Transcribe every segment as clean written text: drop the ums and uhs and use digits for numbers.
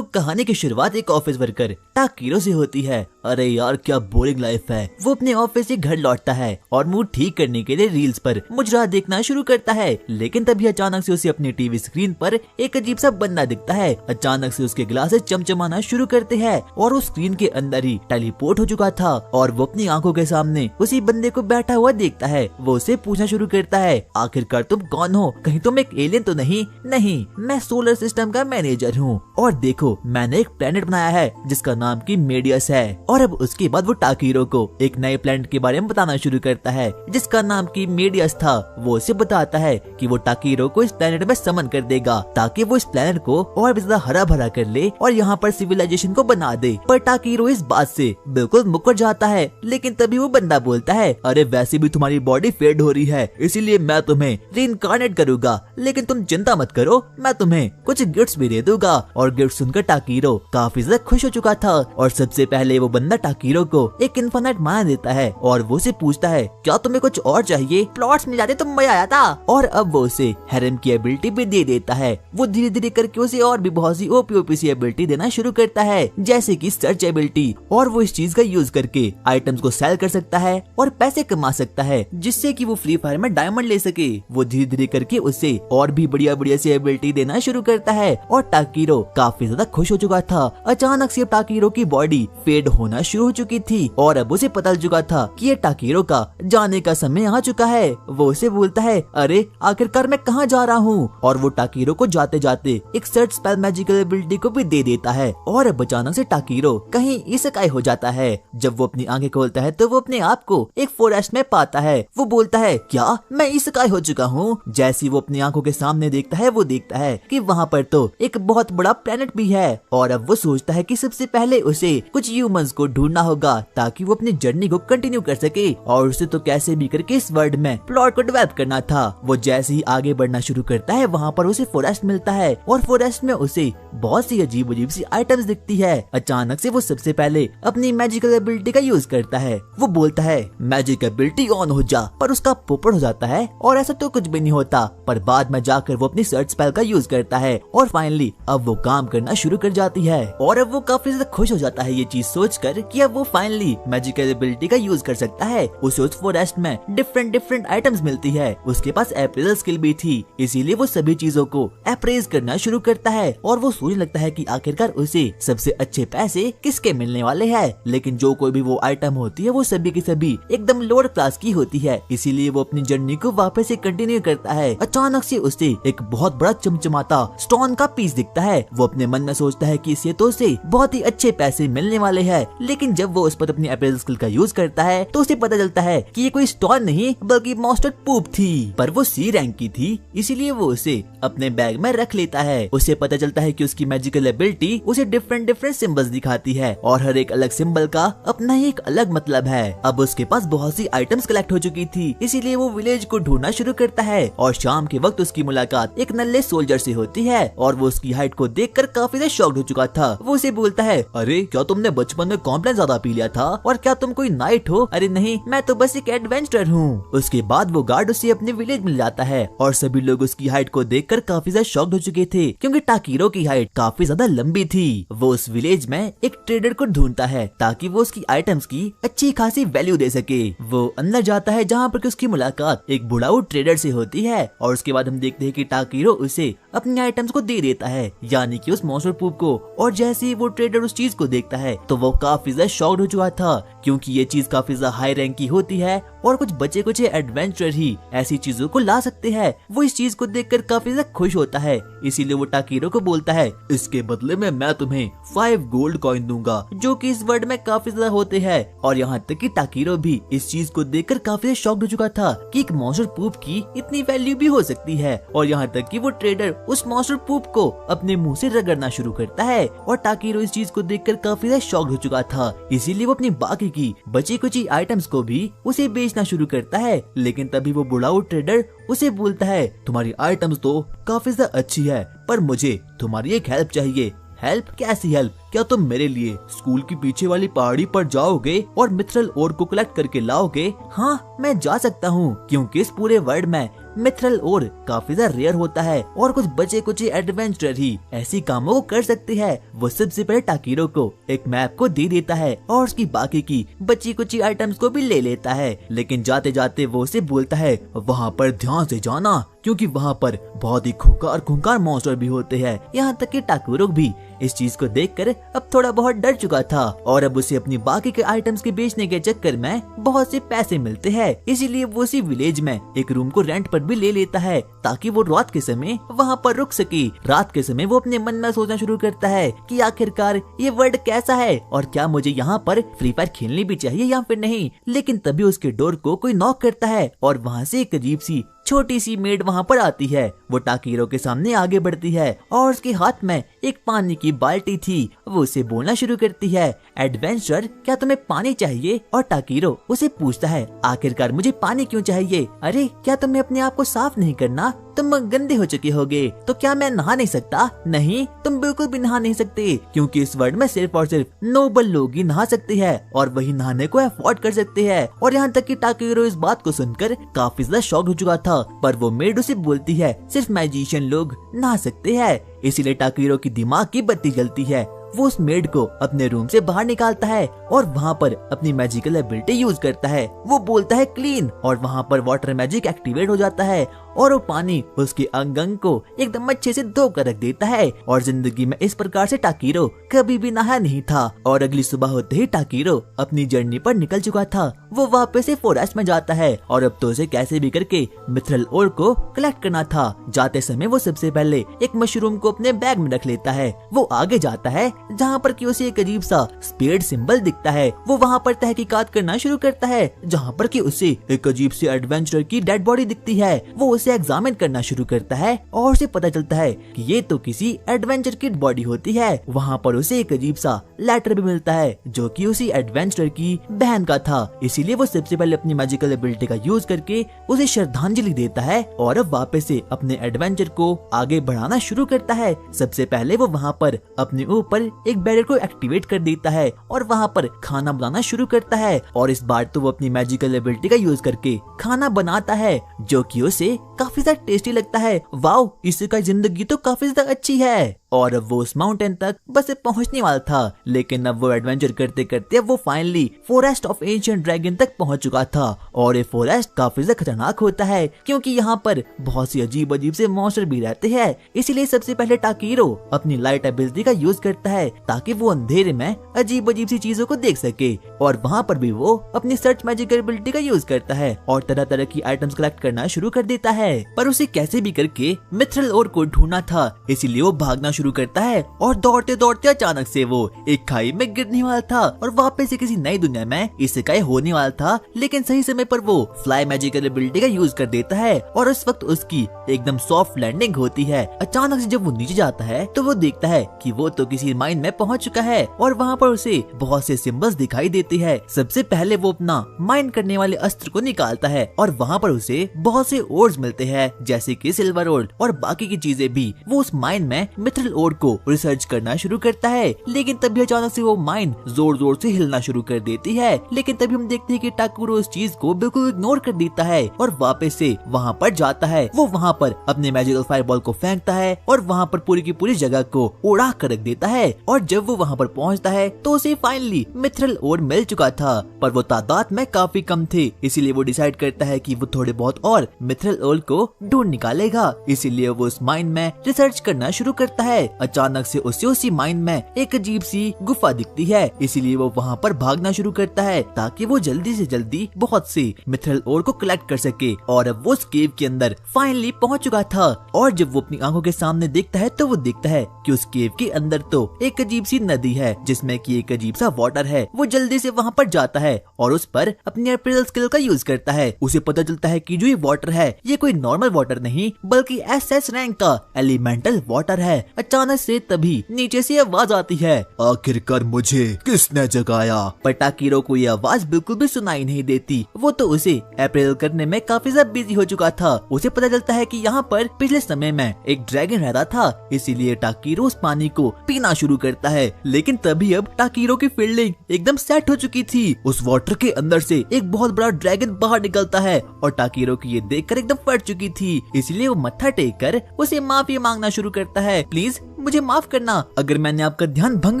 तो कहानी की शुरुआत एक ऑफिस वर्कर टाकीरो से होती है। अरे यार क्या बोरिंग लाइफ है। वो अपने ऑफिस से घर लौटता है और मूड ठीक करने के लिए रील्स पर मुजरा देखना शुरू करता है। लेकिन तभी अचानक से उसे अपनी टीवी स्क्रीन पर एक अजीब सा बंदा दिखता है। अचानक से उसके ग्लासेस चमचमाना शुरू करते हैं और उस स्क्रीन के अंदर ही टेलीपोर्ट हो चुका था और वो अपनी आंखों के सामने उसी बंदे को बैठा हुआ देखता है। वो उसे पूछना शुरू करता है, आखिरकार तुम कौन हो? कहीं तुम एक एलियन तो नहीं? नहीं, मैं सोलर सिस्टम का मैनेजर हूँ और देखो मैंने एक प्लेनेट बनाया है जिसका नाम की मेडियस है। और अब उसके बाद वो टाकीरो को एक नए प्लेनेट के बारे में बताना शुरू करता है जिसका नाम की मेडियस था। वो उसे बताता है कि वो टाकीरो को इस प्लेनेट में समन कर देगा ताकि वो इस प्लेनेट को और भी ज्यादा हरा भरा कर ले और यहाँ पर सिविलाइजेशन को बना दे। पर टाकीरो इस बात से बिल्कुल मुकर जाता है। लेकिन तभी वो बंदा बोलता है, अरे वैसे भी तुम्हारी बॉडी फेड हो रही है इसीलिए मैं तुम्हें रीइंकार्नेट करूंगा, लेकिन तुम चिंता मत करो, मैं तुम्हें कुछ गिफ्ट्स भी दे दूंगा। और गिफ्ट सुनकर टाकीरो काफी ज्यादा खुश हो चुका था और सबसे पहले वो बंदा टाकीरो को एक इन्फिनिट माया देता है और वो उसे पूछता है, क्या तुम्हें कुछ और चाहिए? प्लॉट्स मिल जाते तो मजा आया था। और अब वो उसे हेरम की एबिलिटी भी दे देता है। वो धीरे धीरे करके उसे और भी बहुत सी ओपी सी एबिलिटी देना शुरू करता है जैसे की सर्च एबिलिटी। और वो इस चीज का यूज करके आइटम्स को सेल कर सकता है और पैसे कमा सकता है जिससे कि वो फ्री फायर में डायमंड ले सके। वो धीरे धीरे करके उसे और भी बढ़िया बढ़िया सी एबिलिटी देना शुरू करता है और टाकीरो काफी ज्यादा खुश हो चुका था। अचानक से टाकीरो की बॉडी फेड होना शुरू हो चुकी थी और अब उसे पता चल चुका था कि ये टाकीरो का जाने का समय आ चुका है। वो उसे बोलता है, अरे आखिरकार मैं कहाँ जा रहा हूँ? और वो टाकीरो को जाते जाते एक सर्च स्पेल मैजिकल एबिलिटी को भी दे देता है। और अब अचानक से टाकीरो कहीं इसेकाई हो जाता है। जब वो अपनी आंखें खोलता है तो वो अपने आप को एक फॉरेस्ट में पाता है। वो बोलता है, क्या मैं इसेकाई हो चुका हूँ? जैसे वो अपनी आंखों के सामने देखता है वो देखता है कि वहाँ पर तो एक बहुत बड़ा प्लेनेट भी है। और अब वो सोचता है कि सबसे पहले उसे कुछ ह्यूमंस को ढूंढना होगा ताकि वो अपनी जर्नी को कंटिन्यू कर सके और उसे तो कैसे भी करके इस वर्ल्ड में प्लॉट को डेवलप करना था। वो जैसे ही आगे बढ़ना शुरू करता है वहाँ पर उसे फॉरेस्ट मिलता है और फॉरेस्ट में उसे बहुत सी अजीब अजीब सी आइटम्स दिखती है। अचानक से वो सबसे पहले अपनी मैजिकल एबिलिटी का यूज करता है। वो बोलता है, मैजिक एबिलिटी ऑन हो जा, पर उसका पोपट हो जाता है और ऐसा तो कुछ भी नहीं होता। पर बाद में जाकर वो अपनी सर्च स्पेल का यूज करता है और फाइनली अब वो काम करना शुरू कर जाती है। और अब वो काफी ज्यादा खुश हो जाता है ये चीज सोचकर कि अब वो फाइनली मैजिकल एबिलिटी का यूज कर सकता है। उसे उस फॉरेस्ट में डिफरेंट आइटम्स मिलती है। उसके पास अप्रेजल स्किल भी थी इसीलिए वो सभी चीजों को अप्रेज करना शुरू करता है और वो सोचने लगता है कि आखिरकार उसे सबसे अच्छे पैसे किसके मिलने वाले हैं। लेकिन जो कोई भी वो आइटम होती है वो सभी की सभी एकदम लोअर क्लास की होती है इसीलिए वो अपनी जर्नी को वापस से कंटिन्यू करता है। अचानक से उसे एक बहुत बड़ा चमचमाता स्टोन का पीस दिखता है। वो अपने मन में सोचता है कि इससे तो उसे बहुत ही अच्छे पैसे मिलने वाले हैं। लेकिन जब वो उस पर अपनी अप्रेजल स्किल का यूज करता है तो उसे पता चलता है कि ये कोई स्टोन नहीं बल्कि मॉन्स्टर पूप थी। पर वो सी रैंक की थी इसीलिए वो उसे अपने बैग में रख लेता है। उसे पता चलता है कि उसकी मैजिकल एबिलिटी उसे डिफरेंट सिंबल्स दिखाती है और हर एक अलग सिंबल का अपना ही एक अलग मतलब है। अब उसके पास बहुत सी आइटम्स कलेक्ट हो चुकी थी इसीलिए वो विलेज को ढूंढना शुरू करता है और शाम के वक्त उसकी मुलाकात एक नल्ले सोल्जर से होती है और वो उसकी हाइट को देखकर काफी ज्यादा शॉक्ड हो चुका था। वो उसे बोलता है, अरे क्या तुमने बचपन में कॉम्प्लेन ज्यादा पी लिया था और क्या तुम कोई नाइट हो? अरे नहीं, मैं तो बस एक एडवेंचरर हूँ। उसके बाद वो गार्ड उसे अपने विलेज मिल जाता है और सभी लोग उसकी हाइट को देखकर काफी ज्यादा शॉक्ड हो चुके थे क्योंकि टाकीरो की हाइट काफी ज्यादा लंबी थी। वो उस विलेज में एक ट्रेडर को ढूंढता है ताकि वो उसकी आइटम्स की अच्छी खासी वैल्यू दे सके। वो अंदर जाता है जहाँ पर उसकी मुलाकात एक बुढ़ाऊ ट्रेडर से होती है और उसके बाद हम देखते हैं कि टाकीरो उसे अपने आइटम्स को दे देता है यानी कि उस मॉन्स्टर पूप को। और जैसे ही वो ट्रेडर उस चीज को देखता है तो वो काफी ज्यादा शॉक्ड हो चुका था क्योंकि ये चीज काफी ज्यादा हाई रैंक की होती है और कुछ बचे कुछ एडवेंचरर ही ऐसी चीजों को ला सकते हैं। वो इस चीज को देखकर काफी ज्यादा खुश होता है इसीलिए वो टाकीरो को बोलता है, इसके बदले में मैं तुम्हें 5 गोल्ड कॉइन दूंगा जो कि इस वर्ल्ड में काफी ज्यादा होते हैं। और यहाँ तक कि टाकीरो भी इस चीज को देखकर काफी ज्यादा शॉक्ड हो चुका था कि एक मॉन्स्टर पूप की इतनी वैल्यू भी हो सकती है। और यहाँ तक कि वो ट्रेडर उस मॉन्स्टर पूप को अपने मुंह से रगड़ना शुरू करता है और टाकीरो इस चीज को देखकर काफी ज्यादा शॉक्ड हो चुका था इसीलिए वो अपनी बाकी की बची कुची आइटम्स को भी उसे बेचना शुरू करता है। लेकिन तभी वो बुढ़ाऊ ट्रेडर उसे बोलता है, तुम्हारी आइटम्स तो काफी ज्यादा अच्छी है पर मुझे तुम्हारी एक हेल्प चाहिए। हेल्प? कैसी हेल्प? क्या तुम मेरे लिए स्कूल की पीछे वाली पहाड़ी पर जाओगे और मिथरल ओर को कलेक्ट करके लाओगे? हाँ, मैं जा सकता हूँ क्योंकि इस पूरे वर्ल्ड में मिथरल और काफी ज्यादा रेयर होता है और कुछ बचे कुछ एडवेंचरर ही ऐसी कामों को कर सकते हैं। वो सबसे पहले टाकीरो को एक मैप को दे देता है और उसकी बाकी की बची कुछ आइटम्स को भी ले लेता है, लेकिन जाते जाते वो उसे बोलता है वहाँ पर ध्यान से जाना क्योंकि वहाँ पर बहुत ही खूंखार मॉन्स्टर भी होते हैं। यहाँ तक कि टाकीरो भी इस चीज को देखकर अब थोड़ा बहुत डर चुका था और अब उसे अपनी बाकी के आइटम्स के बेचने के चक्कर में बहुत से पैसे मिलते हैं, इसीलिए वो उसी विलेज में एक रूम को रेंट पर भी ले लेता है ताकि वो रात के समय वहाँ पर रुक सके। रात के समय वो अपने मन में सोचना शुरू करता है कि आखिरकार ये वर्ल्ड कैसा है और क्या मुझे यहाँ पर फ्री फायर खेलनी भी चाहिए या फिर नहीं। लेकिन तभी उसके डोर को कोई नॉक करता है और वहाँ से एक अजीब सी छोटी सी मेड वहाँ पर आती है। वो टाकीरो के सामने आगे बढ़ती है और उसके हाथ में एक पानी की बाल्टी थी। वो उसे बोलना शुरू करती है, एडवेंचर क्या तुम्हें पानी चाहिए? और टाकीरो उसे पूछता है आखिरकार मुझे पानी क्यों चाहिए? अरे क्या तुम्हें अपने आप को साफ नहीं करना? तुम गंदे हो चुके होगे। तो क्या मैं नहा नहीं सकता? नहीं, तुम बिल्कुल भी नहा नहीं सकते क्योंकि इस वर्ल्ड में सिर्फ और सिर्फ नोबल लोग ही नहा सकते हैं और वही नहाने को अफोर्ड कर सकते हैं। और यहाँ तक कि टाकीरो इस बात को सुनकर काफी ज्यादा शॉक हो चुका था, पर वो मेड उसे बोलती है सिर्फ मैजिशियन लोग नहा सकते हैं। इसीलिए टाकीरो की दिमाग की बत्ती जलती है। वो उस मेड को अपने रूम से बाहर निकालता है और वहाँ पर अपनी मैजिकल एबिलिटी यूज करता है। वो बोलता है क्लीन और वहाँ पर वाटर मैजिक एक्टिवेट हो जाता है और वो पानी उसके अंग अंग को एकदम अच्छे से धो कर रख देता है। और जिंदगी में इस प्रकार से टाकीरो कभी भी नहाया नहीं था। और अगली सुबह होते ही टाकीरो अपनी जर्नी पर निकल चुका था। वो वापस से फॉरेस्ट में जाता है और अब तो उसे कैसे भी करके मिथरल ओर को कलेक्ट करना था। जाते समय वो सबसे पहले एक मशरूम को अपने बैग में रख लेता है। वो आगे जाता है जहाँ पर कि उसे एक अजीब सा स्पेड सिंबल दिखता है। वो वहाँ पर तहकीकात करना शुरू करता है जहाँ पर कि उसे एक अजीब सी एडवेंचरर की डेड बॉडी दिखती है। वो उसे एग्जामिन करना शुरू करता है और उसे पता चलता है कि ये तो किसी एडवेंचर की बॉडी होती है। वहाँ पर उसे एक अजीब सा लेटर भी मिलता है जो कि उसी एडवेंचरर की बहन का था। इसीलिए वो सबसे पहले अपनी मैजिकल एबिलिटी का यूज करके उसे श्रद्धांजलि देता है और अब वापस से अपने एडवेंचर को आगे बढ़ाना शुरू करता है। सबसे पहले वो वहाँ पर अपने ऊपर एक बैरियर को एक्टिवेट कर देता है और वहाँ पर खाना बनाना शुरू करता है। और इस बार तो वो अपनी मैजिकल एबिलिटी का यूज करके खाना बनाता है जो कि उसे काफी ज्यादा टेस्टी लगता है। वाओ, इसका जिंदगी तो काफी ज्यादा अच्छी है। और अब वो उस माउंटेन तक बस पहुंचने वाला था, लेकिन अब वो एडवेंचर करते करते वो finally forest of ancient dragon तक पहुंच चुका था। और ये फॉरेस्ट काफी ज्यादा खतरनाक होता है क्योंकि यहाँ पर बहुत सी अजीब अजीब से मॉन्स्टर भी रहते हैं। इसीलिए सबसे पहले टाकीरो अपनी लाइट एबिलिटी का यूज करता है ताकि वो अंधेरे में अजीब अजीब सी चीजों को देख सके। और वहाँ पर भी वो अपनी सर्च मैजिक एबिलिटी का यूज करता है और तरह तरह की आइटम्स कलेक्ट करना शुरू कर देता है। पर उसे कैसे भी करके मिथरल ओर को ढूंढना था, इसीलिए वो भागना शुरू करता है और दौड़ते दौड़ते अचानक से वो एक खाई में गिरने वाला था और वापस से किसी नई दुनिया में इसेकाई होने वाला था। लेकिन सही समय पर वो फ्लाई मैजिकल एबिलिटी का यूज कर देता है और उस वक्त उसकी एकदम सॉफ्ट लैंडिंग होती है। अचानक से जब वो नीचे जाता है तो वो देखता है कि वो तो किसी माइन में पहुंच चुका है और वहाँ पर उसे बहुत से सिंबल्स दिखाई देते हैं। सबसे पहले वो अपना माइन करने वाले अस्त्र को निकालता है और वहाँ पर उसे बहुत से ओर्स मिलते हैं जैसे कि सिल्वर ओर और बाकी की चीजें भी। वो उस माइन में मिथरल ओर को रिसर्च करना शुरू करता है, लेकिन तभी अचानक से वो माइन जोर जोर से हिलना शुरू कर देती है। लेकिन तभी हम देखते हैं कि टाकीरो उस चीज को बिल्कुल इग्नोर कर देता है और वापस से वहाँ पर जाता है। वो वहाँ पर अपने मैजिकल फायरबॉल को फेंकता है और वहाँ पर पूरी की पूरी जगह को उड़ा कर रख देता है। और जब वो वहाँ पर पहुँचता है तो उसे फाइनली मिथरल ओर मिल चुका था, पर वो तादाद में काफी कम थे। इसीलिए वो डिसाइड करता है कि वो थोड़े बहुत और मिथरल ओर को ढूंढ निकालेगा। इसीलिए वो उस माइन में रिसर्च करना शुरू करता है। अचानक से उसे उसी माइन में एक अजीब सी गुफा दिखती है, इसीलिए वो वहाँ पर भागना शुरू करता है ताकि वो जल्दी से जल्दी बहुत से मिथरल ओर को कलेक्ट कर सके। और अब वो उस केव के अंदर फाइनली पहुँच चुका था और जब वो अपनी आंखों के सामने देखता है तो वो देखता है कि उस केव के अंदर तो एक अजीब सी नदी है जिसमें कि एक अजीब सा वाटर है। वो जल्दी से वहाँ पर जाता है और उस पर अपने अप्रेजल स्किल का यूज करता है। उसे पता चलता है कि जो ये वाटर है ये कोई नॉर्मल वाटर नहीं बल्कि SS रैंक का एलिमेंटल वाटर है। अचानक से तभी नीचे से आवाज आती है। आखिरकार मुझे किसने जगाया? पर टाकीरो को ये आवाज बिल्कुल भी सुनाई नहीं देती। वो तो उसे अप्रैल करने में काफी ज्यादा बिजी हो चुका था। उसे पता चलता है कि यहाँ पर पिछले समय में एक ड्रैगन रहता था, इसीलिए टाकीरो उस पानी को पीना शुरू करता है। लेकिन तभी अब टाकीरो की फील्डिंग एकदम सेट हो चुकी थी। उस वाटर के अंदर से एक बहुत बड़ा ड्रैगन बाहर निकलता है और टाकीरो की ये देखकर एकदम फट चुकी थी, इसलिए वो मत्था टेक कर उसे माफी मांगना शुरू करता है। प्लीज मुझे माफ करना अगर मैंने आपका ध्यान भंग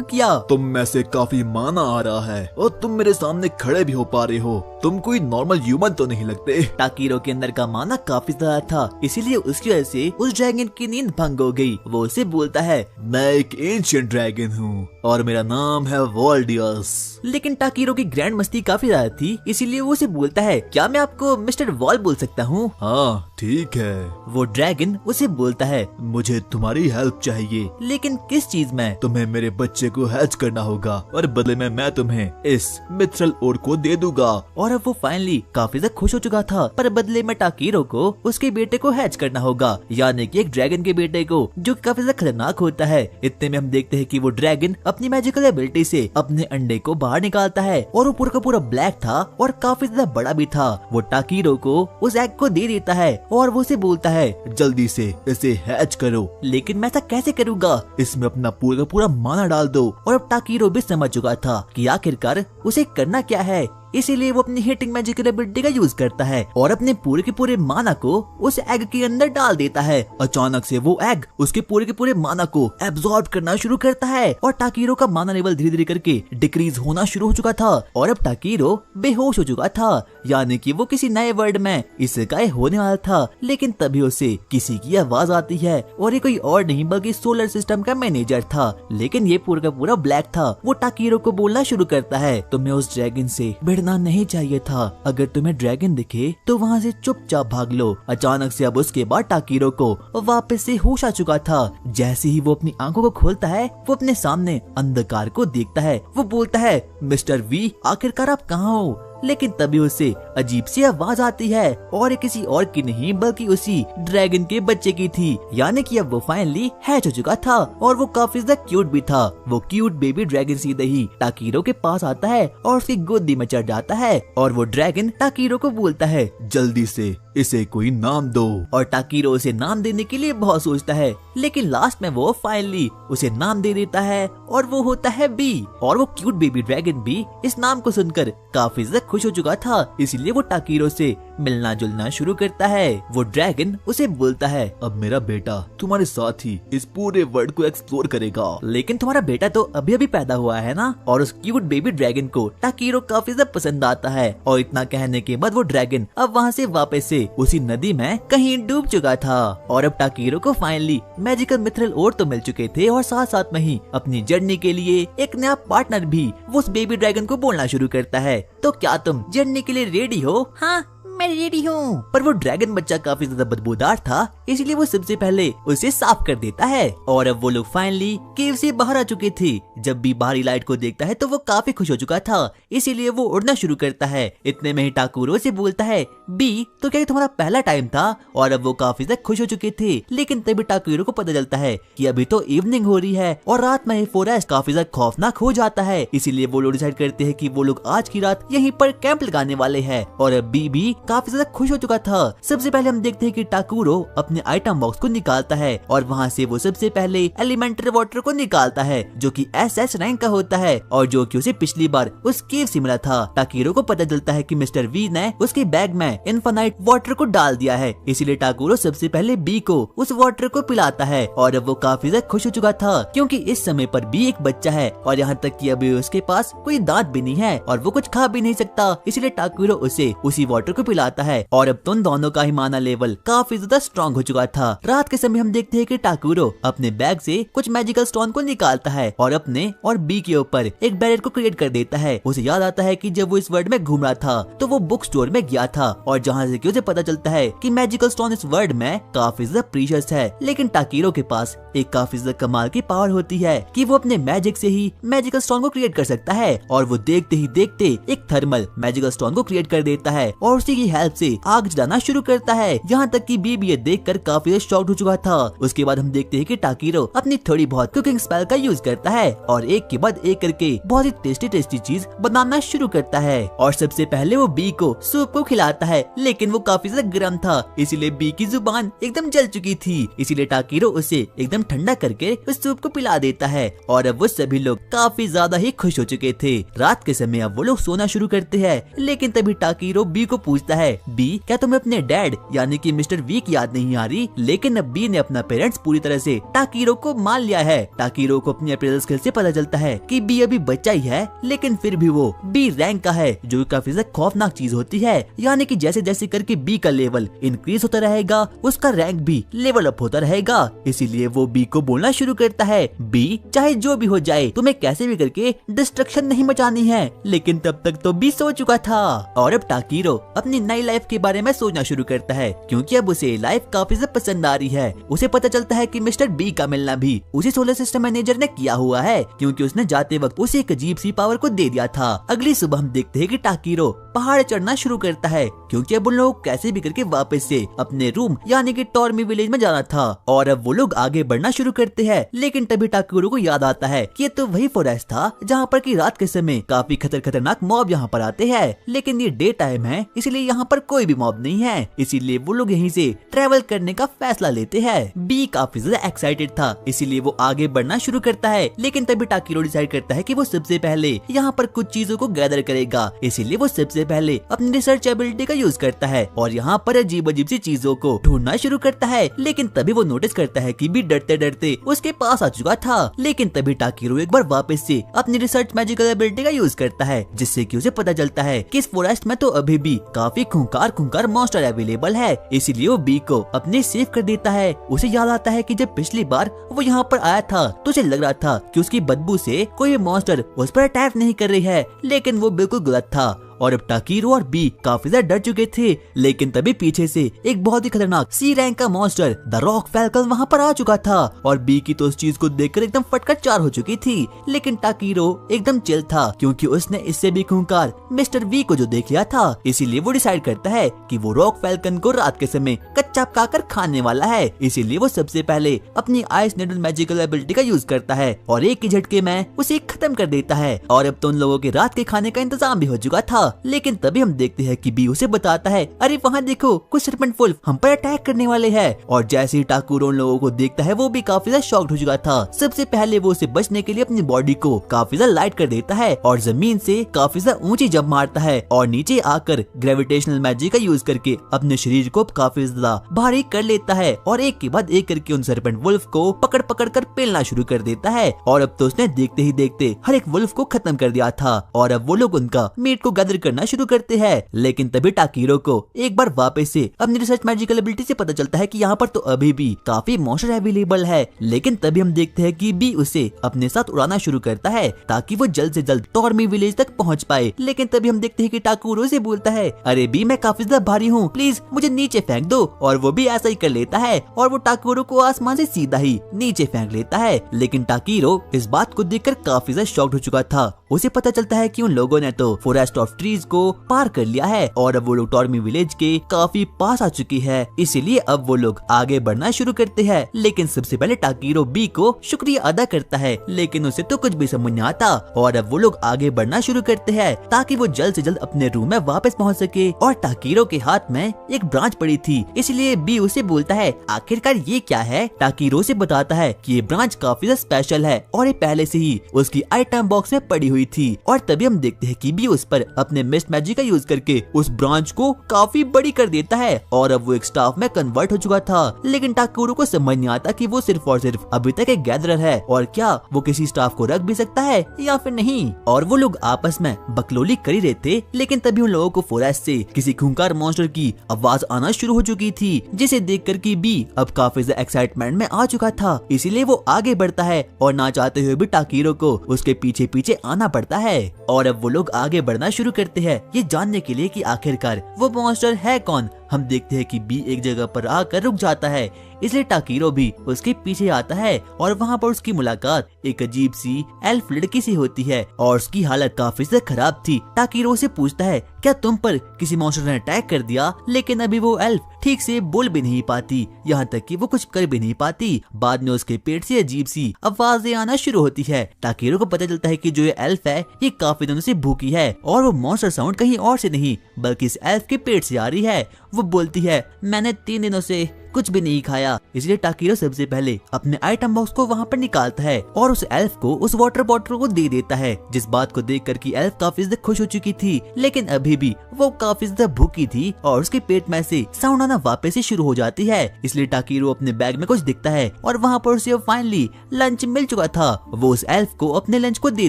किया। तुम में से काफी माना आ रहा है और तुम मेरे सामने खड़े भी हो पा रहे हो। तुम कोई नॉर्मल ह्यूमन तो नहीं लगते। टाकीरो के अंदर का माना काफी ज्यादा था, इसीलिए उसकी वजह से उस ड्रैगन की नींद भंग हो गई। वो उसे बोलता है, मैं एक एंशिएंट ड्रैगन हूँ और मेरा नाम है वॉल्डियस। लेकिन टाकीरो की ग्रैंड मस्ती काफी ज्यादा थी, इसीलिए वो उसे बोलता है, क्या मैं आपको मिस्टर वॉल बोल सकता हूँ? हाँ ठीक है। वो ड्रैगन उसे बोलता है, मुझे तुम्हारी हेल्प चाहिए। लेकिन किस चीज में? तुम्हें मेरे बच्चे को हैच करना होगा और बदले में मैं तुम्हें इस मिथरल ओर को दे दूंगा। और अब वो फाइनली काफी ज्यादा खुश हो चुका था, पर बदले में टाकीरो को उसके बेटे को हैच करना होगा, यानी कि एक ड्रैगन के बेटे को, जो काफी ज्यादा खतरनाक होता है। इतने में हम देखते हैं कि वो ड्रैगन अपनी मैजिकल एबिलिटी से अपने अंडे को बाहर निकालता है और वो पूरा का पूरा ब्लैक था और काफी ज्यादा बड़ा भी था। वो टाकीरो को उस एग को दे देता है और वो उसे बोलता है, जल्दी से इसे हैच करो। लेकिन मैं ऐसा कैसे करूँगा? इसमें अपना पूरा का पूरा माना डाल दो। और अब टाकीरो भी समझ चुका था कि आखिरकार उसे करना क्या है, इसीलिए वो अपनी हिटिंग मैजिकल एबिलिटी का यूज करता है और अपने पूरे के पूरे माना को उस एग के अंदर डाल देता है। अचानक से वो एग उसके पूरे के पूरे माना को एब्जॉर्ब करना शुरू करता है और टाकीरो का माना लेवल धीरे धीरे करके डिक्रीज होना शुरू हो चुका था और अब टाकीरो बेहोश हो चुका था, यानी कि वो किसी नए वर्ल्ड में इससे गायब होने वाला था। लेकिन तभी उसे किसी की आवाज आती है और ये कोई और नहीं बल्कि सोलर सिस्टम का मैनेजर था, लेकिन ये पूरा का पूरा ब्लैक था। वो टाकीरो को बोलना शुरू करता है, तुम्हें उस ड्रैगन से भिड़ना नहीं चाहिए था। अगर तुम्हें ड्रैगन दिखे तो वहाँ से चुपचाप भाग लो। अचानक से अब उसके बाद टाकीरो को वापस से होश आ चुका था। जैसे ही वो अपनी आंखों को खोलता है, वो अपने सामने अंधकार को देखता है। वो बोलता है, मिस्टर वी आखिरकार आप कहाँ हो? लेकिन तभी उसे अजीब सी आवाज आती है और ये किसी और की नहीं बल्कि उसी ड्रैगन के बच्चे की थी, यानी कि अब वो फाइनली हैच हो चुका था और वो काफी ज्यादा क्यूट भी था। वो क्यूट बेबी ड्रैगन सीधे ही टाकीरो के पास आता है और उसकी गोदी में चढ़ जाता है और वो ड्रैगन टाकीरो को बोलता है, जल्दी से इसे कोई नाम दो। और टाकीरो उसे नाम देने के लिए बहुत सोचता है, लेकिन लास्ट में वो फाइनली उसे नाम दे देता है और वो होता है बी। और वो क्यूट बेबी ड्रैगन भी इस नाम को सुनकर काफी ज्यादा खुश हो चुका था, इसलिए वो टाकीरो से मिलना जुलना शुरू करता है। वो ड्रैगन उसे बोलता है, अब मेरा बेटा तुम्हारे साथ ही इस पूरे वर्ल्ड को एक्सप्लोर करेगा। लेकिन तुम्हारा बेटा तो अभी अभी पैदा हुआ है ना। और उस क्यूट बेबी ड्रैगन को टाकीरो काफी ज्यादा पसंद आता है और इतना कहने के बाद वो ड्रैगन अब वहाँ से वापस से उसी नदी में कहीं डूब चुका था। और अब टाकीरो को फाइनली मैजिकल मिथरल ओर तो मिल चुके थे और साथ साथ में ही अपनी जर्नी के लिए एक नया पार्टनर भी। वो उस बेबी ड्रैगन को बोलना शुरू करता है, तो क्या तुम जर्नी के लिए रेडी हो? हाँ मैं रेडी हूँ। पर वो ड्रैगन बच्चा काफी ज्यादा बदबूदार था, इसलिए वो सबसे पहले उसे साफ कर देता है। और अब वो लोग फाइनली केव से बाहर आ चुके थे। जब भी बाहरी लाइट को देखता है तो वो काफी खुश हो चुका था, इसीलिए वो उड़ना शुरू करता है। इतने में ही टाकीरो से बोलता है, बी तो क्या तुम्हारा पहला टाइम था? और अब वो काफी ज्यादा खुश हो चुके थे, लेकिन तभी टाकीरो को पता चलता है कि अभी तो इवनिंग हो रही है और रात में फॉरेस्ट काफी ज्यादा खौफनाक हो जाता है। इसीलिए वो लोग डिसाइड करते हैं कि वो लोग आज की रात यहीं पर कैंप लगाने वाले हैं। और अब बी भी काफी ज्यादा खुश हो चुका था। सबसे पहले हम देखते हैं कि टाकीरो अपने आइटम बॉक्स को निकालता है और वहाँ से वो सबसे पहले एलिमेंटरी वाटर को निकालता है, जो कि SS रैंक का होता है और जो कि उसे पिछली बार उस केव से मिला था। टाकीरो को पता चलता है कि मिस्टर वी ने उसके बैग में इनफाइनाइट वाटर को डाल दिया है, इसीलिए टाकीरो सबसे पहले बी को उस वाटर को पिलाता है। और अब वो काफी ज्यादा खुश हो चुका था, क्योंकि इस समय पर बी एक बच्चा है और यहाँ तक कि अभी उसके पास कोई दांत भी नहीं है और वो कुछ खा भी नहीं सकता, इसलिए टाकीरो उसे उसी वाटर को पिलाता है। और अब तो दोनों का ही माना लेवल काफी ज्यादा स्ट्रॉन्ग हो चुका था। रात के समय हम देखते हैं कि टाकीरो अपने बैग से कुछ मैजिकल स्टोन को निकालता है और अपने और बी के ऊपर एक बैरियर को क्रिएट कर देता है। उसे याद आता है कि जब वो इस वर्ल्ड में घूम रहा था तो वो बुक स्टोर में गया था और जहाँ से उसे पता चलता है कि मैजिकल स्टोन इस वर्ल्ड में काफी ज्यादा प्रीशियस है। लेकिन टाकीरो के पास एक काफी ज्यादा कमाल की पावर होती है कि वो अपने मैजिक से ही मैजिकल स्टोन को क्रिएट कर सकता है और वो देखते ही देखते एक थर्मल मैजिकल स्टोन को क्रिएट कर देता है और उसी की हेल्प से आग जलाना शुरू करता है। यहाँ तक कि बी ये देखकर काफी शॉक्ड हो चुका था। उसके बाद हम देखते हैं कि टाकीरो अपनी थोड़ी बहुत कुकिंग स्पेल का यूज करता है और एक के बाद एक करके बहुत ही टेस्टी चीज बनाना शुरू करता है। और सबसे पहले वो बी को सूप को खिलाता है, लेकिन वो काफी ज्यादा गर्म था, इसीलिए बी की जुबान एकदम जल चुकी थी। इसीलिए टाकीरो उसे एकदम ठंडा करके उस सूप को पिला देता है और अब वो सभी लोग काफी ज्यादा ही खुश हो चुके थे। रात के समय अब वो लोग सोना शुरू करते हैं, लेकिन तभी टाकीरो बी को पूछता है, बी क्या तुम्हें अपने डैड यानी कि मिस्टर वी की याद नहीं आ रही? लेकिन अब बी ने अपना पेरेंट्स पूरी तरह से टाकीरो को मान लिया है। टाकीरो को अपने अप्रेजल स्किल से पता चलता है कि बी अभी बच्चा ही है, लेकिन फिर भी वो बी रैंक का है, जो काफी ज्यादा खौफनाक चीज होती है। यानी कि जैसे जैसे करके बी का लेवल इंक्रीज होता रहेगा, उसका रैंक भी लेवल अप होता रहेगा। इसीलिए वो बी को बोलना शुरू करता है, बी चाहे जो भी हो जाए, तुम्हें कैसे भी करके डिस्ट्रक्शन नहीं मचानी है। लेकिन तब तक तो बी सो चुका था और अब टाकीरो अपनी नई लाइफ के बारे में सोचना शुरू करता है, क्योंकि अब उसे लाइफ काफी ज्यादा पसंद आ रही है। उसे पता चलता है कि मिस्टर बी का मिलना भी उसी सोलर सिस्टम मैनेजर ने किया हुआ है, क्योंकि उसने जाते वक्त उसे एक अजीब सी पावर को दे दिया था। अगली सुबह हम देखते हैं कि टाकीरो पहाड़ चढ़ना शुरू करता है, क्योंकि अब उन लोगों को कैसे भी करके वापस से अपने रूम यानी कि टॉर्मी विलेज में जाना था। और अब वो लोग आगे बढ़ना शुरू करते हैं, लेकिन तभी टाकीरो को याद आता है कि ये तो वही फॉरेस्ट था जहाँ पर कि रात के समय काफी खतरनाक मॉब यहाँ पर आते हैं, लेकिन ये डे टाइम है, इसलिए यहाँ पर कोई भी मॉब नहीं है। इसीलिए वो लोग यहीं से ट्रेवल करने का फैसला लेते हैं। बी काफी ज्यादा एक्साइटेड था, इसीलिए वो आगे बढ़ना शुरू करता है, लेकिन तभी टाकीरो डिसाइड करता है कि वो सबसे पहले यहाँ पर कुछ चीजों को गैदर करेगा। इसीलिए वो सबसे पहले अपनी रिसर्च एबिलिटी का यूज करता है और यहाँ पर अजीब अजीब सी चीजों को ढूंढना शुरू करता है। लेकिन तभी वो नोटिस करता है कि बी डरते डरते उसके पास आ चुका था। लेकिन तभी टाकीरो एक बार वापस से अपनी रिसर्च मैजिकल एबिलिटी का यूज करता है, जिससे कि उसे पता चलता है कि इस फॉरेस्ट में तो अभी भी काफी खूंखार मॉन्स्टर अवेलेबल है। इसीलिए वो बी को अपने सेव कर देता है। उसे याद आता है कि जब पिछली बार वो यहाँ पर आया था तो उसे लग रहा था कि उसकी बदबू से कोई मॉन्स्टर उस पर अटैक नहीं कर रही है, लेकिन वो बिल्कुल गलत था। और अब टाकीरो और बी काफी ज्यादा डर चुके थे, लेकिन तभी पीछे से एक बहुत ही खतरनाक सी रैंक का मॉन्स्टर द रॉक फैल्कन वहाँ पर आ चुका था और बी की तो उस चीज को देखकर एकदम फटकर चार हो चुकी थी। लेकिन टाकीरो एकदम चिल था, क्योंकि उसने इससे भी खूंखार मिस्टर वी को जो देख लिया था। इसीलिए वो डिसाइड करता है कि वो रॉक फैल्कन को रात के समय कच्चा पकाकर खाने वाला है। इसीलिए वो सबसे पहले अपनी आइस नेडल मैजिकल एबिलिटी का यूज करता है और एक ही झटके में उसे खत्म कर देता है। और अब तो उन लोगों के रात के खाने का इंतजाम भी हो चुका था। लेकिन तभी हम देखते हैं कि बी उसे बताता है, अरे वहाँ देखो कुछ सर्पेंट वुल्फ हम पर अटैक करने वाले हैं। और जैसे ही टाकीरो उन लोगों को देखता है, वो भी काफी ज्यादा शॉक्ड हो चुका था। सबसे पहले वो उसे बचने के लिए अपनी बॉडी को काफी ज्यादा लाइट कर देता है और जमीन से काफी ज्यादा ऊंची जंप मारता है और नीचे आकर ग्रेविटेशनल मैजिक का यूज करके अपने शरीर को काफी ज्यादा भारी कर लेता है और एक के बाद एक करके उन सर्पेंट वुल्फ को पकड़ पकड़ कर पेलना शुरू कर देता है। और अब तो उसने देखते ही देखते हर एक वुल्फ को खत्म कर दिया था और अब वो लोग उनका मीट को गैदर करना शुरू करते हैं। लेकिन तभी टाकीरो को एक बार वापस से अपनी रिसर्च मैजिकल एबिलिटी से पता चलता है कि यहाँ पर तो अभी भी काफी मॉन्स्टर अवेलेबल है। लेकिन तभी हम देखते हैं कि बी उसे अपने साथ उड़ाना शुरू करता है ताकि वो जल्द से जल्द टॉर्मी विलेज तक पहुँच पाए। लेकिन तभी हम देखते हैं कि टाकीरो से बोलता है, अरे बी मैं काफी ज्यादा भारी हूँ, प्लीज मुझे नीचे फेंक दो। और वो भी ऐसा ही कर लेता है और वो टाकीरो को आसमान से सीधा ही नीचे फेंक लेता है। लेकिन टाकीरो इस बात को देखकर काफी ज्यादा शॉक्ड हो चुका था। उसे पता चलता है कि उन लोगों ने तो फॉरेस्ट ऑफ ट्रीज को पार कर लिया है और अब वो लोग टॉर्मी विलेज के काफी पास आ चुकी है। इसीलिए अब वो लोग आगे बढ़ना शुरू करते हैं। लेकिन सबसे पहले टाकीरो बी को शुक्रिया अदा करता है, लेकिन उसे तो कुछ भी समझ नहीं आता। और अब वो लोग आगे बढ़ना शुरू करते हैं ताकि वो जल्द से जल्द अपने रूम में वापस पहुंच सके। और टाकीरो के हाथ में एक ब्रांच पड़ी थी, इसलिए बी उसे बोलता है, आखिरकार ये क्या है? टाकीरो से बताता है कि ये ब्रांच काफी स्पेशल है और ये पहले से ही उसकी आइटम बॉक्स में पड़ी हुई थी। और तभी हम देखते हैं कि बी उस पर अपने मिस्ट मैजिक का यूज करके उस ब्रांच को काफी बड़ी कर देता है और अब वो एक स्टाफ में कन्वर्ट हो चुका था। लेकिन टाकीरो को समझ नहीं आता कि वो सिर्फ और सिर्फ अभी तक एक गैदरर है और क्या वो किसी स्टाफ को रख भी सकता है या फिर नहीं। और वो लोग आपस में बकलोली कर ही रहे थे, लेकिन तभी उन लोगों को फॉरेस्ट से किसी खूंखार मॉन्स्टर की आवाज आना शुरू हो चुकी थी, जिसे देखकर कि बी अब काफी ज्यादा एक्साइटमेंट में आ चुका था। इसीलिए वो आगे बढ़ता है और ना चाहते हुए भी टाकीरो को उसके पीछे पीछे आना पड़ता है। और अब वो लोग आगे बढ़ना शुरू करते हैं ये जानने के लिए कि आखिरकार वो मॉन्स्टर है कौन। हम देखते हैं कि बी एक जगह पर आकर रुक जाता है, इसलिए टाकीरो भी उसके पीछे आता है और वहाँ पर उसकी मुलाकात एक अजीब सी एल्फ लड़की से होती है और उसकी हालत काफी ज्यादा खराब थी। टाकीरो से पूछता है क्या तुम पर किसी मॉन्स्टर ने अटैक कर दिया, लेकिन अभी वो एल्फ ठीक से बोल भी नहीं पाती, यहाँ तक कि वो कुछ कर भी नहीं पाती। बाद में उसके पेट से अजीब सी आवाजें आना शुरू होती है। टाकीरो को पता चलता है कि जो ये एल्फ है ये काफी दिनों से भूखी है और वो मॉन्स्टर साउंड कहीं और से नहीं बल्कि इस एल्फ के पेट से आ रही है। वो बोलती है मैंने 3 दिनों से कुछ भी नहीं खाया, इसलिए टाकीरो सबसे पहले अपने आइटम बॉक्स को वहाँ पर निकालता है और उस एल्फ को उस वाटर बॉटल को दे देता है, जिस बात को देखकर कि एल्फ काफी ज्यादा खुश हो चुकी थी, लेकिन अभी भी वो काफी ज्यादा भूखी थी और उसके पेट में से साउंड आना वापस से शुरू हो जाती है। इसलिए टाकीरो अपने बैग में कुछ दिखता है और वहाँ पर उसे फाइनली लंच मिल चुका था। वो उस एल्फ को अपने लंच को दे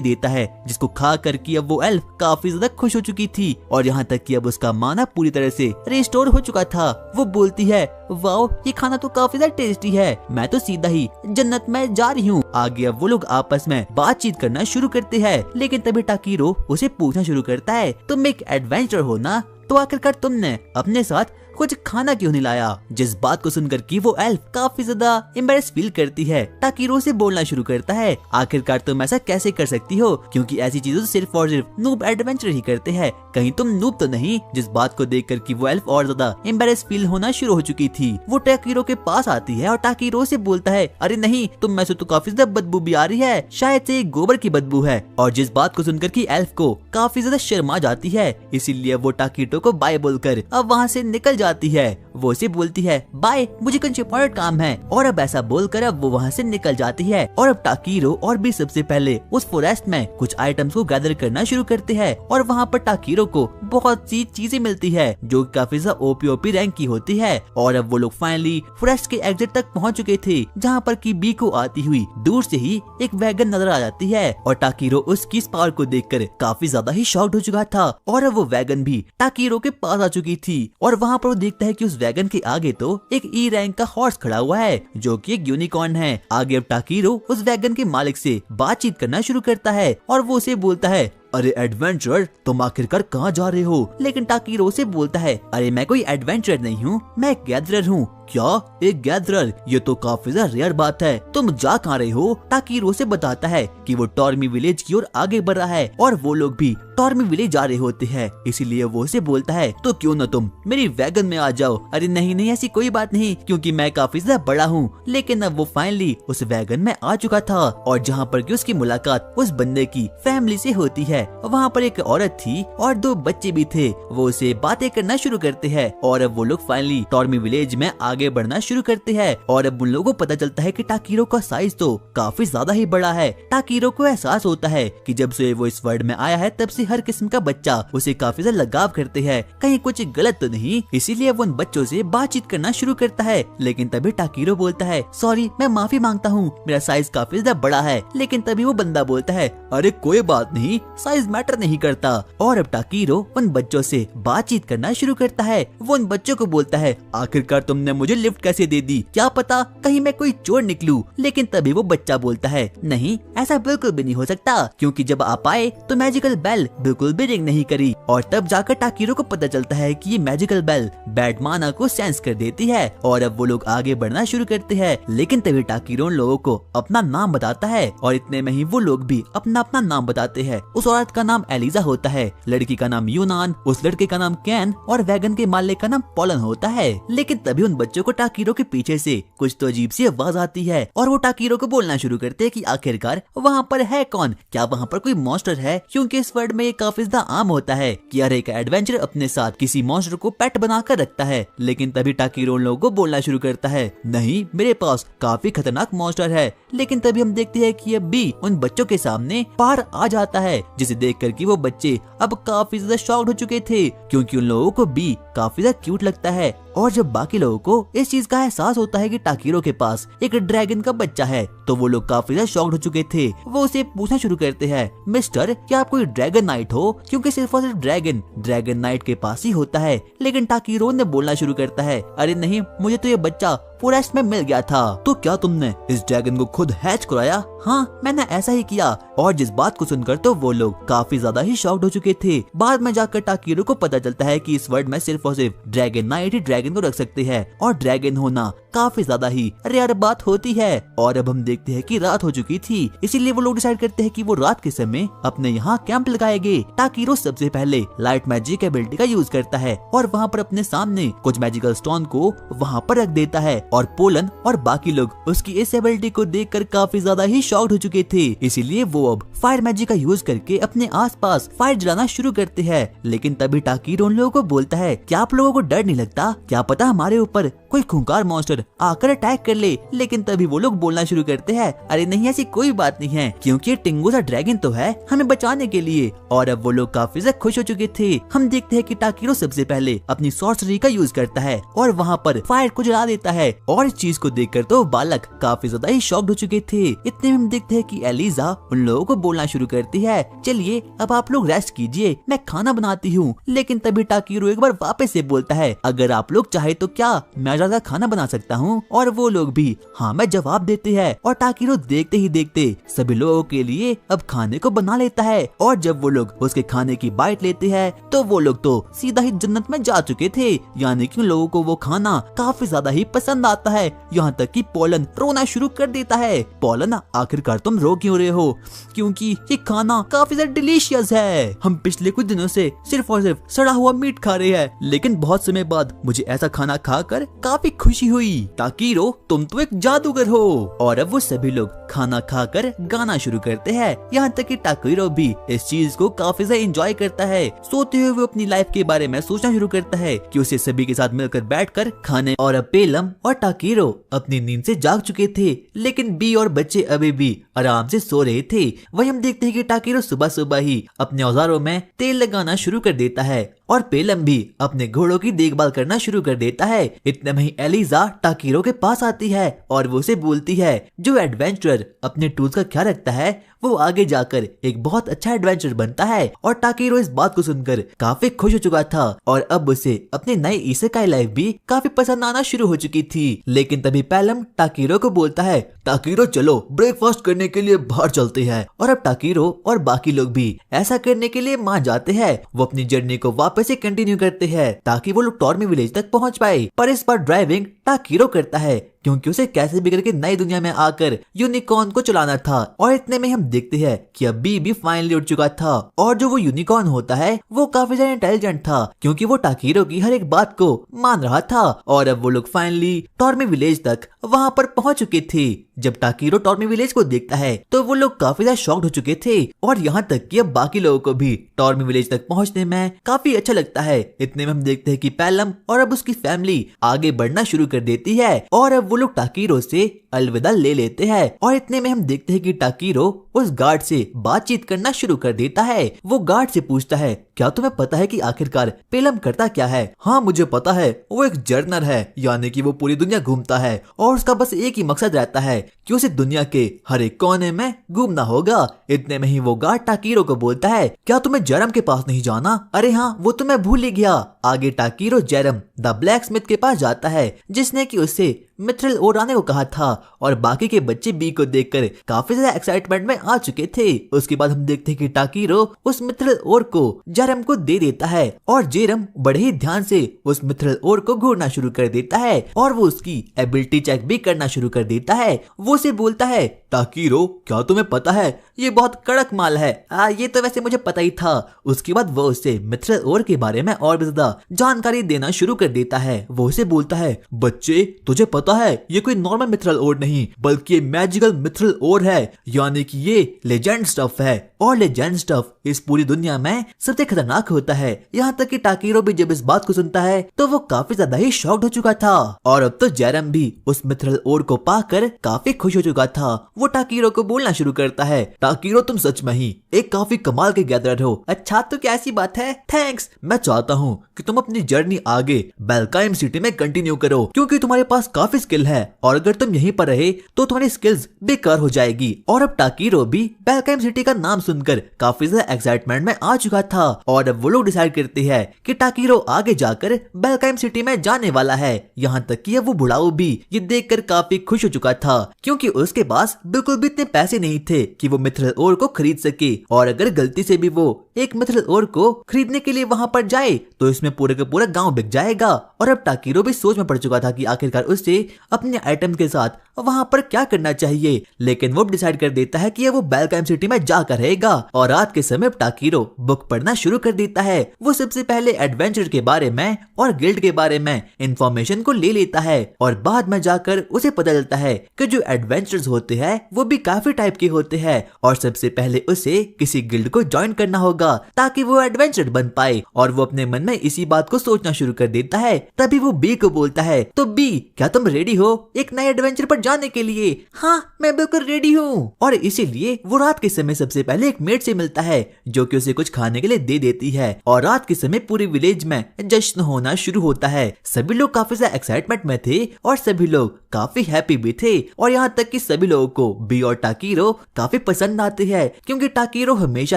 देता है, जिसको खा कर कि अब वो एल्फ काफी ज्यादा खुश हो चुकी थी और यहाँ तक कि अब उसका माना पूरी तरह से रिस्टोर हो चुका था। वो बोलती है वाओ ये खाना तो काफी ज्यादा टेस्टी है, मैं तो सीधा ही जन्नत में जा रही हूँ। आगे अब वो लोग आपस में बातचीत करना शुरू करते हैं, लेकिन तभी टाकीरो उसे पूछना शुरू करता है तुम एक एडवेंचर हो ना, तो आखिरकार तुमने अपने साथ कुछ खाना क्यों नहीं लाया। जिस बात को सुनकर कि वो एल्फ काफी ज्यादा एम्बैरेस फील करती है। टाकीरो से बोलना शुरू करता है आखिरकार तुम ऐसा कैसे कर सकती हो, क्योंकि ऐसी चीजें तो सिर्फ और सिर्फ नूब एडवेंचर ही करते हैं, कहीं तुम नूब तो नहीं। जिस बात को देखकर कि वो एल्फ और ज्यादा एम्बैरेस फील होना शुरू हो चुकी थी। वो टाकीरो के पास आती है और टाकीरो से बोलता है अरे नहीं तुम में से तो काफी ज्यादा बदबू भी आ रही है, शायद से गोबर की बदबू है। और जिस बात को सुनकर कि एल्फ को काफी ज्यादा शर्म आ जाती है, इसीलिए वो टाकीरो को बाय बोलकर अब वहाँ से निकल जाती है। वो उसे बोलती है बाय मुझे कुछ इंपॉर्टेंट काम है, और अब ऐसा बोलकर अब वो वहाँ से निकल जाती है। और अब टाकीरो और भी सबसे पहले उस फॉरेस्ट में कुछ आइटम्स को गैदर करना शुरू करते हैं और वहाँ पर टाकीरो को बहुत सी चीजें मिलती है जो काफी ज्यादा ओपी रैंक की होती है। और अब वो लोग फाइनली फॉरेस्ट के एग्जिट तक पहुँच चुके थे, जहाँ पर की बी को आती हुई दूर से ही एक वैगन नजर आ जाती है और टाकीरो उसकी इस पावर को देखकर काफी ज्यादा ही शॉक्ड हो चुका था। और अब वो वैगन भी टाकीरो के पास आ चुकी थी और वहाँ पर वो देखता है कि उस वैगन के आगे तो एक ई रैंक का हॉर्स खड़ा हुआ है जो कि एक यूनिकॉर्न है। आगे अब टाकीरो उस वैगन के मालिक से बातचीत करना शुरू करता है और वो उसे बोलता है अरे एडवेंचर तुम आखिरकार कहाँ जा रहे हो। लेकिन टाकीरो से बोलता है अरे मैं कोई एडवेंचर नहीं हूँ, मैं एक गैदरर हूँ। क्या एक गैदरर, ये तो काफी ज्यादा रेयर बात है, तुम जा कहाँ रहे हो। टाकीरो से बताता है कि वो टॉर्मी विलेज की ओर आगे बढ़ रहा है और वो लोग भी टॉर्मी विलेज जा रहे होते हैं, इसीलिए वो उसे बोलता है तो क्यों न तुम मेरी वैगन में आ जाओ। अरे नहीं नहीं ऐसी कोई बात नहीं, क्योंकि मैं काफी ज्यादा बड़ा हूँ। लेकिन अब वो फाइनली उस वैगन में आ चुका था और जहाँ पर की उसकी मुलाकात उस बंदे की फैमिली से होती है। वहाँ पर एक औरत थी और 2 बच्चे भी थे। वो उसे बातें करना शुरू करते हैं और अब वो लोग फाइनली टॉर्मी विलेज में आगे बढ़ना शुरू करते हैं। और अब उन लोगों को पता चलता है कि टाकीरो का साइज तो काफी ज्यादा ही बड़ा है। टाकीरो को एहसास होता है कि जब से वो इस वर्ल्ड में आया है तब से हर किस्म का बच्चा उसे काफी ज्यादा लगाव करते हैं, कहीं कुछ गलत तो नहीं। इसीलिए वो उन बच्चों से बातचीत करना शुरू करता है। लेकिन तभी टाकीरो बोलता है सॉरी मैं माफी मांगता हूँ, मेरा साइज काफी ज्यादा बड़ा है। लेकिन तभी वो बंदा बोलता है अरे कोई बात नहीं, साइज मैटर नहीं करता। और अब टाकीरो उन बच्चों से बातचीत करना शुरू करता है। वो उन बच्चों को बोलता है आखिरकार तुमने मुझे लिफ्ट कैसे दे दी, क्या पता कहीं मैं कोई चोर निकलूं। लेकिन तभी वो बच्चा बोलता है नहीं ऐसा बिल्कुल भी नहीं हो सकता, क्योंकि जब आप आए तो मैजिकल बेल बिल्कुल भी रिंग नहीं करी। और तब जाकर टाकीरो को पता चलता है कि ये मैजिकल बेल बैड माना को सेंस कर देती है। और अब वो लोग आगे बढ़ना शुरू करते हैं। लेकिन तभी टाकीरो उन लोगों को अपना नाम बताता है और इतने में ही वो लोग भी अपना अपना नाम बताते हैं। उस औरत का नाम एलिजा होता है, लड़की का नाम यूनान, उस लड़के का नाम कैन और वैगन के मालिक का नाम पॉलन होता है। लेकिन तभी उन बच्चों को टाकीरो के पीछे से कुछ तो अजीब सी आवाज आती है और वो टाकीरो को बोलना शुरू करते हैं कि आखिरकार वहाँ पर है कौन, क्या वहाँ पर कोई मॉन्स्टर है। क्योंकि इस वर्ल्ड में ये काफी ज्यादा आम होता है कि हर एक एडवेंचर अपने साथ किसी मॉन्स्टर को पेट बनाकर रखता है। लेकिन तभी टाकीरो उन लोगों को बोलना शुरू करता है नहीं मेरे पास काफी खतरनाक मॉन्स्टर है। लेकिन तभी हम देखते हैं कि अब भी उन बच्चों के सामने पार आ जाता है, जिसे देख कर कि वो बच्चे अब काफी ज्यादा शॉक्ड हो चुके थे, क्योंकि उन लोगों को बी काफी ज्यादा क्यूट लगता है। और जब बाकी लोगों को इस चीज का एहसास होता है कि टाकीरो के पास एक ड्रैगन का बच्चा है, तो वो लोग काफी ज्यादा शॉक्ड हो चुके थे। वो उसे पूछना शुरू करते हैं मिस्टर क्या आप कोई ड्रैगन नाइट हो, क्योंकि सिर्फ और सिर्फ ड्रैगन नाइट के पास ही होता है। लेकिन टाकीरो ने बोलना शुरू करता है अरे नहीं मुझे तो ये बच्चा फॉरेस्ट में मिल गया था। तो क्या तुमने इस ड्रैगन को खुद हैच कराया? हाँ, मैंने ऐसा ही किया। और जिस बात को सुनकर तो वो लोग काफी ज्यादा ही शॉक्ड हो चुके थे। बाद में जाकर टाकीरो को पता चलता है कि इस वर्ल्ड में सिर्फ और सिर्फ ड्रैगन नाइट ही ड्रैगन को रख सकते हैं और ड्रैगन होना काफी ज्यादा ही रेयर बात होती है। और अब हम देखते हैं कि रात हो चुकी थी, इसीलिए वो लोग डिसाइड करते हैं कि वो रात के समय अपने यहाँ कैंप लगाएंगे। टाकीरो सबसे पहले लाइट मैजिक एबिलिटी का यूज करता है और वहाँ पर अपने सामने कुछ मैजिकल स्टोन को वहाँ पर रख देता है। और पोलन और बाकी लोग उसकी इस एबिलिटी को देखकर काफी ज्यादा ही शॉक्ड हो चुके थे, इसीलिए वो अब फायर मैजिक का यूज करके अपने आसपास फायर जलाना शुरू करते हैं। लेकिन तभी टाकीरो उन लोगों को बोलता है कि आप लोगों को डर नहीं लगता? क्या पता हमारे ऊपर कोई खूंखार मॉन्स्टर आकर अटैक कर ले। लेकिन तभी वो लोग बोलना शुरू करते हैं, अरे नहीं, ऐसी कोई बात नहीं है, क्योंकि ये टिंगू सा ड्रैगन तो है हमें बचाने के लिए। और अब वो लोग काफी ज्यादा खुश हो चुके थे। हम देखते हैं कि टाकीरो सबसे पहले अपनी सॉर्सरी का यूज करता है और वहाँ पर फायर को जला देता है। और इस चीज को देखकर तो बालक काफी ज्यादा ही शॉक्ड हो चुके थे। इतने में हम देखते हैं कि एलिजा उन लोगों को बोलना शुरू करती है, चलिए अब आप लोग रेस्ट कीजिए, मैं खाना बनाती हूँ। लेकिन तभी टाकीरो एक बार वापस से बोलता है, अगर आप लोग चाहे तो क्या मैं ज्यादा खाना बना सकता हूँ? और वो लोग भी हाँ मैं जवाब देते हैं। और टाकीरो देखते ही देखते सभी लोगों के लिए अब खाने को बना लेता है। और जब वो लोग उसके खाने की बाइट लेते हैं तो वो लोग तो सीधा ही जन्नत में जा चुके थे, यानी कि उन लोगों को वो खाना काफी ज्यादा ही पसंद आता है। यहाँ तक कि पोलन रोना शुरू कर देता है, पोलन आखिरकार तुम रो क्यों रहे हो? क्योंकि ये खाना काफी ज्यादा डिलीशियस है। हम पिछले कुछ दिनों से सिर्फ और सिर्फ सड़ा हुआ मीट खा रहे हैं, लेकिन बहुत समय बाद मुझे ऐसा खाना खाकर काफी खुशी हुई। टाकीरो तुम तो एक जादूगर हो। और अब वो सभी लोग खाना खाकर गाना शुरू करते हैं। यहाँ तक कि टाकीरो भी इस चीज को काफी ज्यादा एंजॉय करता है। सोते हुए वो अपनी लाइफ के बारे में सोचना शुरू करता है कि उसे सभी के साथ मिलकर बैठकर खाने। और अब पेलम और टाकीरो अपनी नींद से जाग चुके थे, लेकिन बी और बच्चे अभी भी आराम से सो रहे थे। वही हम देखते हैं कि टाकीरो सुबह सुबह ही अपने औजारों में तेल लगाना शुरू कर देता है और पेलम भी अपने घोड़ों की देखभाल करना शुरू कर देता है। इतने में ही एलिजा टाकीरो के पास आती है और वो उसे बोलती है, जो एडवेंचरर अपने टूल्स का ख्याल रखता है वो आगे जाकर एक बहुत अच्छा एडवेंचर बनता है। और टाकीरो इस बात को सुनकर काफी खुश हो चुका था और अब उसे अपनी नई इसेकाई लाइफ भी काफी पसंद आना शुरू हो चुकी थी। लेकिन तभी पेलम टाकीरो को बोलता है, टाकीरो चलो ब्रेकफास्ट करने के लिए बाहर चलते हैं। और अब टाकीरो और बाकी लोग भी ऐसा करने के लिए मान जाते हैं। वो अपनी जर्नी को वापस से कंटिन्यू करते हैं ताकि वो लोग टॉर्मी विलेज तक पहुंच पाए। पर इस बार ड्राइविंग टाकीरो करता है, क्योंकि उसे कैसे भी करके नई दुनिया में आकर यूनिकॉर्न को चलाना था। और इतने में हम देखते हैं कि अब बी भी फाइनली उठ चुका था और जो वो यूनिकॉर्न होता है वो काफी ज्यादा इंटेलिजेंट था, क्योंकि वो टाकीरो की हर एक बात को मान रहा था। और अब वो लोग फाइनली टॉर्मी विलेज तक वहां पर पहुंच चुके थे। जब टाकीरो टॉर्मी विलेज को देखता है तो वो लोग काफी ज्यादा शॉक्ड हो चुके थे और यहाँ तक कि अब बाकी लोगों को भी टॉर्मी विलेज तक पहुंचने में काफी अच्छा लगता है। इतने में हम देखते हैं कि पेलम और अब उसकी फैमिली आगे बढ़ना शुरू कर देती है और अब वो लोग टाकीरो से अलविदा ले लेते हैं। और इतने में हम देखते हैं कि टाकीरो उस गार्ड से बातचीत करना शुरू कर देता है। वो गार्ड से पूछता है, क्या तुम्हें पता है कि आखिरकार पेलम करता क्या है? हाँ मुझे पता है, वो एक जर्नर है, यानी कि वो पूरी दुनिया घूमता है और उसका बस एक ही मकसद रहता है कि उसे दुनिया के हर एक कोने में घूमना होगा। इतने में ही वो गार्ड टाकीरो को बोलता है, क्या तुम्हें जेरम के पास नहीं जाना? अरे हाँ, वो तो मैं भूल ही गया। आगे टाकीरो जेरम द ब्लैक स्मिथ के पास जाता है, जिसने कि उससे मिथ्रिल ओर आने को कहा था। और बाकी के बच्चे बी को देखकर काफी ज्यादा एक्साइटमेंट में आ चुके थे। उसके बाद हम देखते हैं कि टाकीरो उस मिथ्रिल ओर को जेरम को दे देता है और जेरम बड़े ही ध्यान से उस मिथ्रिल ओर को घूरना शुरू कर देता है और वो उसकी एबिलिटी चेक भी करना शुरू कर देता है। वो उसे बोलता है, टाकीरो क्या तुम्हें पता है ये बहुत कड़क माल है। ये तो वैसे मुझे पता ही था। उसके बाद वो उसे मिथ्रिल ओर के बारे में और भी ज्यादा जानकारी देना शुरू कर देता है। वो उसे बोलता है, बच्चे तुझे पता है ये कोई नॉर्मल मिथ्रिल ओर नहीं बल्कि मैजिकल मिथ्रिल ओर है, यानी कि ये लेजेंड स्टफ है और लेजेंड स्टफ इस पूरी दुनिया में सबसे खतरनाक होता है। यहाँ तक कि टाकीरो भी जब इस बात को सुनता है तो वो काफी ज्यादा ही शॉक्ड हो चुका था। और अब तो जेरम भी उस मिथ्रिल ओर को पाकर काफी खुश हो चुका था। वो टाकीरो को बोलना शुरू करता है, टाकीरो तुम सच में ही एक काफी कमाल के गैदरर हो। अच्छा तो क्या ऐसी बात है? थैंक्स। मैं चाहता हूँ कि तुम अपनी जर्नी आगे बेल्काइम सिटी में कंटिन्यू करो, क्योंकि तुम्हारे पास काफी स्किल है और अगर तुम यहीं पर रहे तो तुम्हारी स्किल्स बेकार हो जाएगी। और अब टाकीरो भी बेल्काइम सिटी का नाम सुनकर काफी ज्यादा एक्साइटमेंट में आ चुका था और अब वो लोग डिसाइड करते हैं कि टाकीरो आगे जाकर बेलकाइम सिटी में जाने वाला है। यहाँ तक कि अब वो बुढ़ाऊ भी ये देखकर काफी खुश हो चुका था, क्योंकि उसके पास बिल्कुल भी इतने पैसे नहीं थे कि वो मिथरल ओर को खरीद सके, और अगर गलती से भी वो एक मिथरल ओर को खरीदने के लिए वहाँ पर जाए तो इसमें पूरे का पूरा गांव बिक जाएगा। और अब टाकीरो भी सोच में पड़ चुका था कि आखिरकार उसे अपने आइटम के साथ वहाँ पर क्या करना चाहिए, लेकिन वो डिसाइड कर देता है कि वो बेलकाइम सिटी में जाकर रहेगा। और रात के समय टाकीरो बुक पढ़ना शुरू कर देता है। वो सबसे पहले एडवेंचर के बारे में और गिल्ड के बारे में इंफॉर्मेशन को ले लेता है, और बाद में जाकर उसे पता चलता है कि जो एडवेंचर्स होते हैं वो भी काफी टाइप के होते हैं, और सबसे पहले उसे किसी गिल्ड को ज्वाइन करना होगा ताकि वो एडवेंचर बन पाए। और वो अपने मन में इसी बात को सोचना शुरू कर देता है। तभी वो बी को बोलता है, तो बी क्या तुम रेडी हो एक नए एडवेंचर पर जाने के लिए? हाँ मैं बिल्कुल रेडी हूँ। और इसीलिए वो रात के समय सबसे पहले एक मेड से मिलता है जो कि उसे कुछ खाने के लिए दे देती है। और रात के समय पूरे विलेज में जश्न होना शुरू होता है। सभी लोग काफी ज्यादा एक्साइटमेंट में थे और सभी लोग काफी हैप्पी भी थे, और यहाँ तक कि सभी लोगों को बी और टाकीरो काफी पसंद आते हैं, क्योंकि टाकीरो हमेशा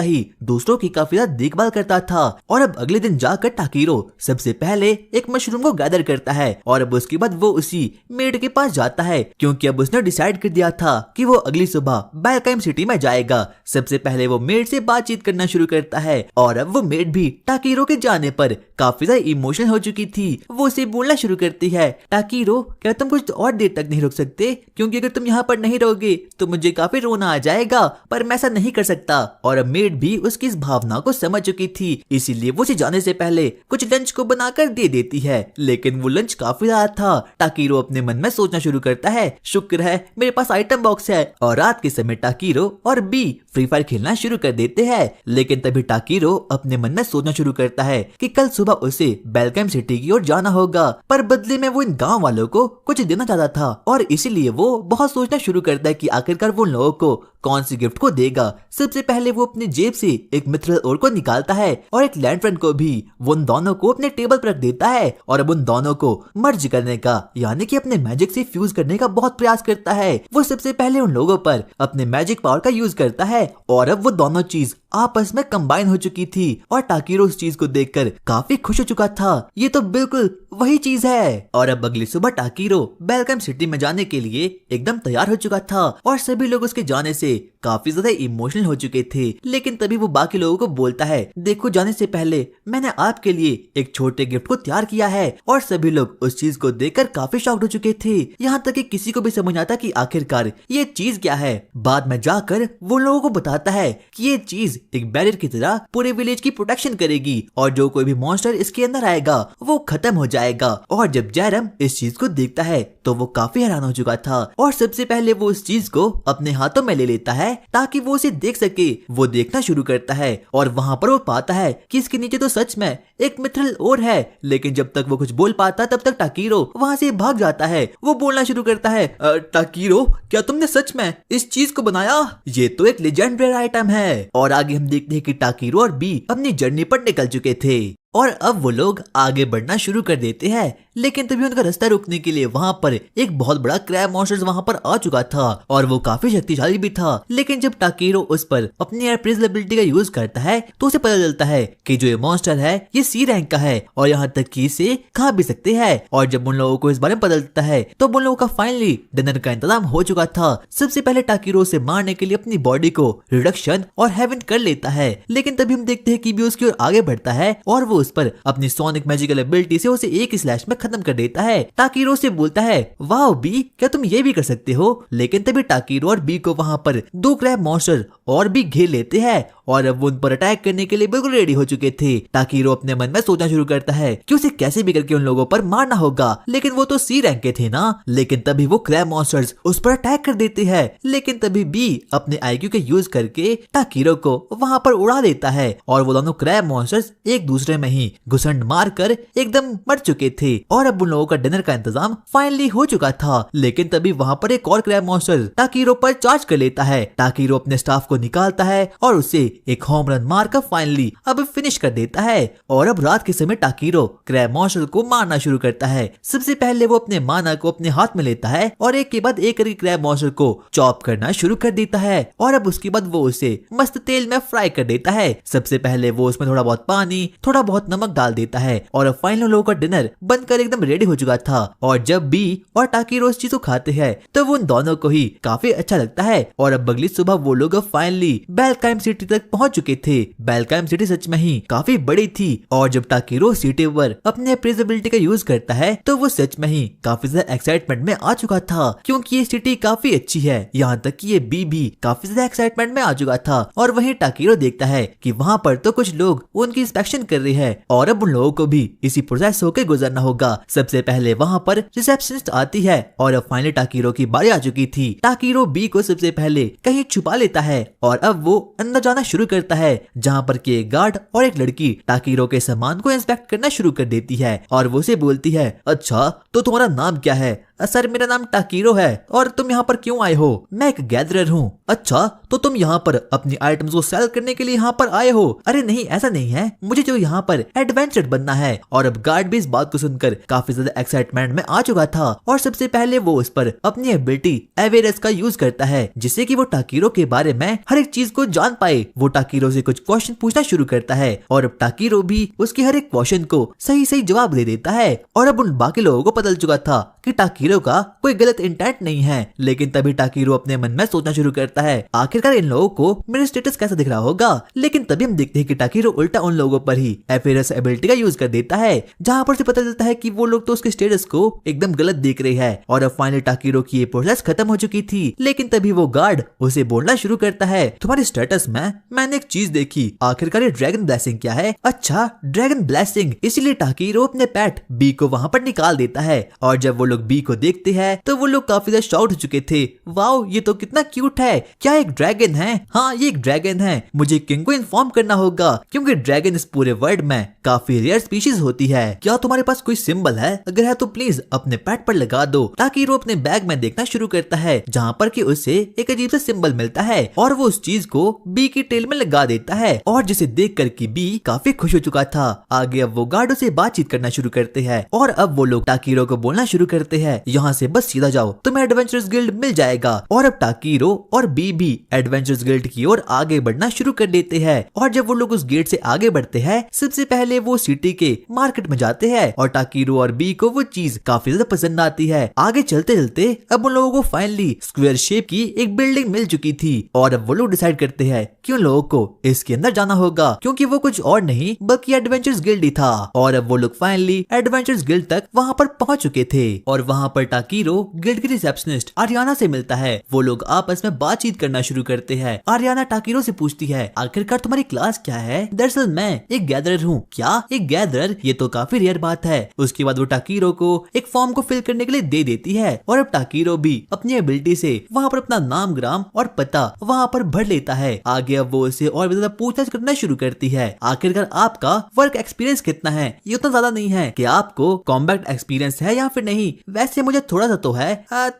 ही दूसरों की काफी ज्यादा देखभाल करता था। और अब अगले दिन जाकर टाकीरो सबसे पहले एक मशरूम को गैदर करता है, और अब उसके बाद वो उसी मेड के पास जाता है, क्योंकि अब उसने डिसाइड कर दिया था कि वो अगली सुबह बेलकाइम सिटी में जाएगा। सबसे पहले वो मेड से बातचीत करना शुरू करता है, और अब वो मेड भी टाकीरो के जाने पर काफी ज्यादा इमोशनल हो चुकी थी। वो उसे बोलना शुरू करती है, टाकीरो क्या तुम कुछ और देर तक नहीं रुक सकते? क्योंकि अगर तुम यहाँ पर नहीं रहोगे तो मुझे काफी रोना आ जाएगा, पर मैं ऐसा नहीं कर सकता। और अब मेड भी उसकी इस भावना को समझ चुकी थी, इसीलिए वो उसे जाने से पहले कुछ लंच को बनाकर दे देती है, लेकिन वो लंच काफी ज्यादा था। टाकीरो अपने मन में सोचना शुरू करता है, शुक्र है मेरे पास आइटम बॉक्स है। और रात के समय टाकीरो और बी फ्री फायर खेलना शुरू कर देते हैं, लेकिन तभी टाकीरो अपने मन में सोचना शुरू करता है कि कल सुबह उसे बेलकाइम सिटी की ओर जाना होगा, पर बदले में वो इन गांव वालों को कुछ देना चाहता था, और इसीलिए वो बहुत सोचना शुरू करता है कि आखिरकार वो लोगों को कौन सी गिफ्ट को देगा। सबसे पहले वो अपनी जेब से एक मिथरल ओर को निकालता है और एक लैंटर्न को भी। वो उन दोनों को अपने टेबल पर रख देता है, और अब उन दोनों को मर्ज करने का यानी कि अपने मैजिक से फ्यूज करने का बहुत प्रयास करता है। वो सबसे पहले उन लोगों पर अपने मैजिक पावर का यूज करता है, और अब वो दोनों चीज आपस में कंबाइन हो चुकी थी, और टाकीरो उस चीज को देखकर काफी खुश हो चुका था। ये तो बिल्कुल वही चीज है। और अब अगली सुबह टाकीरो बेलकाइम सिटी में जाने के लिए एकदम तैयार हो चुका था, और सभी लोग उसके जाने से काफी ज्यादा इमोशनल हो चुके थे। लेकिन तभी वो बाकी लोगों को बोलता है, देखो जाने से पहले मैंने आपके लिए एक छोटे गिफ्ट को तैयार किया है। और सभी लोग उस चीज को देखकर काफी शॉक्ड हो चुके थे, यहाँ तक कि किसी को भी समझ आता कि आखिरकार ये चीज क्या है। बाद में जाकर वो लोगों को बताता है कि ये चीज एक बैरियर की तरह पूरे विलेज की प्रोटेक्शन करेगी, और जो कोई भी मॉन्स्टर इसके अंदर आएगा वो खत्म हो जाएगा। और जब जैरम इस चीज को देखता है तो वो काफी हैरान हो चुका था, और सबसे पहले वो उस चीज को अपने हाथों में ले लेता है ताकि वो उसे देख सके। वो देखना शुरू करता है, और वहाँ पर वो पाता है कि इसके नीचे तो सच में एक मिथरल ओर है। लेकिन जब तक वो कुछ बोल पाता तब तक टाकीरो वहाँ से भाग जाता है। वो बोलना शुरू करता है, टाकीरो क्या तुमने सच में इस चीज को बनाया? ये तो एक लेजेंडरी आइटम है। और आगे हम देखते हैं कि टाकीरो और बी अपनी जर्नी पर निकल चुके थे, और अब वो लोग आगे बढ़ना शुरू कर देते हैं। लेकिन तभी उनका रास्ता रोकने के लिए वहाँ पर एक बहुत बड़ा क्रैब मॉन्स्टर वहाँ पर आ चुका था, और वो काफी शक्तिशाली भी था। लेकिन जब टाकीरो उस पर अपनी एयरप्रेस एबिलिटी का यूज करता है तो उसे पता चलता है कि जो ये मॉन्स्टर है ये सी रैंक का है, और यहाँ तक कि इसे खा भी सकते हैं। और जब उन लोगों को इस बारे में पता चलता है तो उन लोगों का फाइनली डिनर का इंतजाम हो चुका था। सबसे पहले टाकीरो से मारने के लिए अपनी बॉडी को रिडक्शन और हेवन कर लेता है, लेकिन तभी हम देखते हैं कि भी उसकी ओर आगे बढ़ता है, और वो उस पर अपनी सोनिक मैजिकल एबिलिटी से उसे एक स्लैश में खत्म कर देता है। टाकीरो से बोलता है, वाह बी क्या तुम ये भी कर सकते हो? लेकिन तभी टाकीरो और बी को वहाँ पर दो क्रैब मॉन्स्टर और भी घेर लेते हैं, और अब वो उन पर अटैक करने के लिए बिल्कुल रेडी हो चुके थे। टाकीरो अपने मन में सोचना शुरू करता है कि उसे कैसे भी करके उन लोगों पर मारना होगा, लेकिन वो तो सी रैंक के थे ना। लेकिन तभी वो क्रैब मॉन्स्टर्स उस पर अटैक कर देते हैं, लेकिन तभी बी अपने आईक्यू के यूज करके टाकीरो को वहाँ पर उड़ा देता है, और वो दोनों क्रैब मॉन्स्टर्स एक दूसरे में ही घुसंड मारकर एकदम मर चुके थे। और अब उन लोगों का डिनर का इंतजाम फाइनली हो चुका था। लेकिन तभी वहाँ पर एक और क्रैब मॉन्स्टर टाकीरो पर चार्ज कर लेता है। टाकीरो अपने स्टाफ को निकालता है और उसे एक होम रन मारकर फाइनली अब फिनिश कर देता है। और अब रात के समय टाकीरो क्रैब मॉन्स्टर को मारना शुरू करता है। सबसे पहले वो अपने माना को अपने हाथ में लेता है और एक के बाद एक करके क्रैब मॉन्स्टर को चॉप करना शुरू कर देता है। और अब उसके बाद वो उसे मस्त तेल में फ्राई कर देता है। सबसे पहले वो उसमें थोड़ा बहुत पानी, थोड़ा बहुत नमक डाल देता है। और अब फाइनल लोगों का डिनर बनकर एकदम रेडी हो चुका था। और जब बी और टाकीरो इस चीज को खाते हैं तो वो उन दोनों को ही काफी अच्छा लगता है। और अब अगली सुबह वो लोग फाइनली बेलकाइम सिटी तक पहुंच चुके थे। बेलकाइम सिटी सच में ही काफी बड़ी थी और जब टाकीरो सिटी पर अपने प्रेजेबिलिटी का यूज करता है तो वो सच में ही काफी ज्यादा एक्साइटमेंट में आ चुका था, क्योंकि ये सिटी काफी अच्छी है। यहाँ तक कि ये बी भी काफी ज्यादा एक्साइटमेंट में आ चुका था। और वहीं टाकीरो देखता है कि वहाँ पर तो कुछ लोग उनकी इंस्पेक्शन कर रहे हैं और अब उन लोगों को भी इसी प्रोसेस होकर गुजरना होगा। सबसे पहले वहाँ पर रिसेप्शनिस्ट आती है और अब फाइनली टाकीरो की बारी आ चुकी थी। टाकीरो बी को सबसे पहले कहीं छुपा लेता है और अब वो अंदर जाना शुरू करता है, जहाँ पर कि एक गार्ड और एक लड़की टाकीरो के सामान को इंस्पेक्ट करना शुरू कर देती है। और वो उसे बोलती है, अच्छा तो तुम्हारा नाम क्या है? सर मेरा नाम टाकीरो है। और तुम यहाँ पर क्यों आए हो? मैं एक गैदरर हूँ। अच्छा तो तुम यहाँ पर अपनी आइटम्स को सेल करने के लिए यहाँ पर आए हो? अरे नहीं ऐसा नहीं है, मुझे जो यहाँ पर एडवेंचर बनना है। और अब गार्ड भी इस बात को सुनकर काफी ज्यादा एक्साइटमेंट में आ चुका था और सबसे पहले वो उस पर अपनी एबिलिटी अवेयरनेस का यूज करता है, जिससे कि वो टाकीरो के बारे में हर एक चीज को जान पाए। वो टाकीरो से कुछ क्वेश्चन पूछना शुरू करता है और अब टाकीरो भी उसके हर एक क्वेश्चन को सही सही जवाब दे देता है। और अब उन बाकी लोगों को पता चल चुका था कि टाकीरो का कोई गलत इंटेंट नहीं है, लेकिन तभी टाकीरो अपने मन में सोचना शुरू करता है, आखिरकार इन लोगों को मेरा स्टेटस कैसा दिख रहा होगा। लेकिन तभी हम देखते हैं कि टाकीरो उल्टा उन लोगों पर ही एफेयरनेस एबिलिटी का यूज कर देता है, जहाँ पर से पता चलता है कि वो लोग तो उसके स्टेटस को एकदम गलत देख रहे हैं। और अब फाइनली टाकीरो की ये प्रोसेस खत्म हो चुकी थी, लेकिन तभी वो गार्ड उसे बोलना शुरू करता है, तुम्हारे स्टेटस में मैंने एक चीज देखी, आखिरकार ये ड्रैगन ब्लेसिंग क्या है? अच्छा ड्रैगन ब्लेसिंग। इसीलिए टाकीरो अपने पेट बी को वहाँ पर निकाल देता है। और जब वो लोग बी को देखते हैं तो वो लोग काफी ज्यादा शॉक्ड हो चुके थे, वाओ ये तो कितना क्यूट है, क्या एक ड्रैगन है? हाँ ये एक ड्रैगन है, मुझे किंग को इन्फॉर्म करना होगा, क्योंकि ड्रैगन इस पूरे वर्ल्ड में काफी रेयर स्पीशीज होती है। क्या तुम्हारे पास कोई सिंबल है? अगर है तो प्लीज अपने पेट पर लगा दो। टाकीरो अपने बैग में देखना शुरू करता है, जहाँ पर कि उसे एक अजीब सा सिंबल मिलता है और वो उस चीज को बी की टेल में लगा देता है, और जिसे देख कर की बी काफी खुश हो चुका था। आगे अब वो गार्डो से बातचीत करना शुरू करते हैं और अब वो लोग टाकीरो को बोलना शुरू करते हैं, यहाँ से बस सीधा जाओ, तुम्हें एडवेंचरस गिल्ड मिल जाएगा। और अब टाकीरो और बी भी एडवेंचरस गिल्ड की ओर आगे बढ़ना शुरू कर देते हैं। और जब वो लोग उस गेट से आगे बढ़ते हैं, सबसे पहले वो सिटी के मार्केट में जाते हैं और टाकीरो और बी को वो चीज काफी ज्यादा पसंद आती है। आगे चलते चलते अब उन लोगों को फाइनली स्क्वायर शेप की एक बिल्डिंग मिल चुकी थी और अब वो लोग डिसाइड करते हैं कि उन लोगों को इसके अंदर जाना होगा, क्योंकि वो कुछ और नहीं बल्कि एडवेंचरस गिल्ड ही था। और अब वो लोग फाइनली एडवेंचरस गिल्ड तक वहाँ पर पहुंच चुके थे और वहाँ पर टाकीरो गिल्ड की रिसेप्शनिस्ट आरियाना से मिलता है। वो लोग आपस में बातचीत करना शुरू करते हैं। आरियाना टाकीरो से पूछती है, आखिरकार तुम्हारी क्लास क्या है? दरअसल मैं एक गैदरर हूँ। क्या एक गैदरर? ये तो काफी रेयर बात है। उसके बाद वो टाकीरो को एक फॉर्म को फिल करने के लिए दे देती है और अब टाकीरो भी अपनी एबिलिटी से वहाँ पर अपना नाम, ग्राम और पता वहाँ पर भर लेता है। आगे अब वो उसे और भी ज्यादा पूछताछ करना शुरू करती है, आखिरकार आपका वर्क एक्सपीरियंस कितना है? ये उतना ज्यादा नहीं है कि आपको कॉम्बैट एक्सपीरियंस है या फिर नहीं? वैसे मुझे थोड़ा सा तो है।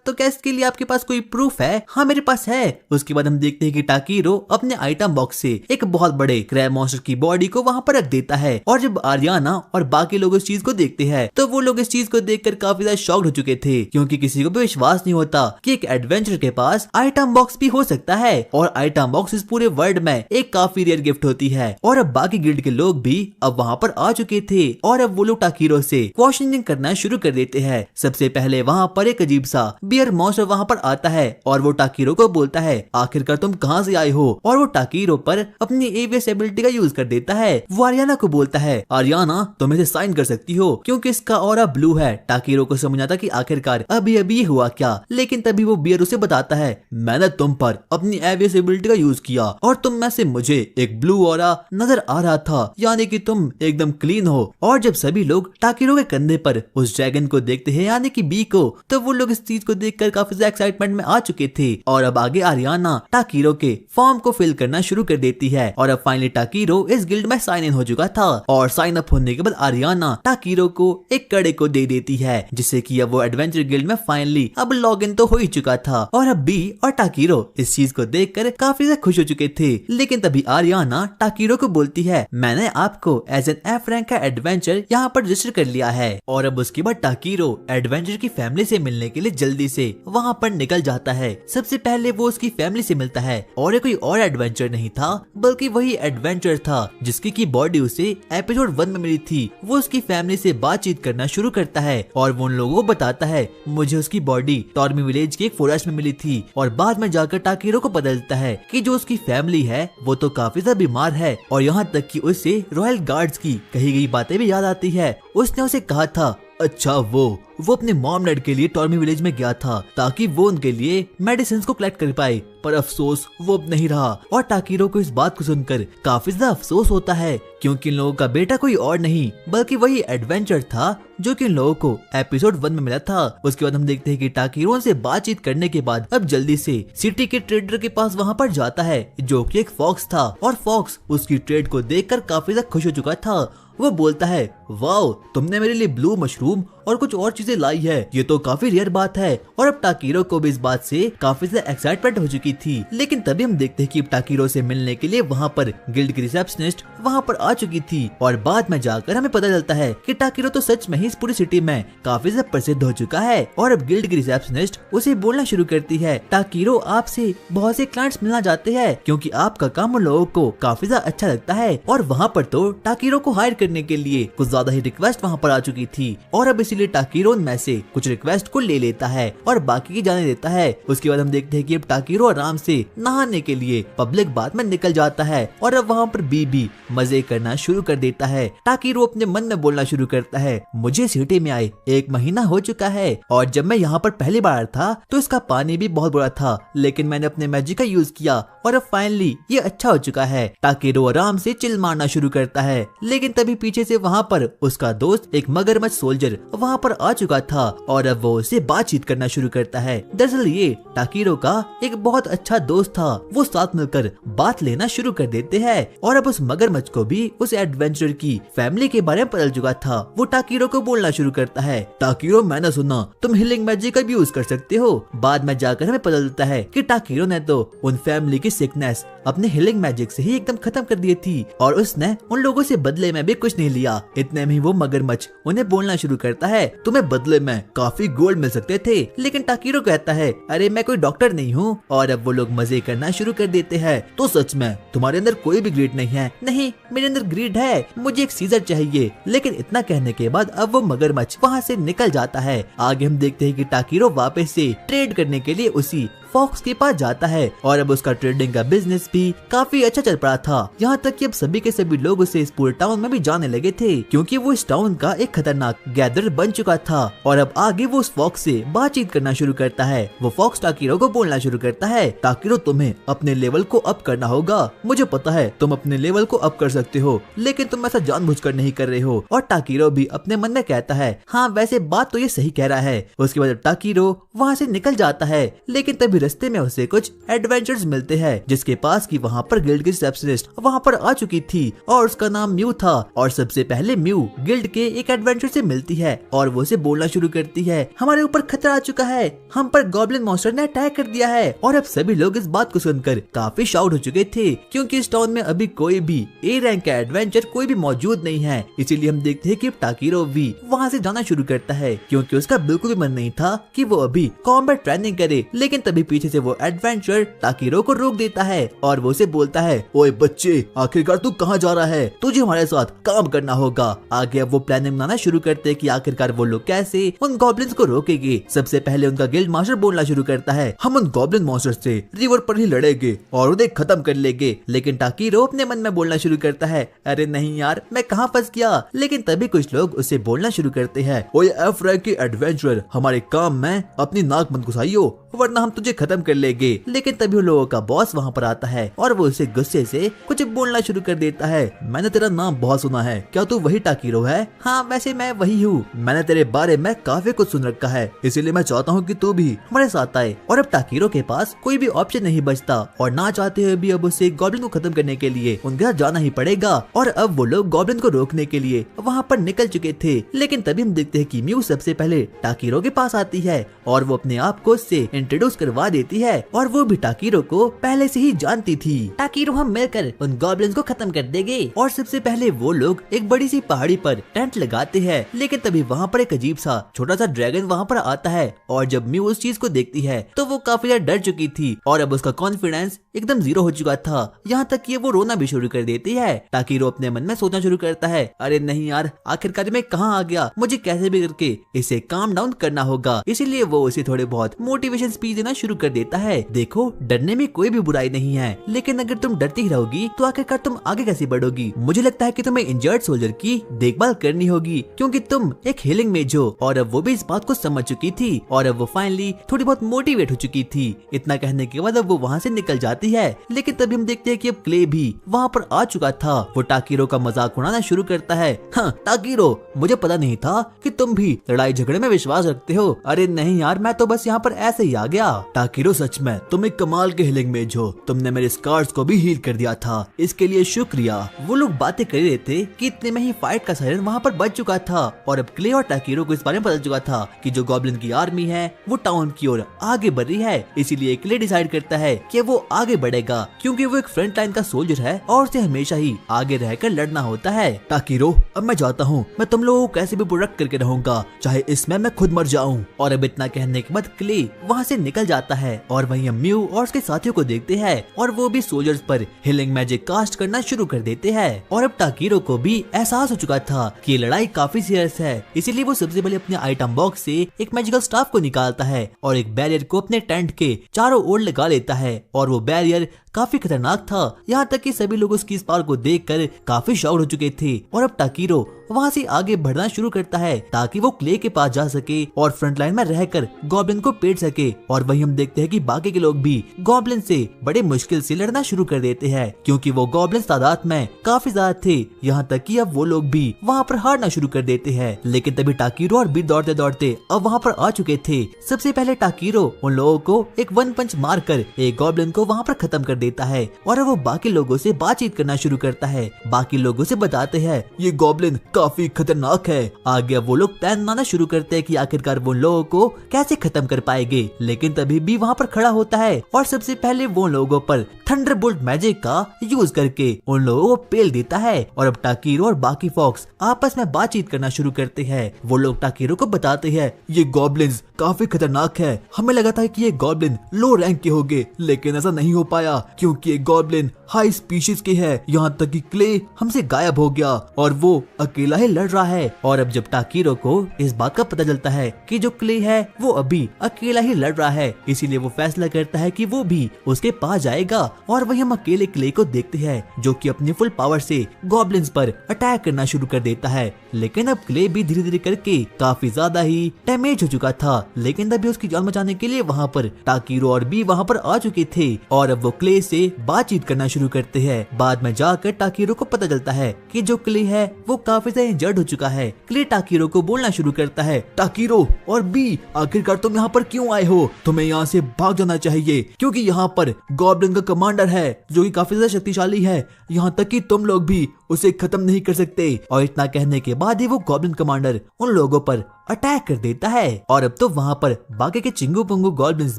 तो क्या इसके लिए आपके पास कोई प्रूफ है? हाँ मेरे पास है। उसके बाद हम देखते हैं कि टाकीरो अपने आइटम बॉक्स से एक बहुत बड़े क्रैब मॉन्स्टर की बॉडी को वहाँ पर रख देता है और जब आरियाना और बाकी लोग इस चीज को देखते हैं तो वो लोग इस चीज को देखकर काफी ज्यादा शॉक्ड हो चुके थे, क्योंकि किसी को भी विश्वास नहीं होता कि एक एडवेंचर के पास आइटम बॉक्स भी हो सकता है। और आइटम बॉक्स इस पूरे वर्ल्ड में एक काफी रेयर गिफ्ट होती है। और अब बाकी गिल्ड के लोग भी अब वहाँ पर आ चुके थे और अब वो लोग टाकीरो से क्वेश्चनिंग करना शुरू कर देते हैं। सबसे पहले वहाँ पर एक अजीब सा बियर मॉन्स्टर वहाँ पर आता है और वो टाकीरो को बोलता है, आखिरकार तुम कहाँ से आए हो? और वो टाकीरो पर अपनी एवियस एबिलिटी का यूज कर देता है। वो आरियाना को बोलता है, आरियाना तुम इसे साइन कर सकती हो क्योंकि इसका ऑरा ब्लू है। टाकीरो को समझ आता कि आखिरकार अभी अभी हुआ क्या, लेकिन तभी वो बियर उसे बताता है, मैंने तुम पर अपनी एवियस एबिलिटी का यूज किया और तुम में से मुझे एक ब्लू ऑरा नजर आ रहा था, यानी कि तुम एकदम क्लीन हो। और जब सभी लोग टाकीरो के कंधे पर उस ड्रैगन को देखते हैं, यानी कि बी को, तो वो लोग इस चीज को देखकर काफी ज्यादा एक्साइटमेंट में आ चुके थे। और अब आगे आरियाना टाकीरो के फॉर्म को फिल करना शुरू कर देती है और अब फाइनली टाकीरो इस गिल्ड में साइन इन हो चुका था और साइन अप होने के बाद आरियाना टाकीरो को एक कड़े को दे देती है, जिससे कि अब वो एडवेंचर गिल्ड में फाइनली अब लॉग इन तो हो ही चुका था। और अब बी और टाकीरो इस चीज को देखकर काफी ज्यादा खुश हो चुके थे। लेकिन तभी आरियाना टाकीरो को बोलती है, मैंने आपको एज एन एफ रैंक का एडवेंचर यहाँ पर रजिस्टर कर लिया है। और अब उसके बाद टाकीरो एडवेंचर की फैमिली से मिलने के लिए जल्दी से वहाँ पर निकल जाता है। सबसे पहले वो उसकी फैमिली से मिलता है और ये कोई और एडवेंचर नहीं था बल्कि वही एडवेंचर था जिसकी की बॉडी उसे एपिसोड 1 में मिली थी। वो उसकी फैमिली से बातचीत करना शुरू करता है और वो उन लोगों को बताता है, मुझे उसकी बॉडी टॉर्मी विलेज के एक फॉरेस्ट में मिली थी। और बाद में जाकर टाकीरो को पता चलता है कि जो उसकी फैमिली है वो तो काफी ज्यादा बीमार है और यहाँ तक कि उसे रॉयल गार्ड्स की कही गई बातें भी याद आती है। उसने उसे कहा था, अच्छा वो अपने मॉम डैड के लिए टॉर्मी विलेज में गया था ताकि वो उनके लिए मेडिसिन को कलेक्ट कर पाए, पर अफसोस वो अब नहीं रहा। और टाकीरो को इस बात को सुनकर काफी ज्यादा अफसोस होता है क्योंकि इन लोगों का बेटा कोई और नहीं बल्कि वही एडवेंचर था जो कि इन लोगों को एपिसोड 1 में मिला था। उसके बाद हम देखते हैं कि टाकीरो से बातचीत करने के बाद अब जल्दी से सिटी के ट्रेडर के पास वहाँ पर जाता है जो कि एक फॉक्स था और फॉक्स उसकी ट्रेड को देखकर काफी ज्यादा खुश हो चुका था। वो बोलता है, वाओ तुमने मेरे लिए ब्लू मशरूम और कुछ और चीजें लाई है, ये तो काफी रेयर बात है। और अब टाकीरो को भी इस बात से काफी ज्यादा एक्साइटमेंट हो चुकी थी। लेकिन तभी हम देखते हैं कि टाकीरो से मिलने के लिए वहाँ पर गिल्ड की रिसेप्शनिस्ट वहाँ पर आ चुकी थी और बाद में जाकर हमें पता चलता है कि टाकीरो तो सच में ही इस पूरी सिटी में काफी ज्यादा प्रसिद्ध हो चुका है। और अब गिल्ड की रिसेप्शनिस्ट उसे बोलना शुरू करती है, टाकीरो आपसे बहुत से क्लाइंट्स मिलना चाहते हैं क्योंकि आपका काम उन लोगों को काफी ज्यादा अच्छा लगता है। और वहाँ पर तो टाकीरो को हायर करने के लिए कुछ ज्यादा ही रिक्वेस्ट वहाँ पर आ चुकी थी और अब इसीलिए टाकीरो में से कुछ रिक्वेस्ट को ले लेता है और बाकी की जाने देता है। उसके बाद हम देखते हैं कि अब टाकीरो आराम से नहाने के लिए पब्लिक बाथ में निकल जाता है और अब वहाँ पर बीबी मजे करना शुरू कर देता है। टाकीरो अपने मन में बोलना शुरू करता है, मुझे सिटी में आए 1 महीना हो चुका है और जब मैं यहाँ पर पहली बार था तो इसका पानी भी बहुत बुरा था, लेकिन मैंने अपने मैजिक का यूज किया और अब फाइनली ये अच्छा हो चुका है। टाकीरो आराम से चिल मारना शुरू करता है। लेकिन तभी पीछे से वहाँ पर उसका दोस्त एक मगरमच्छ सोल्जर वहाँ पर आ चुका था और अब वो उससे बातचीत करना शुरू करता है। दरअसल ये टाकीरो का एक बहुत अच्छा दोस्त था। वो साथ मिलकर बात लेना शुरू कर देते हैं और अब उस मगरमच्छ को भी उस एडवेंचर की फैमिली के बारे में पता चुका था। वो टाकीरो को बोलना शुरू करता है, टाकीरो मैंने सुना तुम हीलिंग मैजिक का भी यूज कर सकते हो। बाद में जाकर हमें पता चलता है कि टाकीरो ने तो उन फैमिली की सिकनेस अपने हीलिंग मैजिक से ही एकदम खत्म कर दी थी और उसने उन लोगों से बदले में भी कुछ नहीं लिया। इतने में वो मगरमच्छ उन्हें बोलना शुरू करता है, तुम्हें बदले में काफी गोल्ड मिल सकते थे। लेकिन टाकीरो कहता है, अरे मैं कोई डॉक्टर नहीं हूँ। और अब वो लोग मजे करना शुरू कर देते हैं, तो सच में तुम्हारे अंदर कोई भी ग्रीड नहीं है? नहीं, मेरे अंदर ग्रीड है, मुझे एक सीजर चाहिए। लेकिन इतना कहने के बाद अब वो मगरमच्छ वहाँ से निकल जाता है। आगे हम देखते हैं कि टाकीरो वापस से ट्रेड करने के लिए उसी फॉक्स के पास जाता है और अब उसका ट्रेडिंग का बिजनेस भी काफी अच्छा चल पड़ा था। यहाँ तक कि अब सभी के सभी लोग उसे इस पूरे टाउन में भी जाने लगे थे क्योंकि वो इस टाउन का एक खतरनाक गैदर बन चुका था। और अब आगे वो उस फॉक्स से बातचीत करना शुरू करता है। वो फॉक्स टाकीरो को बोलना शुरू करता है, टाकीरो तुम्हें अपने लेवल को अप करना होगा। मुझे पता है तुम अपने लेवल को अप कर सकते हो, लेकिन तुम ऐसा जानबूझकर नहीं कर रहे हो। और टाकीरो भी अपने मन में कहता है, हाँ वैसे बात तो ये सही कह रहा है। उसके बाद टाकीरो वहाँ से निकल जाता है। लेकिन तभी रास्ते में उसे कुछ एडवेंचर्स मिलते हैं जिसके पास की वहाँ पर गिल्ड की रिसेप्शनिस्ट वहाँ पर आ चुकी थी और उसका नाम म्यू था। और सबसे पहले म्यू गिल्ड के एक एडवेंचर से मिलती है और वो उसे बोलना शुरू करती है, हमारे ऊपर खतरा आ चुका है, हम पर गॉब्लिन मॉन्स्टर ने अटैक कर दिया है। और अब सभी लोग इस बात को सुनकर काफी शाउट हो चुके थे क्योंकि इस टाउन में अभी कोई भी ए रैंक का एडवेंचर कोई भी मौजूद नहीं है। इसीलिए हम देखते हैं कि टाकीरो भी वहाँ से जाना शुरू करता है क्योंकि उसका बिल्कुल भी मन नहीं था कि वो अभी कॉम्बैट ट्रेनिंग करे। लेकिन तभी पीछे से वो एडवेंचर टाकीरो को रोक देता है और वो उसे बोलता है, ओए बच्चे, आखिरकार तू कहाँ जा रहा है? तुझे हमारे साथ काम करना होगा। आगे अब वो प्लानिंग बनाना शुरू करते हैं कि आखिरकार वो लोग कैसे उन गॉब्लिन्स को रोकेंगे। सबसे पहले उनका गिल्ड मास्टर बोलना शुरू करता है, हम उन गॉब्लिन मॉन्स्टर से रिवर पर ही लड़ेंगे और उन्हें खत्म कर लेंगे। लेकिन टाकीरो अपने मन में बोलना शुरू करता है, अरे नहीं यार, मैं कहाँ फंस गया। लेकिन तभी कुछ लोग उसे बोलना शुरू करते हैं, ओए एफ रैंक के एडवेंचर, हमारे काम में अपनी नाक मत घुसाइयो वरना हम तुझे खत्म कर लेंगे। लेकिन तभी उन लोगों का बॉस वहाँ पर आता है और वो उसे गुस्से से कुछ बोलना शुरू कर देता है। मैंने तेरा नाम बहुत सुना है, क्या तू वही टाकीरो है? हाँ वैसे मैं वही हूँ, मैंने तेरे बारे में काफी कुछ सुन रखा है, इसीलिए मैं चाहता हूँ कि तू भी हमारे साथ आए। और अब टाकीरो के पास कोई भी ऑप्शन नहीं बचता और ना चाहते हुए भी अब उसे गॉब्लिन को खत्म करने के लिए उनके साथ जाना ही पड़ेगा। और अब वो लोग गॉब्लिन को रोकने के लिए वहाँ पर निकल चुके थे। लेकिन तभी हम देखते हैं कि म्यू सबसे पहले टाकीरो के पास आती है और वो अपने आप को उससे इंट्रोड्यूस करवा देती है और वो भी टाकीरो को पहले से ही जानती थी। टाकीरो हम मिलकर उन गॉब्लिन्स को खत्म कर देंगे। और सबसे पहले वो लोग एक बड़ी सी पहाड़ी पर टेंट लगाते हैं। लेकिन तभी वहाँ पर एक अजीब सा छोटा सा ड्रैगन वहाँ पर आता है और जब म्यू उस चीज को देखती है तो वो काफी ज्यादा डर चुकी थी और अब उसका कॉन्फिडेंस एकदम 0 हो चुका था। यहाँ तक कि वो रोना भी शुरू कर देती है। टाकीरो अपने मन में सोचना शुरू करता है, अरे नहीं यार, आखिरकार मैं कहाँ आ गया, मुझे कैसे भी करके इसे काम डाउन करना होगा। इसीलिए वो उसे थोड़े बहुत मोटिवेशन स्पीच देना शुरू कर देता है। देखो डरने में कोई भी बुराई नहीं है, लेकिन अगर तुम डरती ही रहोगी तो आखिरकार तुम आगे कैसे बढ़ोगी। मुझे लगता है कि तुम्हें इंजर्ड सोल्जर की देखभाल करनी होगी क्योंकि तुम एक हीलिंग मेज हो। और अब वो भी इस बात को समझ चुकी थी और अब वो फाइनली थोड़ी बहुत मोटिवेट हो चुकी थी। इतना कहने के बाद अब वो वहाँ से निकल जाती है। लेकिन तभी हम देखते हैं कि अब क्ले भी वहाँ पर आ चुका था। वो टाकीरो का मजाक उड़ाना शुरू करता है, हाँ टाकीरो, मुझे पता नहीं था कि तुम भी लड़ाई झगड़े में विश्वास रखते हो। अरे नहीं यार, मैं तो बस यहाँ पर ऐसे ही आ गया। टाकीरो सच में तुम एक कमाल के हीलिंग मेज हो, तुमने मेरे स्कार्स को भी हील कर दिया था, इसके लिए शुक्रिया। वो लोग बातें कर रहे थे कि इतने में ही फाइट का सायरन वहाँ पर बज चुका था और अब क्ले और टाकीरो को इस बारे में पता चुका था कि जो गॉब्लिन की आर्मी है वो टाउन की ओर आगे बढ़ रही है। इसीलिए क्ले डिसाइड करता है कि वो आगे बढ़ेगा क्योंकि वो एक फ्रंट लाइन का सोल्जर है और उसे हमेशा ही आगे रहकर लड़ना होता है। टाकीरो अब मैं जाता हूँ, मैं तुम लोगों को कैसे भी प्रोटेक्ट करके रहूंगा, चाहे इसमें मैं खुद मर जाऊँ। और अब इतना कहने के बाद क्ले वहाँ से निकल जाता है और वहीं हम म्यू और उसके साथियों को देखते हैं और वो भी सोल्जर्स पर हीलिंग मैजिक कास्ट करना शुरू कर देते हैं। और अब टाकीरो को भी एहसास हो चुका था कि ये लड़ाई काफी सीरियस है, इसीलिए वो सबसे पहले अपने आइटम बॉक्स से एक मैजिकल स्टाफ को निकालता है और एक बैरियर को अपने टेंट के चारों ओर लगा लेता है। और वो बैरियर काफी खतरनाक था, यहाँ तक कि सभी लोग उसकी इस पावर को देखकर काफी शॉक्ड हो चुके थे। और अब टाकीरो वहाँ से आगे बढ़ना शुरू करता है ताकि वो क्ले के पास जा सके और फ्रंट लाइन में रहकर गॉब्लिन को पेट सके। और वहीं हम देखते हैं कि बाकी के लोग भी गॉब्लिन से बड़े मुश्किल से लड़ना शुरू कर देते हैं क्योंकि वो गॉब्लिन तादाद में काफी ज्यादा थे, यहाँ तक कि अब वो लोग भी वहाँ पर हारना शुरू कर देते हैं। लेकिन तभी टाकीरो और बीट दौड़ते दौड़ते अब वहाँ पर आ चुके थे। सबसे पहले टाकीरो उन लोगों को एक 1 पंच मार कर एक गॉब्लिन को वहाँ पर खत्म कर देता है और अब वो बाकी लोगों से बातचीत करना शुरू करता है। बाकी लोगों से बताते हैं ये गॉब्लिन काफी खतरनाक है। आगे वो लोग प्लान बनाना शुरू करते हैं कि आखिरकार वो लोगों को कैसे खत्म कर पाएंगे। लेकिन तभी भी वहाँ पर खड़ा होता है और सबसे पहले वो लोगों पर थंडरबोल्ट मैजिक का यूज करके उन लोगों को पेल देता है। और अब टाकीरो और बाकी फॉक्स आपस में बातचीत करना शुरू करते हैं। वो लोग टाकीरो को बताते हैं ये गॉब्लिन्स काफी खतरनाक है, हमें लगा था कि ये गॉब्लिन लो रैंक के होंगे, लेकिन ऐसा नहीं हो पाया क्योंकि ये गॉब्लिन हाई स्पीशीज के है। यहाँ तक कि क्ले हमसे गायब हो गया और वो अकेला ही लड़ रहा है। और अब जब टाकीरो को इस बात का पता चलता है कि जो क्ले है वो अभी अकेला ही लड़ रहा है, इसीलिए वो फैसला करता है कि वो भी उसके पास जाएगा। और वही हम अकेले क्ले को देखते हैं जो कि अपनी फुल पावर से गॉब्लिन्स पर अटैक करना शुरू कर देता है। लेकिन अब क्ले भी धीरे धीरे करके काफी ज्यादा ही डैमेज हो चुका था। लेकिन तभी उसकी जान बचाने के लिए वहाँ पर टाकीरो और भी वहाँ पर आ चुके थे और अब वो क्ले से बातचीत करना शुरू करते हैं। बाद में जाकर टाकीरो को पता चलता है कि जो क्ले है वो काफी ज्यादा इंजर्ड हो चुका है। क्ले टाकीरो को बोलना शुरू करता है, टाकीरो और बी आखिरकार तुम यहाँ पर क्यों आए हो, तुम्हें यहाँ से भाग जाना चाहिए क्योंकि यहाँ पर गॉब्लिन का कमांडर है जो कि काफी ज्यादा शक्तिशाली है, यहाँ तक कि तुम लोग भी उसे खत्म नहीं कर सकते। और इतना कहने के बाद ही वो गॉब्लिन कमांडर उन लोगों पर अटैक कर देता है। और अब तो वहाँ पर बाकी के चिंगू पंगू गॉब्लिन्स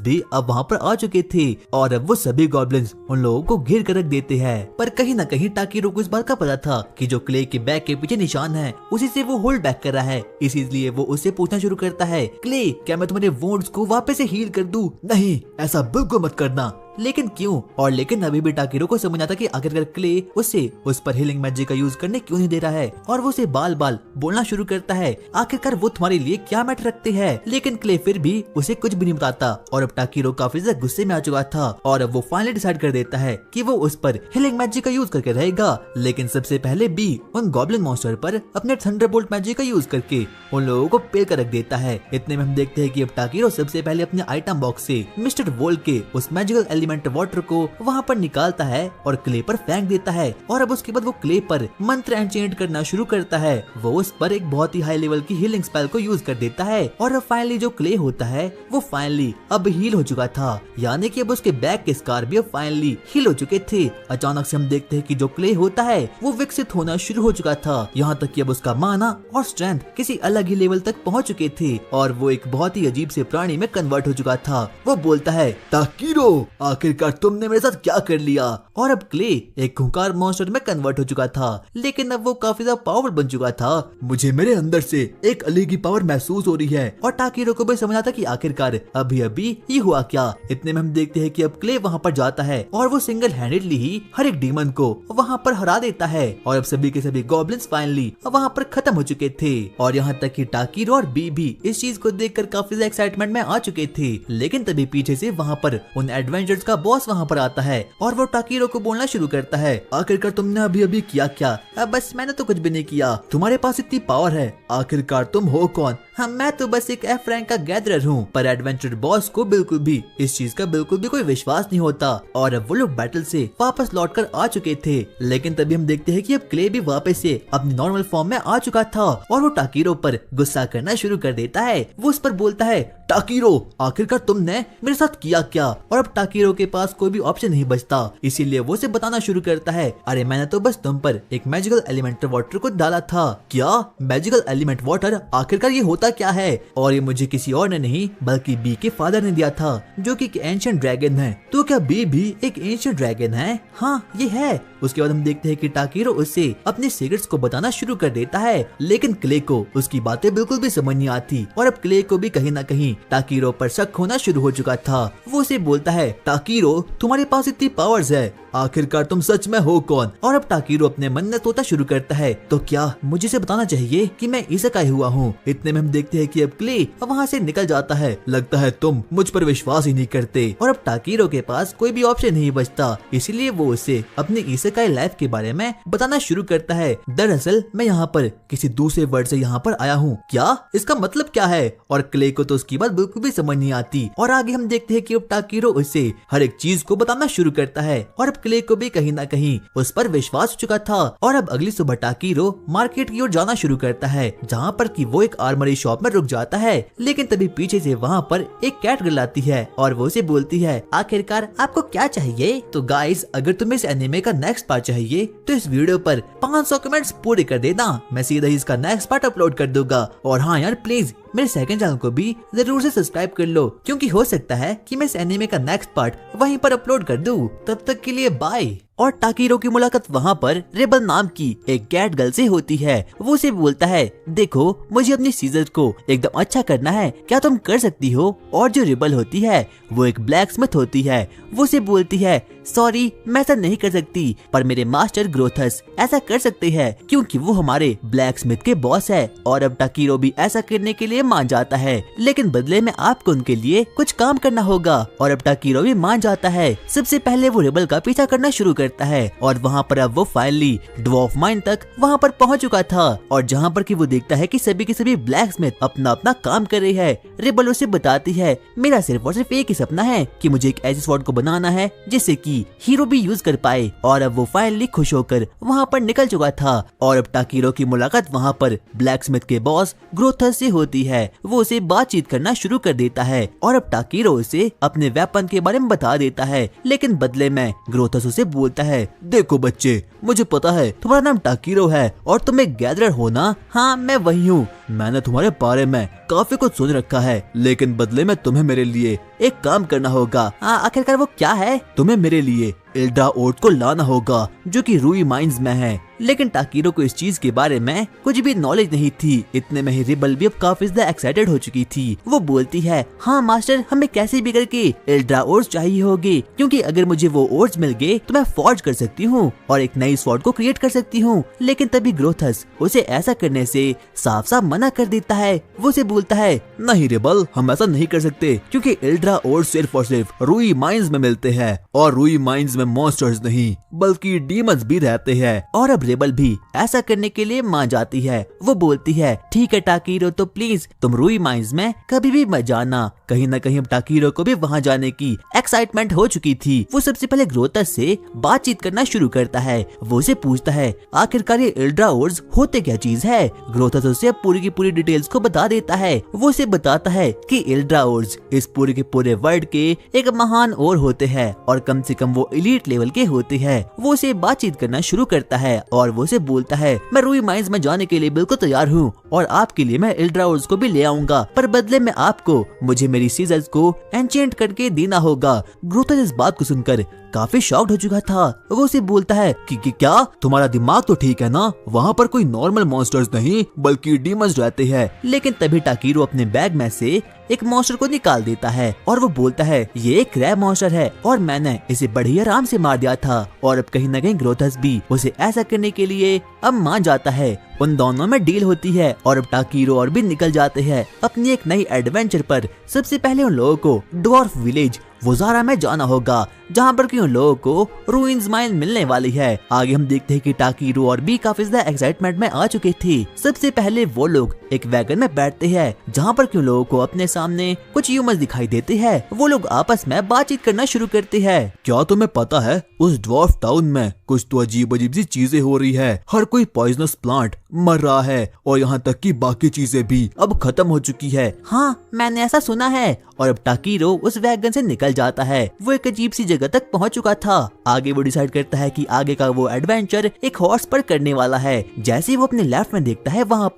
भी अब वहाँ पर आ चुके थे और अब वो सभी गॉब्लिन्स उन लोगों को घेर कर रख देते हैं। पर कहीं न कहीं टाकीरो को इस बात का पता था कि जो क्ले के बैग के पीछे निशान है उसी से वो होल्ड बैक कर रहा है, इसीलिए वो उससे पूछना शुरू करता है, क्ले क्या मैं तुम्हारे वुंड्स को वापस से हील कर दूं? नहीं, ऐसा बिल्कुल मत करना, लेकिन क्यों? और लेकिन अभी भी टाकीरो को समझ आता कि आखिरकार क्ले उसे उस पर हीलिंग मैजिक का यूज करने क्यों नहीं दे रहा है, और वो उसे बाल बाल बोलना शुरू करता है आखिरकार वो तुम्हारे लिए क्या मैटर रखते हैं। लेकिन क्ले फिर भी उसे कुछ भी नहीं बताता और अब टाकीरो काफी ज्यादा गुस्से में आ चुका था और अब वो फाइनली डिसाइड कर देता है कि वो उस पर हीलिंग मैजिक का यूज करके रहेगा। लेकिन सबसे पहले बी उन गॉब्लिन मॉन्स्टर पर अपने थंडरबोल्ट मैजिक का यूज करके उन लोगों को पेल कर रख देता है। इतने में हम देखते हैं कि अब टाकीरो सबसे पहले अपने आइटम बॉक्स से मिस्टर वोल्ट के उस मैजिकल एलिमेंट वाटर को वहाँ पर निकालता है और क्ले पर फेंक देता है और अब उसके बाद वो क्ले पर मंत्र एंचेंट करना शुरू करता है। वो उस पर एक बहुत ही हाई लेवल की हीलिंग स्पेल को यूज कर देता है और अब फाइनली जो क्ले होता है वो फाइनली अब हील हो चुका था, यानी कि अब उसके बैक के स्कार भी अब फाइनली हील हो चुके थे। अचानक से हम देखते हैं कि जो क्ले होता है वो विकसित होना शुरू हो चुका था, यहाँ तक कि अब उसका माना और स्ट्रेंथ किसी अलग ही लेवल तक पहुँच चुके थे और वो एक बहुत ही अजीब से प्राणी में कन्वर्ट हो चुका था। वो बोलता है, टाकीरो आखिरकार तुमने मेरे साथ क्या कर लिया? और अब क्ले एक खूंखार मॉन्स्टर में कन्वर्ट हो चुका था, लेकिन अब वो काफी ज्यादा पावरफुल बन चुका था। मुझे मेरे अंदर से एक अलग ही पावर महसूस हो रही है। और टाकीरो को भी समझ आता कि आखिरकार अभी अभी ये हुआ क्या। इतने में हम देखते हैं कि अब क्ले वहाँ पर जाता है और वो सिंगल हैंडेडली ही हर एक डीमन को वहाँ पर हरा देता है और अब सभी के सभी गॉब्लिन्स फाइनली वहाँ पर खत्म हो चुके थे। और यहाँ तक कि टाकीरो और बी भी इस चीज को देखकर काफी ज्यादा एक्साइटमेंट में आ चुके थे। लेकिन तभी पीछे से वहाँ पर उन एडवेंचर्स का बॉस वहाँ पर आता है और वो टाकीरो को बोलना शुरू करता है, आखिरकार तुमने अभी अभी किया क्या? बस मैंने तो कुछ भी नहीं किया, तुम्हारे पास इतनी पावर है, आखिरकार तुम हो कौन? हाँ मैं तो बस एक एफ रैंक का गैदरर हूँ। पर एडवेंचर बॉस को बिल्कुल भी इस चीज का बिल्कुल भी कोई विश्वास नहीं होता और अब वो लोग बैटल से वापस लौटकर आ चुके थे। लेकिन तभी हम देखते हैं कि अब क्ले भी वापस से अपनी नॉर्मल फॉर्म में आ चुका था और वो टाकीरो पर गुस्सा करना शुरू कर देता है। वो उस पर बोलता है, टाकीरो आखिरकार तुमने मेरे साथ किया क्या? और अब टाकीरो के पास कोई भी ऑप्शन नहीं बचता, इसीलिए वो उसे बताना शुरू करता है, अरे मैंने तो बस तुम पर एक मैजिकल एलिमेंट वाटर को डाला था। क्या मैजिकल एलिमेंट वाटर? आखिरकार ये होता क्या है? और ये मुझे किसी और ने नहीं बल्कि बी के फादर ने दिया था, जो कि एक एंशिएंट ड्रैगन है। तो क्या बी भी एक एंशिएंट ड्रैगन है? हाँ ये है। उसके बाद हम देखते हैं कि टाकीरो उससे अपने सीक्रेट्स को बताना शुरू कर देता है, लेकिन क्ले को उसकी बातें बिल्कुल भी समझ नहीं आती और अब क्ले को भी कहीं ना कहीं टाकीरो पर शक होना शुरू हो चुका था। वो उसे बोलता है, टाकीरो तुम्हारे पास इतनी पावर्स है, आखिरकार तुम सच में हो कौन? और अब टाकीरो अपने मन में सोचना शुरू करता है, तो क्या मुझे इसे बताना चाहिए कि मैं इसेकाई हुआ हूँ। इतने में हम देखते हैं कि अब क्ले वहाँ से निकल जाता है। लगता है तुम मुझ पर विश्वास ही नहीं करते। और अब टाकीरो के पास कोई भी ऑप्शन नहीं बचता, इसीलिए वो उसे अपनी इसेकाई लाइफ के बारे में बताना शुरू करता है। दरअसल मैं यहाँ पर किसी दूसरे वर्ल्ड से यहाँ पर आया हूँ। क्या इसका मतलब क्या है? और क्ले को तो उसकी बात बिल्कुल भी समझ नहीं आती और आगे हम देखते हैं कि अब टाकीरो उसे हर एक चीज को बताना शुरू करता है और अब क्ले को भी कहीं ना कहीं उस पर विश्वास हो चुका था। और अब अगली सुबह टाकीरो मार्केट की ओर जाना शुरू करता है, जहाँ पर कि वो एक आर्मरी शॉप में रुक जाता है। लेकिन तभी पीछे से वहाँ पर एक कैट गर्ल आती है और वो उसे बोलती है, आखिरकार आपको क्या चाहिए? तो गाइस अगर तुम्हें इस एनिमे का नेक्स्ट पार्ट चाहिए तो इस वीडियो पर 500 कमेंट्स पूरे कर देना, मैं सीधा ही इसका नेक्स्ट पार्ट अपलोड कर दूंगा। और हाँ यार प्लीज मेरे सेकंड चैनल को भी जरूर से सब्सक्राइब कर लो, क्योंकि हो सकता है कि मैं इस एनिमे का नेक्स्ट पार्ट वहीं पर अपलोड कर दूं। तब तक के लिए बाय। और टाकीरो की मुलाकात वहाँ पर रेबल नाम की एक कैट गर्ल से होती है। वो उसे बोलता है, देखो मुझे अपनी सीजर को एकदम अच्छा करना है, क्या तुम कर सकती हो? और जो रेबल होती है वो एक ब्लैक स्मिथ होती है। वो उसे बोलती है, सॉरी मैं ऐसा नहीं कर सकती, पर मेरे मास्टर ग्रोथस ऐसा कर सकते हैं क्योंकि वो हमारे ब्लैक स्मिथ के बॉस है। और अब टाकीरो भी ऐसा करने के लिए मान जाता है, लेकिन बदले में आपको उनके लिए कुछ काम करना होगा। और अब टाकीरो भी मान जाता है। सबसे पहले वो रेबल का पीछा करना शुरू करता है और वहाँ पर अब वो फाइनली ड्वार्फ माइन तक वहाँ पर पहुँच चुका था और जहाँ पर कि वो देखता है कि सभी के सभी ब्लैक स्मिथ अपना अपना काम कर रहे हैं। रेबल उसे बताती है, मेरा सिर्फ और सिर्फ एक ही सपना है कि मुझे एक ऐसी स्वॉर्ड को बनाना है जिससे कि हीरो भी यूज कर पाए। और अब वो फाइनली खुश होकर वहाँ पर निकल चुका था। और अब टाकीरो की मुलाकात वहाँ पर ब्लैक स्मिथ के बॉस ग्रोथस से होती है। वो उसे बातचीत करना शुरू कर देता है और अब टाकीरो उसे अपने वेपन के बारे में बता देता है, लेकिन बदले में ग्रोथस उसे बोलता है, देखो बच्चे मुझे पता है तुम्हारा नाम टाकीरो है और तुम एक गैदरर हो ना? हाँ मैं वही हूँ। मैंने तुम्हारे बारे में काफी कुछ सोच रखा है, लेकिन बदले में तुम्हें मेरे लिए एक काम करना होगा। आखिरकार वो क्या है? तुम्हें मेरे लिए एल्ड्रा ओर्ट को लाना होगा जो कि रूई माइंस में है। लेकिन टाकीरो को इस चीज के बारे में कुछ भी नॉलेज नहीं थी। इतने में ही रिबल भी अब काफी ज्यादा एक्साइटेड हो चुकी थी। वो बोलती है, हाँ मास्टर, हमें कैसे भी करके एल्ड्रा ओर्स चाहिए होगी, क्योंकि अगर मुझे वो ओर्स मिल गए तो मैं फॉर्ज कर सकती हूँ और एक नई स्वॉर्ड को क्रिएट कर सकती हूँ। लेकिन तभी ग्रोथस उसे ऐसा करने से साफ साफ मना कर देता है। वो उसे बोलता है, नहीं रिबल, हम ऐसा नहीं कर सकते, क्योंकि एल्ड्रा ओर्स सिर्फ और सिर्फ रूई माइंस में मिलते हैं और रूई माइंस में मॉन्स्टर्स नहीं बल्कि डीमंस भी रहते हैं। और अब रेबल भी ऐसा करने के लिए मान जाती है। वो बोलती है, ठीक है टाकीरो, तो प्लीज तुम रूई माइंस में कभी भी मत जाना। कहीं न कहीं टाकीरो को भी वहाँ जाने की एक्साइटमेंट हो चुकी थी। वो सबसे पहले ग्रोथस से बातचीत करना शुरू करता है। वो उसे पूछता है, आखिरकार ये एल्ड्रा ओर्स होते क्या चीज है। ग्रोथस उसे पूरी की पूरी डिटेल्स को बता देता है। वो उसे बताता है कि एल्ड्रा ओर्स इस पूरे के पूरे वर्ल्ड के एक महान ओर होते हैं और कम से कम वो एलीट लेवल के होते हैं। वो उसे बातचीत करना शुरू करता है और वो उसे बोलता है, मैं रूई माइंस में जाने के लिए बिल्कुल तैयार हूँ और आपके लिए मैं एल्ड्रा ओर्स को भी ले आऊंगा, पर बदले में आपको मुझे मेरी सीजर्स को एन्चेंट करके देना होगा। ग्रोथस इस बात को सुनकर काफी शॉक्ड हो चुका था। वो उसे बोलता है कि क्या तुम्हारा दिमाग तो ठीक है ना, वहाँ पर कोई नॉर्मल मॉन्स्टर्स नहीं बल्कि डीमंस रहते हैं। लेकिन तभी टाकीरो अपने बैग में से एक मॉन्स्टर को निकाल देता है और वो बोलता है, ये एक क्रैब मॉन्स्टर है और मैंने इसे बड़ी आराम से मार दिया था। और अब कहीं न कहीं ग्रोथस भी उसे ऐसा करने के लिए अब मान जाता है। उन दोनों में डील होती है और अब टाकीरो और भी निकल जाते हैं अपनी एक नई एडवेंचर पर। सबसे पहले उन लोगों को ड्वार्फ विलेज वोजारा में जाना होगा, जहाँ पर कि उन लोगों को रूइंस माइन मिलने वाली है। आगे हम देखते हैं कि टाकीरो और भी काफी ज्यादा एक्साइटमेंट में आ चुकी थी। सबसे पहले वो लोग एक वैगन में बैठते हैं, जहाँ पर कि उन लोगों को अपने सामने कुछ ह्यूमंस दिखाई देते हैं। वो लोग आपस में बातचीत करना शुरू करते हैं। क्या तुम्हें पता है, उस ड्वार्फ टाउन में कुछ तो अजीब अजीब सी चीजें हो रही है। हर कोई पॉइजनस प्लांट मर रहा है और यहाँ तक कि बाकी चीजें भी अब खत्म हो चुकी है। हाँ, मैंने ऐसा सुना है। और अब टाकीरो उस वैगन से निकल जाता है। वो एक अजीब सी जगह तक पहुँच चुका था। आगे वो डिसाइड करता है कि आगे का वो एडवेंचर एक हॉर्स पर करने वाला है। जैसे वो अपने लेफ्ट में देखता है, वहाँ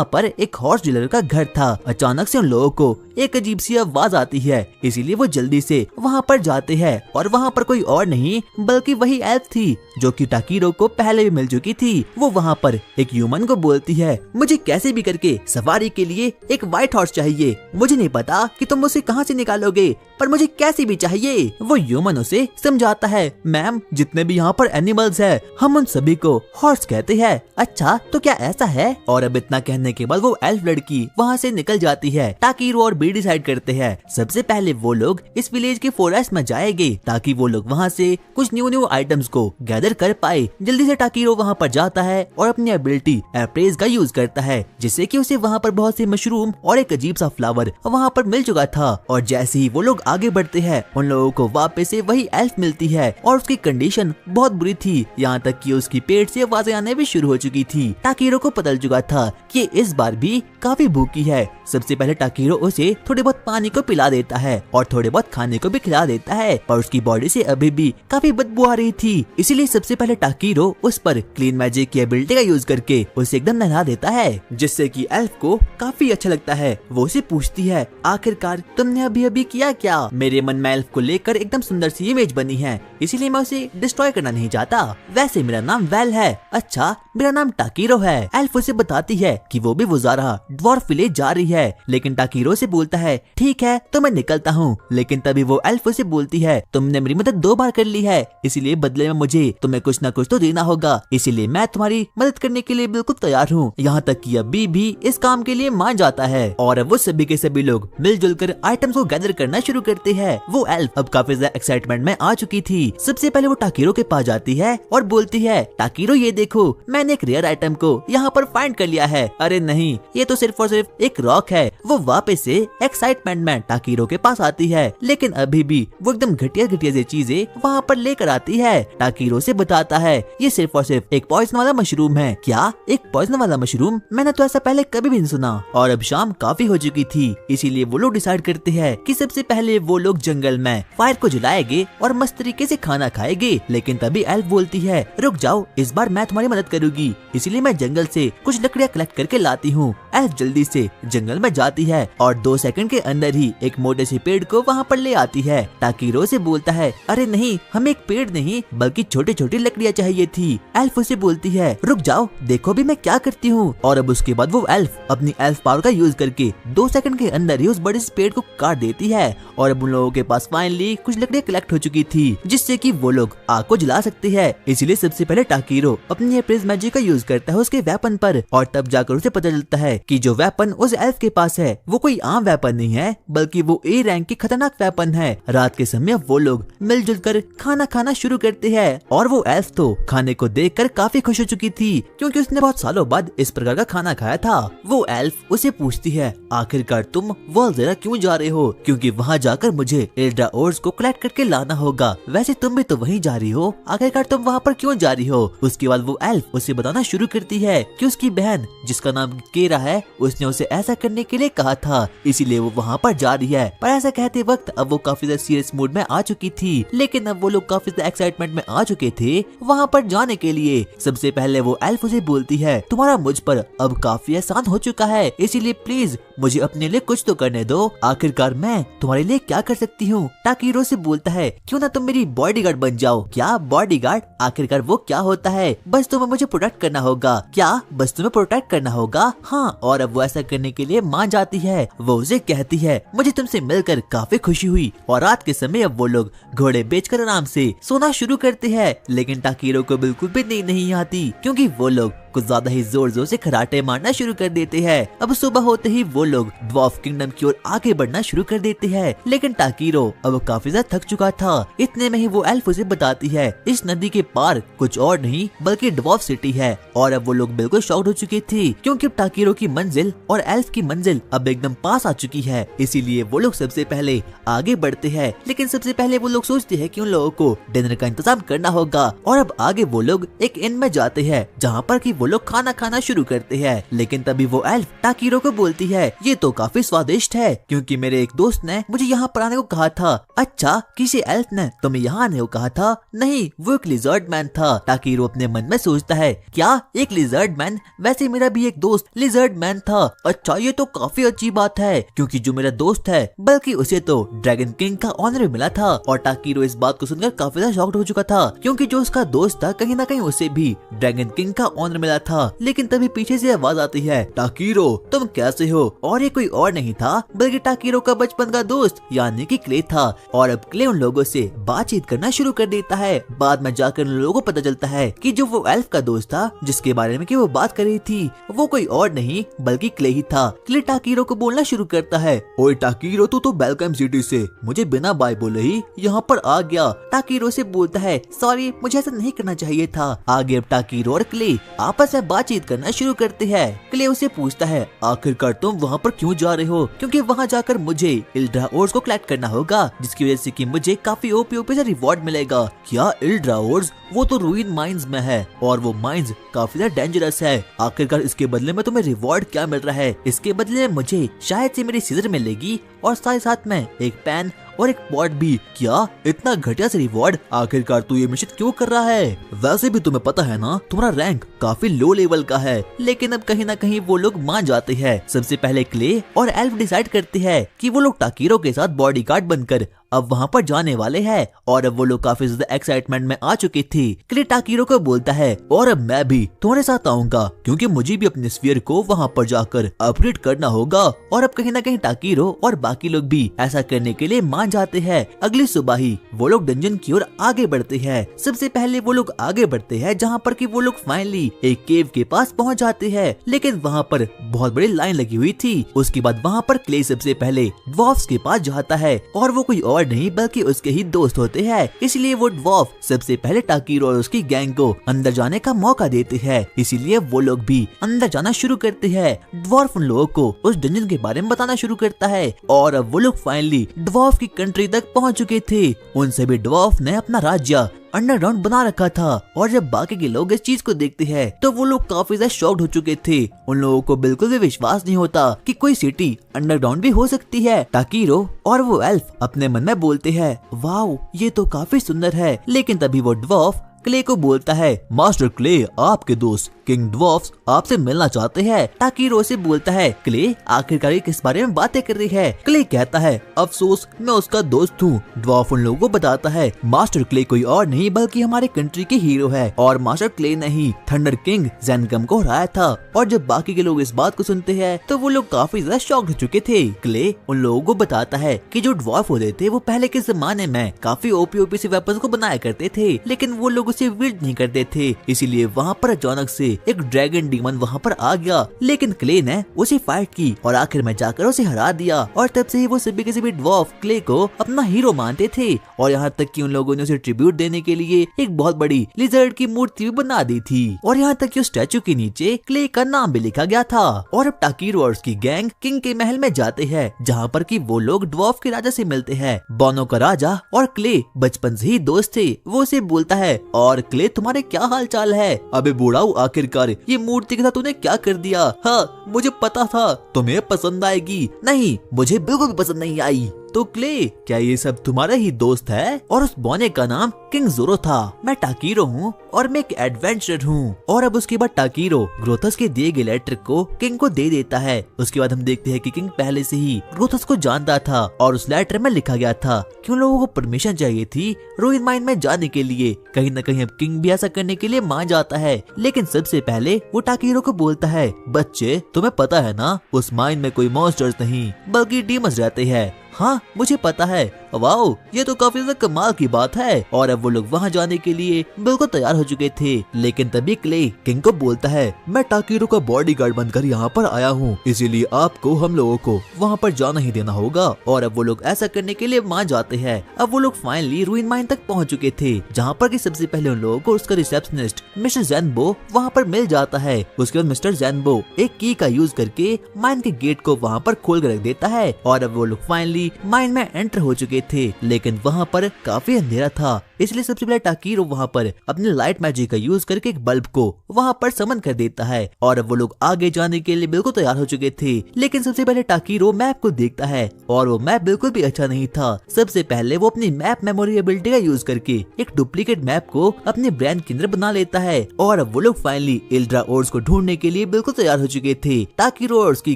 पर एक हॉर्स डीलर का घर था। अचानक से उन लोगों को एक अजीब सी आवाज आती है, इसीलिए वो जल्दी से वहाँ पर जाते हैं। और वहाँ पर कोई और नहीं बल्कि वही एल्फ थी जो कि टाकीरो को पहले भी मिल चुकी थी। वो वहाँ पर एक ह्यूमन को बोलती है, मुझे कैसे भी करके सवारी के लिए एक व्हाइट हॉर्स चाहिए। मुझे नहीं पता कि तुम उसे कहाँ से निकालोगे, पर मुझे कैसे भी चाहिए। वो ह्यूमन उसे समझाता है, मैम जितने भी यहाँ पर एनिमल्स है हम उन सभी को हॉर्स कहते हैं। अच्छा, तो क्या ऐसा है? और अब इतना कहने के बाद वो एल्फ लड़की वहाँ से निकल जाती है। टाकीरो और भी डिसाइड करते हैं सबसे पहले वो लोग इस विलेज के फॉरेस्ट में जाएंगे ताकि वो लोग वहाँ से कुछ न्यू आइटम्स को गैदर कर पाए। जल्दी से टाकीरो वहाँ पर जाता है और अपनी एबिलिटी अप्रेज का यूज करता है, जिससे कि उसे वहाँ पर बहुत से मशरूम और एक अजीब सा फ्लावर वहाँ पर मिल चुका था। और जैसे ही वो लोग आगे बढ़ते हैं, उन लोगों को वापस से वही एल्फ मिलती है और उसकी कंडीशन बहुत बुरी थी, यहाँ तक कि उसकी पेट से आवाजें आने भी शुरू हो चुकी थी। टाकीरो को पता चल चुका था कि इस बार भी काफी भूखी है। सबसे पहले टाकीरो उसे थोड़े बहुत पानी को पिला देता है और थोड़े बहुत खाने को भी खिला देता है, पर उसकी बॉडी से अभी भी काफी बदबू आ रही थी। इसीलिए सबसे पहले टाकीरो उस पर क्लीन मैजिक की एबिलिटी का यूज करके उसे एकदम नहला देता है, जिससे कि एल्फ को काफी अच्छा लगता है। वो उसे पूछती है, आखिरकार तुमने अभी अभी किया क्या? मेरे मन में एल्फ को लेकर एकदम सुंदर सी इमेज बनी है, इसीलिए मैं उसे डिस्ट्रॉय करना नहीं चाहता। वैसे मेरा नाम वेल है। अच्छा, मेरा नाम टाकीरो है। एल्फ उसे बताती है कि वो भी वोजारा ड्वार्फ विलेज जा रही है, लेकिन टाकीरो से बोलता है, ठीक है तो मैं निकलता हूँ। लेकिन तभी वो एल्फ उसे बोलती है, तुमने मेरी मदद 2 बार कर ली है, इसीलिए बदले में मुझे तुम्हें कुछ न कुछ तो देना होगा, इसीलिए मैं तुम्हारी मदद करने के लिए बिल्कुल तैयार हूँ। यहाँ तक कि अभी भी इस काम के लिए मान जाता है और अब वो सभी के सभी लोग मिलजुल कर आइटम्स को गैदर करना शुरू करते हैं। वो एल्फ अब काफी ज्यादा एक्साइटमेंट में आ चुकी थी। सबसे पहले वो टाकीरो के पास जाती है और बोलती है, टाकीरो ये देखो, मैंने एक रेयर आइटम को यहाँ पर फाइंड कर लिया है। अरे नहीं, ये तो सिर्फ और सिर्फ एक रॉक है। वो वापस से एक्साइटमेंट में टाकीरो के पास आती है, लेकिन अभी भी वो एकदम घटिया सी चीजें वहाँ पर लेकर आती है। टाकीरो से बताता है, ये सिर्फ और सिर्फ एक पॉइजन वाला मशरूम है। क्या एक पॉइजन वाला मशरूम? मैंने तो ऐसा पहले कभी भी नहीं सुना। और अब शाम काफी हो चुकी थी, इसीलिए वो लोग डिसाइड करते हैं कि सबसे पहले वो लोग जंगल में फायर को जलाएंगे और मस्त तरीके से खाना खाएंगे। लेकिन तभी एल्फ बोलती है, रुक जाओ, इस बार मैं तुम्हारी मदद करूंगी, इसीलिए मैं जंगल से कुछ लकड़ियाँ कलेक्ट करके लाती हूँ। एल्फ जल्दी से जंगल में जाती है और 2 सेकंड के अंदर ही एक मोटे से पेड़ को वहाँ पर ले आती है। टाकीरो से बोलता है, अरे नहीं, हमें एक पेड़ नहीं बल्कि छोटी छोटी लकड़ियाँ चाहिए थी। एल्फ उसे बोलती है, रुक जाओ, देखो भी मैं क्या करती हूँ। और अब उसके बाद वो एल्फ अपनी एल्फ पावर का यूज करके 2 सेकंड के अंदर ही उस बड़े से पेड़ को काट देती है। और अब उन लोगों के पास फाइनली कुछ लकड़ियाँ कलेक्ट हो चुकी थी, जिससे कि वो लोग आग को जला सकते हैं। इसीलिए सबसे पहले टाकीरो अपनी प्रिज मैजिक का यूज करता है उसके वेपन पर, और तब जाकर उसे पता चलता है कि जो वेपन उस एल्फ के पास है वो कोई आम वेपन नहीं है, बल्कि वो ए रैंक की खतरनाक वेपन है। रात के समय वो लोग मिलजुल कर खाना खाना शुरू करते हैं, और वो एल्फ तो खाने को देखकर काफी खुश हो चुकी थी, क्योंकि उसने बहुत सालों बाद इस प्रकार का खाना खाया था। वो एल्फ उसे पूछती है, आखिरकार तुम वॉल्जेरा क्यों जा रहे हो? क्योंकि वहाँ जाकर मुझे एल्ड्रा ओर्स को कलेक्ट करके लाना होगा। वैसे तुम भी तो वहीं जा रही हो, आखिरकार तुम वहाँ पर क्यों जा रही हो? उसके बाद वो एल्फ उसे बताना शुरू करती है कि उसकी बहन, जिसका नाम केरा है, उसने उसे ऐसा करने के लिए कहा था, इसीलिए वो वहाँ पर जा रही है। पर ऐसा कहते वक्त अब वो काफी ज्यादा सीरियस मूड में आ चुकी थी, लेकिन अब वो लोग काफी ज्यादा एक्साइटमेंट में आ चुके थे वहाँ पर जाने के लिए। सबसे पहले वो एल्फ उसे बोलती है, तुम्हारा मुझ पर अब काफी एहसान हो चुका है, इसीलिए प्लीज मुझे अपने लिए कुछ तो करने दो। आखिरकार मैं तुम्हारे लिए क्या कर सकती हूँ? टाकीरो से बोलता है, क्यों ना तुम मेरी बॉडीगार्ड बन जाओ। क्या बॉडीगार्ड? आखिरकार वो क्या होता है? बस तुम्हें मुझे प्रोटेक्ट करना होगा। क्या बस तुम्हें प्रोटेक्ट करना होगा? हाँ। और अब वो ऐसा करने के लिए मान जाती है। वो उसे कहती है, मुझे तुमसे मिलकर काफी खुशी हुई। और रात के समय अब वो लोग घोड़े बेचकर आराम से सोना शुरू करते हैं। लेकिन टाकीरो को बिल्कुल भी नींद नहीं आती, क्योंकि वो लोग कुछ ज्यादा ही जोर जोर से खराटे मारना शुरू कर देते हैं। अब सुबह होते ही वो लोग ड्वार्फ किंगडम की ओर आगे बढ़ना शुरू कर देते हैं। लेकिन टाकीरो अब काफी ज्यादा थक चुका था। इतने में ही वो एल्फ उसे बताती है, इस नदी के पार कुछ और नहीं बल्कि ड्वार्फ सिटी है। और अब वो लोग बिल्कुल शॉक्ड हो चुके थे, क्योंकि टाकीरो की मंजिल और एल्फ की मंजिल अब एकदम पास आ चुकी है। इसीलिए वो लोग सबसे पहले आगे बढ़ते हैं। लेकिन सबसे पहले वो लोग सोचते हैं कि उन लोगों को डिनर का इंतजाम करना होगा। और अब आगे वो लोग एक इन में जाते हैं, जहाँ पर कि वो लोग खाना खाना शुरू करते हैं। लेकिन तभी वो एल्फ टाकीरो को बोलती है, ये तो काफी स्वादिष्ट है, क्योंकि मेरे एक दोस्त ने मुझे यहाँ पर आने को कहा था। अच्छा, किसी एल्फ ने तुम्हें यहाँ आने को कहा था? नहीं, वो एक लिजर्ड मैन था। टाकीरो अपने मन में सोचता है, क्या एक लिजर्ड मैन? वैसे मेरा भी एक दोस्त लिजर्ड मैन था। अच्छा, ये तो काफी अच्छी बात है, क्योंकि जो मेरा दोस्त है बल्कि उसे तो ड्रैगन किंग का ऑनर मिला था। और टाकीरो इस बात को सुनकर काफी ज्यादा शॉक्ड हो चुका था, क्योंकि जो उसका दोस्त था कहीं ना कहीं उसे भी ड्रैगन किंग का ऑनर मिला था। लेकिन तभी पीछे से आवाज आती है, टाकीरो तुम कैसे हो? और ये कोई और नहीं था बल्कि टाकीरो का बचपन का दोस्त यानी कि क्ले था। और अब क्ले उन लोगों से बातचीत करना शुरू कर देता है। बाद में जाकर उन लोगों को पता चलता है कि जो वो एल्फ का दोस्त था जिसके बारे में कि वो बात कर रही थी, वो कोई और नहीं बल्कि क्ले ही था। क्ले टाकीरो को बोलना शुरू करता है, ओए टाकीरो, तू तो बेलकम सिटी से मुझे बिना बाय बोले ही यहाँ पर आ गया। टाकीरो से बोलता है, सॉरी, मुझे ऐसा नहीं करना चाहिए था। आगे अब टाकीरो और क्ले आपस में बातचीत करना शुरू करते हैं। क्ले उसे पूछता है, आखिरकार तुम वहाँ पर क्यों जा रहे हो? क्योंकि वहाँ जाकर मुझे इल्ड्रा ओर्स को कलेक्ट करना होगा, जिसकी वजह से कि मुझे काफी ओपी से रिवॉर्ड मिलेगा। क्या इल्ड्रा ओर्स? वो तो रूइन माइंस में है और वो माइंस काफी ज्यादा डेंजरस है। आखिरकार इसके बदले में तुम्हें रिवॉर्ड क्या मिल रहा है? इसके बदले में मुझे शायद से मेरी सीजर मिलेगी और साथ में एक पेन और एक पॉट भी। क्या इतना घटिया से रिवॉर्ड? आखिरकार तू ये मिशन क्यों कर रहा है? वैसे भी तुम्हें पता है ना, तुम्हारा रैंक काफी लो लेवल का है। लेकिन अब कहीं ना कहीं वो लोग मान जाते हैं। सबसे पहले क्ले और एल्फ डिसाइड करते हैं कि वो लोग टाकीरो के साथ बॉडीगार्ड बनकर अब वहाँ पर जाने वाले हैं। और अब वो लोग काफी ज्यादा एक्साइटमेंट में आ चुके थे। क्ले टाकीरो को बोलता है, और अब मैं भी तुम्हारे साथ आऊंगा, क्योंकि मुझे भी अपने स्फीयर को वहाँ पर जाकर अपग्रेड करना होगा। और अब कहीं ना कहीं टाकीरो और बाकी लोग भी ऐसा करने के लिए मान जाते हैं। अगली सुबह ही वो लोग डंजन की ओर आगे बढ़ते हैं। सबसे पहले वो लोग आगे बढ़ते हैं जहाँ पर कि वो लोग फाइनली एक केव के पास पहुँच जाते हैं। लेकिन वहाँ पर बहुत बड़ी लाइन लगी हुई थी। उसके बाद वहाँ पर क्ले सबसे पहले ड्वार्फ्स के पास जाता है, और वो कोई और नहीं बल्कि उसके ही दोस्त होते हैं। इसलिए वो ड्वार्फ सबसे पहले टाकीरो और उसकी गैंग को अंदर जाने का मौका देते हैं। इसीलिए वो लोग भी अंदर जाना शुरू करते हैं। ड्वार्फ उन लोगों को उस डंजन के बारे में बताना शुरू करता है। और अब वो लोग फाइनली ड्वार्फ की कंट्री तक पहुंच चुके थे। उन सभी ड्वार्फ ने अपना राज्य अंडरग्राउंड बना रखा था। और जब बाकी के लोग इस चीज को देखते हैं तो वो लोग काफी ज्यादा शॉक्ड हो चुके थे। उन लोगों को बिल्कुल भी विश्वास नहीं होता कि कोई सिटी अंडरग्राउंड भी हो सकती है। टाकीरो और वो एल्फ अपने मन में बोलते हैं, वाओ ये तो काफी सुंदर है। लेकिन तभी वो ड्वार्फ क्ले को बोलता है, मास्टर क्ले, आपके दोस्त किंग ड्वार्फ्स आपसे मिलना चाहते हैं। टाकीरो से बोलता है, क्ले आखिरकार ये किस बारे में बातें कर रही है? क्ले कहता है, अफसोस मैं उसका दोस्त हूँ। ड्वार्फ उन लोगों को बताता है, मास्टर क्ले कोई और नहीं बल्कि हमारे कंट्री के हीरो है और मास्टर क्ले ने ही थंडर किंग ज़ेनगम को हराया था। और जब बाकी के लोग इस बात को सुनते हैं तो वो लोग काफी ज्यादा शॉक्ड हो चुके थे। क्ले उन लोगों को बताता है कि जो ड्वार्फ होते थे वो पहले के जमाने में काफी ओपी से वेपन्स को बनाया करते थे, लेकिन वो लोग उसे विल्ड नहीं करते थे। इसीलिए वहाँ पर अचानक से एक ड्रैगन डीमन वहाँ पर आ गया, लेकिन क्ले ने उसे फाइट की और आखिर में जाकर उसे हरा दिया। और तब से ही वो सभी के सभी ड्वार्फ क्ले को अपना हीरो मानते थे। और यहाँ तक कि उन लोगों ने उसे ट्रिब्यूट देने के लिए एक बहुत बड़ी लिजर्ड की मूर्ति भी बना दी थी। और यहाँ तक कि उस स्टैचू के नीचे क्ले का नाम भी लिखा गया था। और अब टाकीरो और उसकी गैंग किंग के महल में जाते हैं, जहाँ पर कि वो लोग ड्वार्फ के राजा से मिलते हैं। बोनो का राजा और क्ले बचपन से ही दोस्त थे। वो उसे बोलता है, और क्ले तुम्हारे क्या हाल चाल है? अबे बूढ़ाऊ, आखिरकार ये मूर्ति के साथ तूने क्या कर दिया? हाँ, मुझे पता था तुम्हें पसंद आएगी। नहीं, मुझे बिल्कुल भी पसंद नहीं आई। तो क्ले, क्या ये सब तुम्हारा ही दोस्त है? और उस बोने का नाम किंग ज़ोरो था। मैं टाकीरो हूँ और मैं एक एडवेंचरर हूँ। और अब उसके बाद टाकीरो ग्रोथस के दिए गए लेटर को किंग को दे देता है। उसके बाद हम देखते हैं कि किंग पहले से ही ग्रोथस को जानता था और उस लेटर में लिखा गया था कि उन लोगों को परमिशन चाहिए थी रूइन माइन में जाने के लिए। कहीं न कहीं अब किंग भी ऐसा करने के लिए मान जाता है, लेकिन सबसे पहले वो टाकीरो को बोलता है, बच्चे तुम्हें पता है ना, उस माइन में कोई मॉन्स्टर्स नहीं बल्कि डीमंस रहते हैं। हाँ मुझे पता है। वाओ, ये तो काफी ज्यादा कमाल की बात है। और अब वो लोग वहाँ जाने के लिए बिल्कुल तैयार हो चुके थे, लेकिन तभी क्ले किंग को बोलता है, मैं टाकीरो का बॉडीगार्ड बनकर यहाँ पर आया हूँ, इसीलिए आपको हम लोगों को वहाँ पर जाना ही देना होगा। और अब वो लोग ऐसा करने के लिए मान जाते हैं। अब वो लोग फाइनली रूइन माइन तक पहुँच चुके थे, जहाँ पर कि सबसे पहले उन लोगों को उसका रिसेप्शनिस्ट मिस्टर ज़ेनबो वहाँ पर मिल जाता है। उसके बाद मिस्टर ज़ेनबो एक की का यूज करके माइन के गेट को वहाँ पर खोल कर रख देता है। और अब वो लोग फाइनली माइन में एंटर हो चुके थे, लेकिन वहाँ पर काफी अंधेरा था। इसलिए सबसे पहले टाकीरो वहाँ पर अपने लाइट मैजिक का यूज करके एक बल्ब को वहाँ पर समन कर देता है। और अब वो लोग आगे जाने के लिए बिल्कुल तैयार हो चुके थे, लेकिन सबसे पहले टाकीरो मैप को देखता है और वो मैप बिल्कुल भी अच्छा नहीं था। सबसे पहले वो अपनी मैप मेमोरी एबिलिटी का यूज करके एक डुप्लीकेट मैप को अपने ब्रेन के अंदर बना लेता है। और अब वो लोग फाइनली इल्ड्रा ओर्स को ढूंढने के लिए बिल्कुल तैयार हो चुके थे। टाकीरो और उसकी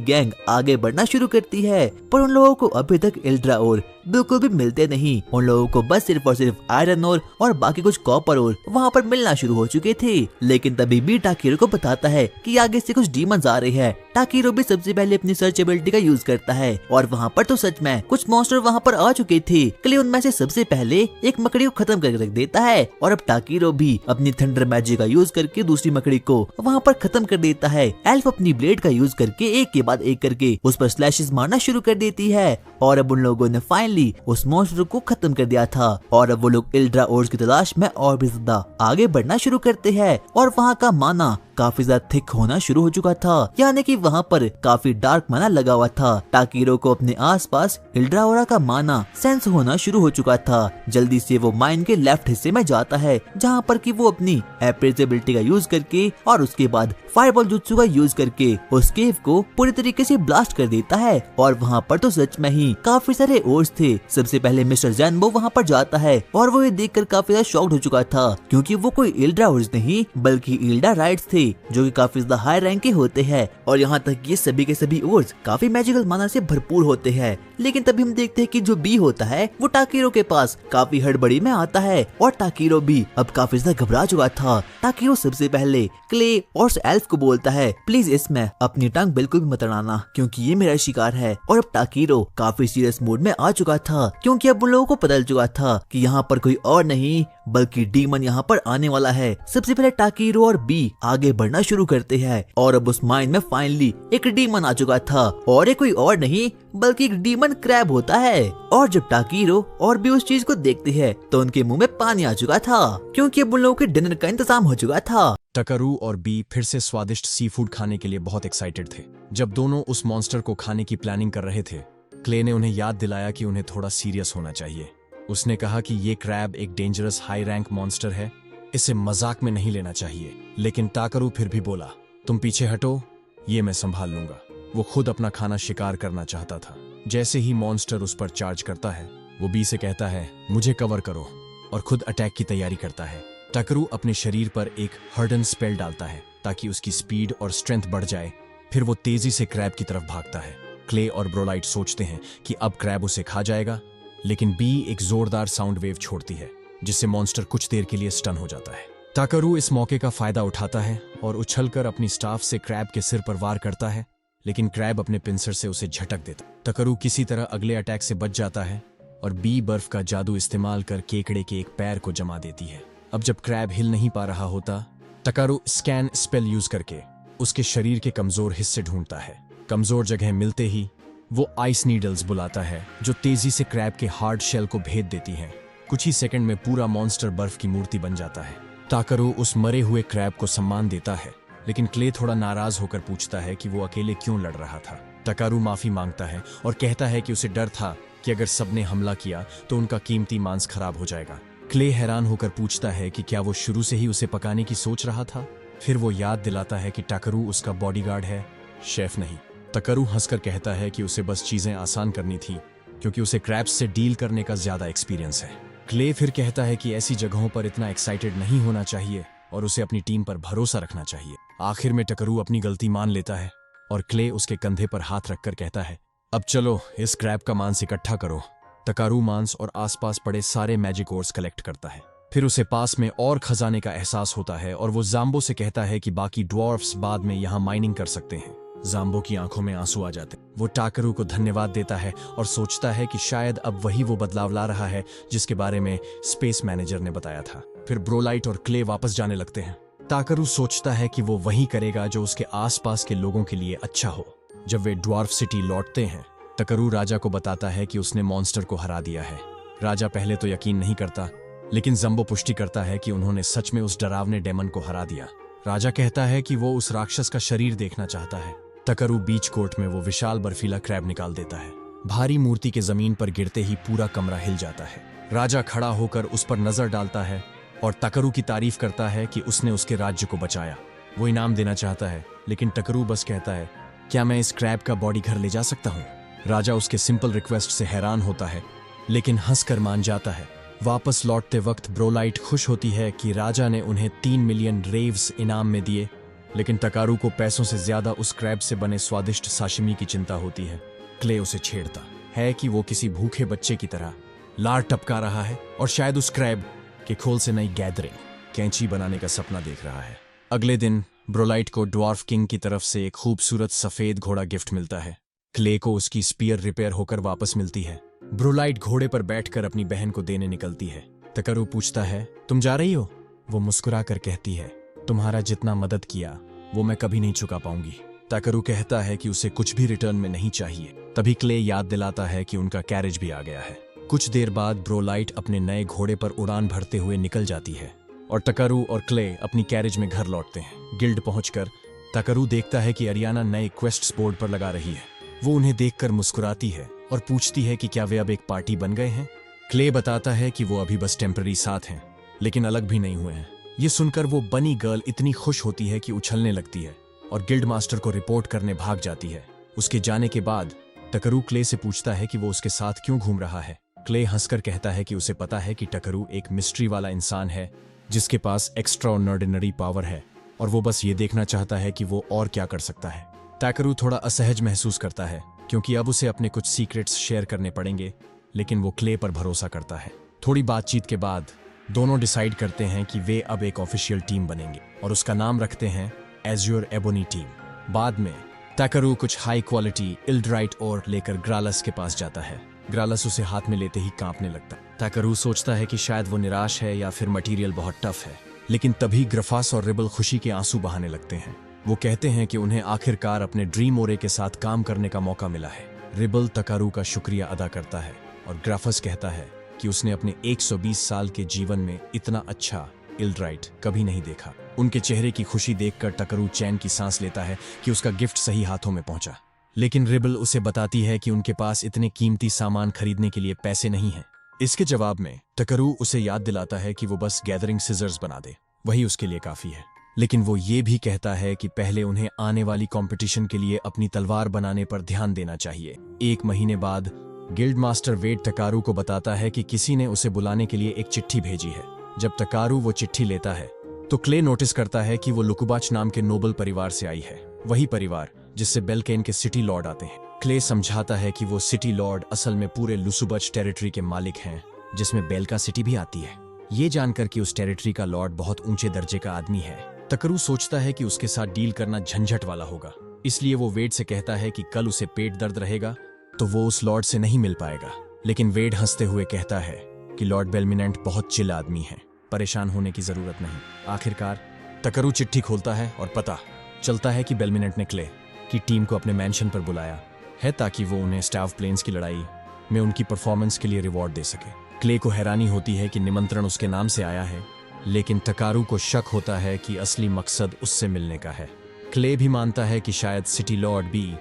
गैंग आगे बढ़ना शुरू करती है, पर उन लोगों को अभी तक इल्ड्रा ओर बिल्कुल भी मिलते नहीं। उन लोगों को बस सिर्फ और सिर्फ आयरन ओर और बाकी कुछ कॉपर ओर वहाँ पर मिलना शुरू हो चुके थे। लेकिन तभी भी टाकीरो को बताता है कि आगे से कुछ डीमंस आ रहे हैं। टाकीरो भी सबसे पहले अपनी सर्च एबिलिटी का यूज करता है और वहाँ पर तो सच में कुछ मॉन्स्टर वहाँ पर आ चुके थे। क्ले उनमें से सबसे पहले एक मकड़ी को खत्म करके रख देता है और अब टाकीरो भी अपनी थंडर मैजिक का यूज करके दूसरी मकड़ी को वहाँ पर खत्म कर देता है। एल्फ अपनी ब्लेड का यूज करके एक के बाद एक करके उस पर स्लैशेस मारना शुरू कर देती है। और अब उन लोगों ने फाइनली उस मॉन्स्टर को खत्म कर दिया था। और अब वो लोग इल्ड्रा ओर्स की तलाश में और भी ज्यादा आगे बढ़ना शुरू करते हैं और वहाँ का माना काफी ज्यादा थिक होना शुरू हो चुका था, यानी कि वहाँ पर काफी डार्क माना लगा हुआ था। टाकीरो को अपने आसपास इल्ड्रा ओरा का माना सेंस होना शुरू हो चुका था। जल्दी से वो माइन के लेफ्ट हिस्से में जाता है, जहाँ पर कि वो अपनी एप्रेजेबिलिटी का यूज करके और उसके बाद फायरबॉल जुत्सु का यूज करके उस केव को पूरी तरीके से ब्लास्ट कर देता है। और वहाँ पर तो सच में ही काफी सारे ओर्स थे। सबसे पहले मिस्टर ज़ेनबो वहाँ पर जाता है और वो ये देखकर काफी ज्यादा शॉक्ड हो चुका था, क्योंकि वो कोई इल्ड्रा ओर्स नहीं बल्कि इल्डा राइट्स थे, जो कि काफी ज्यादा हाई रैंक के होते हैं। और यहाँ तक ये सभी के सभी ओर्स काफी मैजिकल माना से भरपूर होते हैं। लेकिन तभी हम देखते हैं कि जो बी होता है वो टाकीरो के पास काफी हड़बड़ी में आता है और टाकीरो भी अब काफी ज्यादा घबरा चुका था। टाकीरो सबसे पहले क्ले और एल्फ को बोलता है, प्लीज इसमें अपनी टांग बिल्कुल भी मत अड़ाना, क्योंकि ये मेरा शिकार है। और अब टाकीरो काफी सीरियस मूड में आ चुका था, क्योंकि अब उन लोगों को पता चल चुका था कि यहाँ पर कोई और नहीं बल्कि डीमन यहाँ पर आने वाला है। सबसे पहले टाकीरो और बी आगे बढ़ना शुरू करते हैं और अब उस माइन में फाइनली एक डीमन आ चुका था और ये कोई और नहीं बल्कि एक डीमन क्रैब होता है। और जब टाकीरो और भी उस चीज को देखते हैं तो उनके मुंह में पानी आ चुका था, क्योंकि अब उन लोगों के डिनर का इंतजाम हो चुका था। टकरू और बी फिर से स्वादिष्ट सी फूड खाने के लिए बहुत एक्साइटेड थे। जब दोनों उस मॉन्स्टर को खाने की प्लानिंग कर रहे थे, क्ले ने उन्हें याद दिलाया कि उन्हें थोड़ा सीरियस होना चाहिए। उसने कहा कि ये क्रैब एक डेंजरस हाई रैंक मॉन्स्टर है, इसे मजाक में नहीं लेना चाहिए। लेकिन टाकरू फिर भी बोला, तुम पीछे हटो, ये मैं संभाल लूंगा। वो खुद अपना खाना शिकार करना चाहता था। जैसे ही मॉन्स्टर उस पर चार्ज करता है, वो बी से कहता है मुझे कवर करो, और खुद अटैक की तैयारी करता है। टाकरू अपने शरीर पर एक हर्डन स्पेल डालता है ताकि उसकी स्पीड और स्ट्रेंथ बढ़ जाए। फिर वो तेजी से क्रैब की तरफ भागता है। क्ले और ब्रोलाइट सोचते हैं कि अब क्रैब उसे खा जाएगा, लेकिन बी एक जोरदार साउंड वेव छोड़ती है जिससे मॉन्स्टर कुछ देर के लिए स्टन हो जाता है। टाकरू इस मौके का फायदा उठाता है और उछलकर अपनी स्टाफ से क्रैब के सिर पर वार करता है, लेकिन क्रैब अपने पिंसर से उसे झटक देता। टाकरू किसी तरह अगले अटैक से बच जाता है और बी बर्फ का जादू इस्तेमाल कर केकड़े के एक पैर को जमा देती है। अब जब क्रैब हिल नहीं पा रहा होता, टाकरू स्कैन स्पेल यूज करके उसके शरीर के कमजोर हिस्से ढूंढता है। कमजोर जगह मिलते ही वो आइस नीडल्स बुलाता है जो तेजी से क्रैब के हार्ड शेल को भेद देती हैं। कुछ ही सेकंड में पूरा मॉन्स्टर बर्फ की मूर्ति बन जाता है। टाकरू उस मरे हुए क्रैब को सम्मान देता है, लेकिन क्ले थोड़ा नाराज होकर पूछता है कि वो अकेले क्यों लड़ रहा था। टाकरू माफी मांगता है और कहता है कि उसे डर था कि अगर सबने हमला किया तो उनका कीमती मांस खराब हो जाएगा। क्ले हैरान होकर पूछता है कि क्या वो शुरू से ही उसे पकाने की सोच रहा था। फिर वो याद दिलाता है कि टाकरू उसका बॉडीगार्ड है, शेफ नहीं। टाकरू हंसकर कहता है कि उसे बस चीजें आसान करनी थी क्योंकि उसे क्रैब्स से डील करने का ज्यादा एक्सपीरियंस है। क्ले फिर कहता है कि ऐसी जगहों पर इतना एक्साइटेड नहीं होना चाहिए और उसे अपनी टीम पर भरोसा रखना चाहिए। आखिर में टाकरू अपनी गलती मान लेता है और क्ले उसके कंधे पर हाथ रखकर कहता है, अब चलो इस क्रैब का मांस इकट्ठा करो। टाकरू मांस और आसपास पड़े सारे मैजिक ओर्स कलेक्ट करता है। फिर उसे पास में और खजाने का एहसास होता है और वो जाम्बो से कहता है कि बाकी ड्वार्फ्स बाद में यहाँ माइनिंग कर सकते हैं। जाम्बो की आंखों में आंसू आ जाते। वो टाकरू को धन्यवाद देता है और सोचता है कि शायद अब वही वो बदलाव ला रहा है जिसके बारे में स्पेस मैनेजर ने बताया था। फिर ब्रोलाइट और क्ले वापस जाने लगते हैं। टाकरू सोचता है कि वो वही करेगा जो उसके आसपास के लोगों के लिए अच्छा हो। जब वे ड्वार्फ सिटी लौटते हैं, टाकरू राजा को बताता है कि उसने मॉन्स्टर को हरा दिया है। राजा पहले तो यकीन नहीं करता, लेकिन जम्बो पुष्टि करता है कि उन्होंने सच में उस डरावने डेमन को हरा दिया। राजा कहता है कि वो उस राक्षस का शरीर देखना चाहता है। टाकरू बीच कोर्ट में वो विशाल बर्फीला क्रैब निकाल देता है। भारी मूर्ति के जमीन पर गिरते ही पूरा कमरा हिल जाता है। राजा खड़ा होकर उस पर नजर डालता है और टाकरू की तारीफ करता है कि उसने उसके राज्य को बचाया। वो इनाम देना चाहता है, लेकिन टाकरू बस कहता है, क्या मैं इस क्रैब का बॉडी घर ले जा सकता हूँ? राजा उसके सिंपल रिक्वेस्ट से हैरान होता है, लेकिन हंसकर मान जाता है। वापस लौटते वक्त ब्रोलाइट खुश होती है कि राजा ने उन्हें 3 मिलियन रेव्स इनाम में दिए, लेकिन टाकरू को पैसों से ज्यादा उस क्रैब से बने स्वादिष्ट साशिमी की चिंता होती है। क्ले उसे छेड़ता है कि वो किसी भूखे बच्चे की तरह लार टपका रहा है और शायद उस क्रैब के खोल से नई गैदरिंग कैंची बनाने का सपना देख रहा है। अगले दिन ब्रोलाइट को ड्वार्फ किंग की तरफ से एक खूबसूरत सफेद घोड़ा गिफ्ट मिलता है। क्ले को उसकी स्पीयर रिपेयर होकर वापस मिलती है। ब्रोलाइट घोड़े पर बैठकर अपनी बहन को देने निकलती है। टाकरू पूछता है, तुम जा रही हो? वो मुस्कुरा कर कहती है, तुम्हारा जितना मदद किया वो मैं कभी नहीं चुका पाऊंगी। टाकरू कहता है कि उसे कुछ भी रिटर्न में नहीं चाहिए। तभी क्ले याद दिलाता है कि उनका कैरेज भी आ गया है। कुछ देर बाद ब्रोलाइट अपने नए घोड़े पर उड़ान भरते हुए निकल जाती है और टाकरू और क्ले अपनी कैरेज में घर लौटते हैं। गिल्ड पहुंचकर टाकरू देखता है कि अरियाना नए क्वेस्ट्स बोर्ड पर लगा रही है। वो उन्हें देखकर मुस्कुराती है और पूछती है कि क्या वे अब एक पार्टी बन गए हैं। क्ले बताता है कि वो अभी बस टेम्पररी साथ हैं, लेकिन अलग भी नहीं हुए हैं। ये सुनकर वो बनी गर्ल इतनी खुश होती है कि उछलने लगती है और गिल्ड मास्टर को रिपोर्ट करने भाग जाती है। उसके जाने के बाद टाकरू क्ले से पूछता है कि वो उसके साथ क्यों घूम रहा है। क्ले हंसकर कहता है कि उसे पता है कि टाकरू एक मिस्ट्री वाला इंसान है जिसके पास एक्स्ट्राऑर्डिनरी पावर है और वो बस ये देखना चाहता है कि वो और क्या कर सकता है। टाकरू थोड़ा असहज महसूस करता है क्योंकि अब उसे अपने कुछ सीक्रेट्स शेयर करने पड़ेंगे, लेकिन वो क्ले पर भरोसा करता है। थोड़ी बातचीत के बाद दोनों डिसाइड करते हैं कि वे अब एक ऑफिशियल टीम बनेंगे और उसका नाम रखते हैं एज्योर एबोनी टीम। बाद में टाकरू कुछ हाई क्वालिटी इल्डराइट ओर लेकर ग्रालस के पास जाता है। ग्रालस उसे हाथ में लेते ही कांपने लगता है। टाकरू सोचता है कि शायद वो निराश है या फिर मटेरियल बहुत टफ है, लेकिन तभी ग्रफास और रिबल खुशी के आंसू बहाने लगते हैं। वो कहते हैं कि उन्हें आखिरकार अपने ड्रीम ओरे के साथ काम करने का मौका मिला है। रिबल टाकरू का शुक्रिया अदा करता है और ग्राफस कहता है कि उसने अपने 120 साल के जीवन में इतना अच्छा इल्डराइट कभी नहीं देखा। उनके चेहरे की खुशी देखकर टाकरू चैन की सांस लेता है कि उसका गिफ्ट सही हाथों में पहुंचा। लेकिन रिबल उसे बताती है कि उनके पास इतने कीमती सामान खरीदने के लिए पैसे नहीं हैं, इसके जवाब में टकरू उसे याद दिलाता है कि वो बस गैदरिंग सिजर्स बना दे, वही उसके लिए काफी है। लेकिन वो ये भी कहता है कि पहले उन्हें आने वाली कंपटीशन के लिए अपनी तलवार बनाने पर ध्यान देना चाहिए। 1 महीने बाद गिल्ड मास्टर वेड टकारू को बताता है कि किसी ने उसे बुलाने के लिए एक चिट्ठी भेजी है। जब टकारू वो चिट्ठी लेता है तो क्ले नोटिस करता है कि वो लुकुबाच नाम के नोबल परिवार से आई है, वही परिवार जिससे बेलकेन के सिटी लॉर्ड आते हैं। क्ले समझाता है कि वो सिटी लॉर्ड असल में पूरे लुसुबच टेरिटरी के मालिक हैं, जिसमें बेलका सिटी भी आती है। ये जानकर कि उस टेरिटरी का लॉर्ड बहुत ऊंचे दर्जे का आदमी है, टकरू सोचता है कि उसके साथ डील करना झंझट वाला होगा। इसलिए वो वेड से कहता है कि कल उसे पेट दर्द रहेगा तो वो उस लॉर्ड से नहीं मिल पाएगा। लेकिन वेड हंसते हुए कहता है कि लॉर्ड बेलमिनेंट बहुत चिल आदमी है, परेशान होने की जरूरत नहीं। आखिरकार टकरू चिट्ठी खोलता है और पता चलता है कि बेलमिनेंट ने क्ले की टीम को अपने मैंशन पर बुलाया है ताकि वो उन्हें स्टाफ प्लेन्स की लड़ाई में उनकी परफॉर्मेंस के लिए रिवॉर्ड दे सके। क्ले को हैरानी होती है कि निमंत्रण उसके नाम से आया है, लेकिन टकारू को शक होता है कि असली मकसद उससे मिलने का है। क्ले भी मानता है कि शायद सिटी लॉर्ड बी